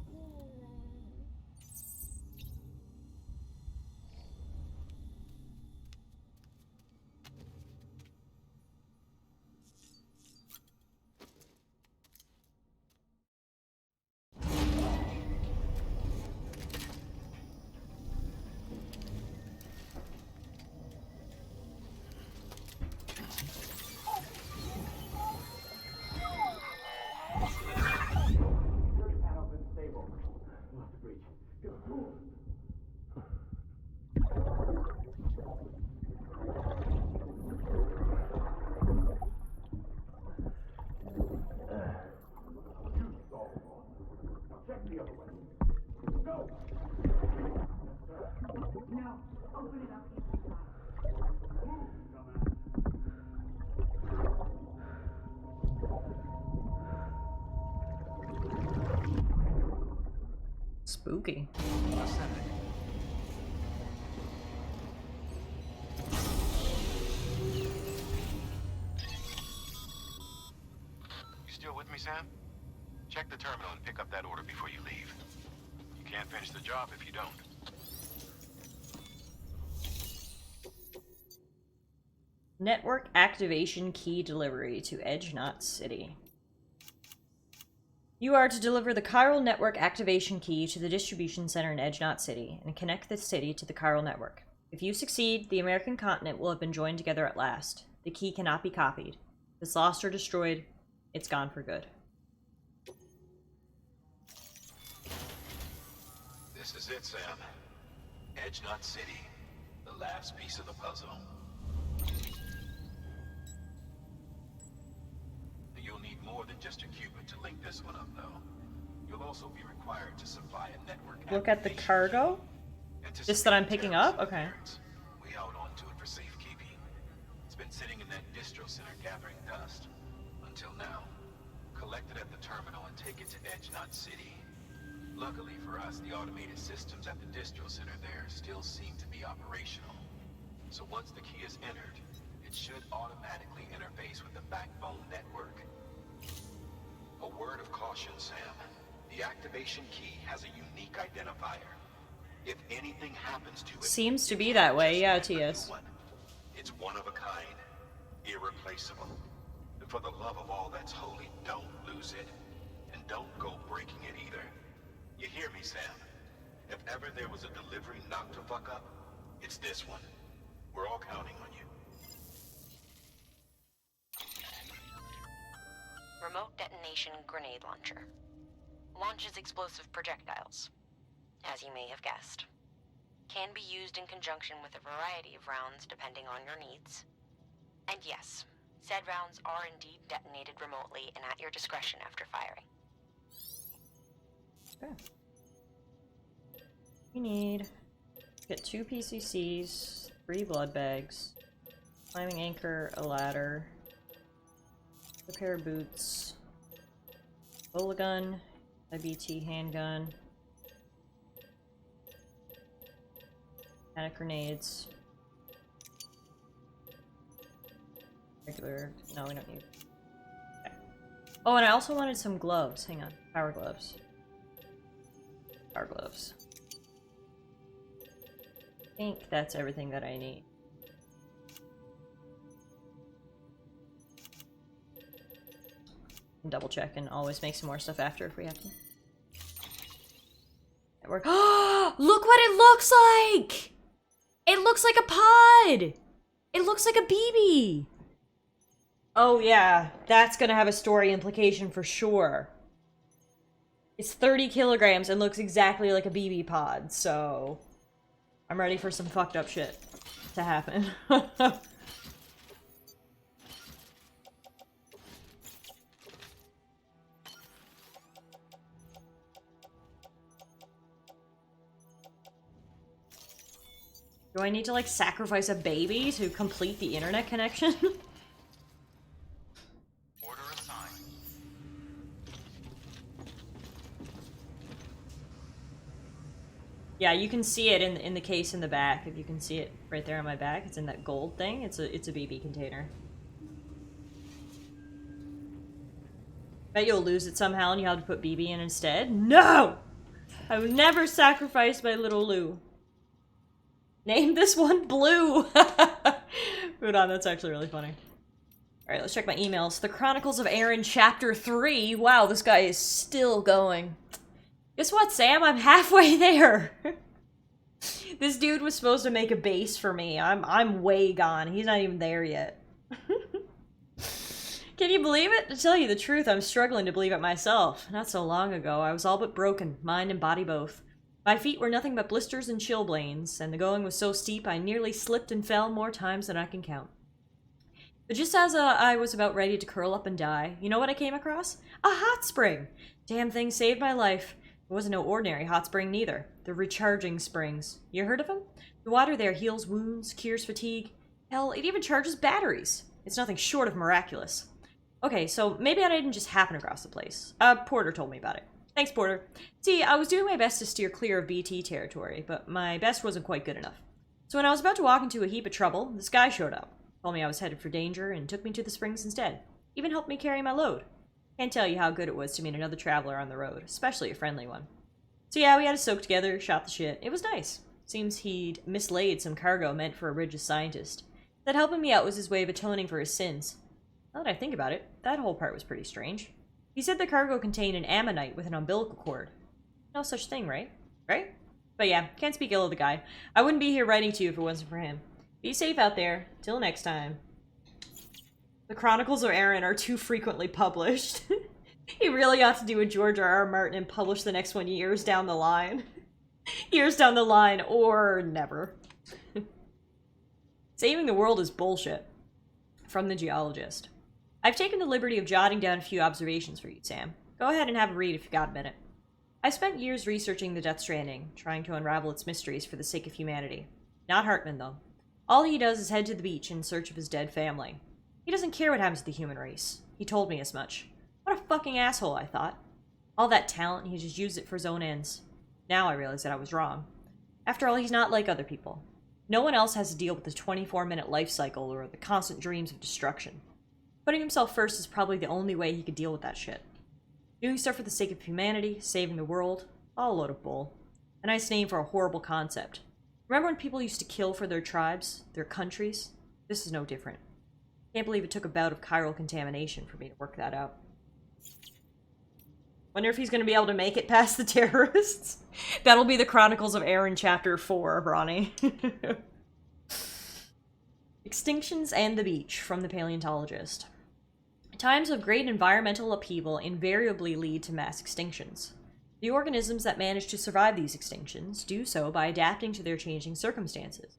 S2: Spooky.
S3: You still with me, Sam? Check the terminal and pick up that order before you leave. You can't finish the job if you don't.
S2: Network activation key delivery to Edge Knot City. You are to deliver the chiral network activation key to the distribution center in Edge Knot City and connect the city to the chiral network. If you succeed, the American continent will have been joined together at last. The key cannot be copied. If it's lost or destroyed, it's gone for good.
S3: This is it, Sam. Edge Knot City. The last piece of the puzzle. You'll need more than just a qubit to link this one up, though. You'll also be required to supply a network.
S2: Look at the cargo? Just that I'm picking up? Okay.
S3: We held on to it for safekeeping. It's been sitting in that distro center gathering dust. Until now. Collect it at the terminal and take it to Edge Knot City. Luckily for us, the automated systems at the distro center there still seem to be operational. So once the key is entered, it should automatically interface with the backbone network. A word of caution, Sam. The activation key has a unique identifier. If anything happens to it...
S2: Seems to be that way, yeah, TS.
S3: It's one of a kind. Irreplaceable. And for the love of all that's holy, don't lose it. And don't go breaking it either. You hear me, Sam? If ever there was a delivery not to fuck up, it's this one. We're all counting on you.
S12: Remote detonation grenade launcher. Launches explosive projectiles. As you may have guessed. Can be used in conjunction with a variety of rounds depending on your needs. And yes, said rounds are indeed detonated remotely and at your discretion after firing.
S2: Okay. We need get 2 PCCs, 3 blood bags, climbing anchor, a ladder, a pair of boots, bola gun, IBT handgun, panic grenades, regular. No, we don't need. Okay. Oh, and I also wanted some gloves. Hang on, power gloves. Power gloves. I think that's everything that I need. Double check and always make some more stuff after if we have to. Look what it looks like! It looks like a pod! It looks like a BB! Oh yeah, that's gonna have a story implication for sure. It's 30 kilograms and looks exactly like a BB pod, so... I'm ready for some fucked up shit to happen. Do I need to, like, sacrifice a baby to complete the internet connection?
S3: Order assigned.
S2: Yeah, you can see it in the case in the back. If you can see it right there on my back, it's in that gold thing. It's a BB container. Bet you'll lose it somehow and you have to put BB in instead. No! I would never sacrifice my little Lou. Name this one Blue! Hold on, that's actually really funny. Alright, let's check my emails. The Chronicles of Aaron Chapter 3. Wow, this guy is still going. Guess what, Sam? I'm halfway there! This dude was supposed to make a base for me. I'm way gone. He's not even there yet. Can you believe it? To tell you the truth, I'm struggling to believe it myself. Not so long ago, I was all but broken, mind and body both. My feet were nothing but blisters and chilblains, and the going was so steep I nearly slipped and fell more times than I can count. But just as I was about ready to curl up and die, you know what I came across? A hot spring! Damn thing saved my life. It wasn't no ordinary hot spring neither. The recharging springs. You heard of them? The water there heals wounds, cures fatigue. Hell, it even charges batteries. It's nothing short of miraculous. Okay, so maybe I didn't just happen across the place. Porter told me about it. Thanks, Porter. See, I was doing my best to steer clear of BT territory, but my best wasn't quite good enough. So when I was about to walk into a heap of trouble, this guy showed up, told me I was headed for danger, and took me to the springs instead. Even helped me carry my load. Can't tell you how good it was to meet another traveler on the road, especially a friendly one. So yeah, we had a soak together, shot the shit. It was nice. Seems he'd mislaid some cargo meant for a religious scientist. That helping me out was his way of atoning for his sins. Now that I think about it, that whole part was pretty strange. He said the cargo contained an ammonite with an umbilical cord. No such thing, right? Right? But yeah, can't speak ill of the guy. I wouldn't be here writing to you if it wasn't for him. Be safe out there. Till next time. The Chronicles of Aaron are too frequently published. He really ought to do a George R.R. Martin and publish the next one years down the line. Years down the line, or never. Saving the world is bullshit. From the Geologist. I've taken the liberty of jotting down a few observations for you, Sam. Go ahead and have a read if you got a minute. I spent years researching the Death Stranding, trying to unravel its mysteries for the sake of humanity. Not Hartman, though. All he does is head to the beach in search of his dead family. He doesn't care what happens to the human race. He told me as much. What a fucking asshole, I thought. All that talent, he just used it for his own ends. Now I realize that I was wrong. After all, he's not like other people. No one else has to deal with the 24-minute life cycle or the constant dreams of destruction. Putting himself first is probably the only way he could deal with that shit. Doing stuff for the sake of humanity, saving the world, all a load of bull. A nice name for a horrible concept. Remember when people used to kill for their tribes, their countries? This is no different. Can't believe it took a bout of chiral contamination for me to work that out. Wonder if he's going to be able to make it past the terrorists. That'll be the Chronicles of Aaron Chapter 4, Ronnie. Extinctions and the Beach, from the Paleontologist. Times of great environmental upheaval invariably lead to mass extinctions. The organisms that manage to survive these extinctions do so by adapting to their changing circumstances.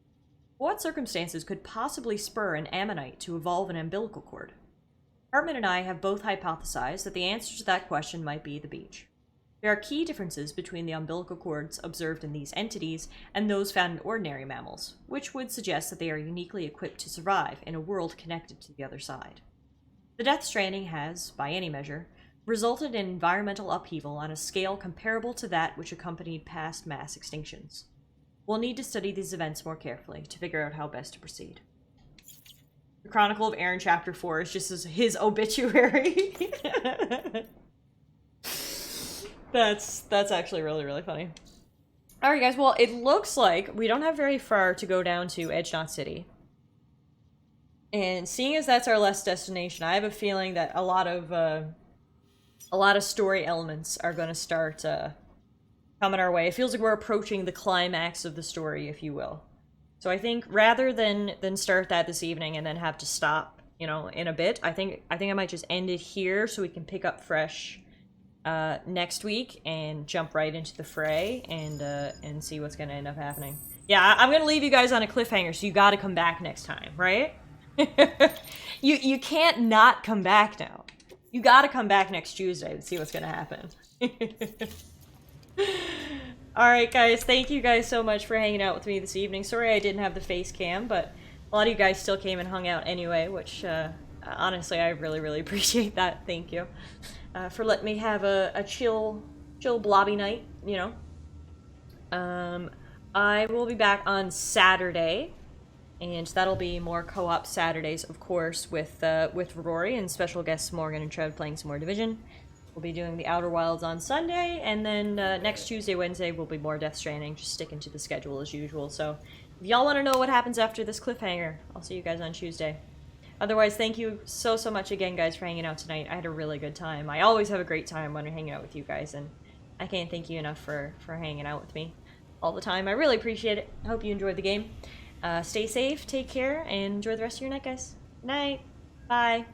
S2: What circumstances could possibly spur an ammonite to evolve an umbilical cord? Hartman and I have both hypothesized that the answer to that question might be the beach. There are key differences between the umbilical cords observed in these entities and those found in ordinary mammals, which would suggest that they are uniquely equipped to survive in a world connected to the other side. The Death Stranding has, by any measure, resulted in environmental upheaval on a scale comparable to that which accompanied past mass extinctions. We'll need to study these events more carefully to figure out how best to proceed. The Chronicle of Aaron Chapter 4 is just his obituary. That's actually really, really funny. Alright guys, well, it looks like we don't have very far to go down to Edge Knot City. And seeing as that's our last destination, I have a feeling that a lot of story elements are going to start coming our way. It feels like we're approaching the climax of the story, if you will. So I think rather than start that this evening and then have to stop, you know, in a bit, I think I might just end it here so we can pick up fresh next week and jump right into the fray and see what's going to end up happening. Yeah, I'm going to leave you guys on a cliffhanger, so you got to come back next time, right? you can't not come back now. You got to come back next Tuesday to see what's going to happen. Alright guys, thank you guys so much for hanging out with me this evening. Sorry I didn't have the face cam, but a lot of you guys still came and hung out anyway, which honestly I really, really appreciate that. Thank you for letting me have a chill blobby night, you know. I will be back on Saturday, and that'll be more co-op Saturdays, of course, with Rory and special guests Morgan and Trev playing some more Division. We'll be doing the Outer Wilds on Sunday, and then next Tuesday, Wednesday will be more Death Stranding, just sticking to the schedule as usual. So if y'all want to know what happens after this cliffhanger, I'll see you guys on Tuesday. Otherwise, thank you so much again, guys, for hanging out tonight. I had a really good time. I always have a great time when I'm hanging out with you guys, and I can't thank you enough for hanging out with me all the time. I really appreciate it. I hope you enjoyed the game. Stay safe, take care, and enjoy the rest of your night, guys. Night. Bye.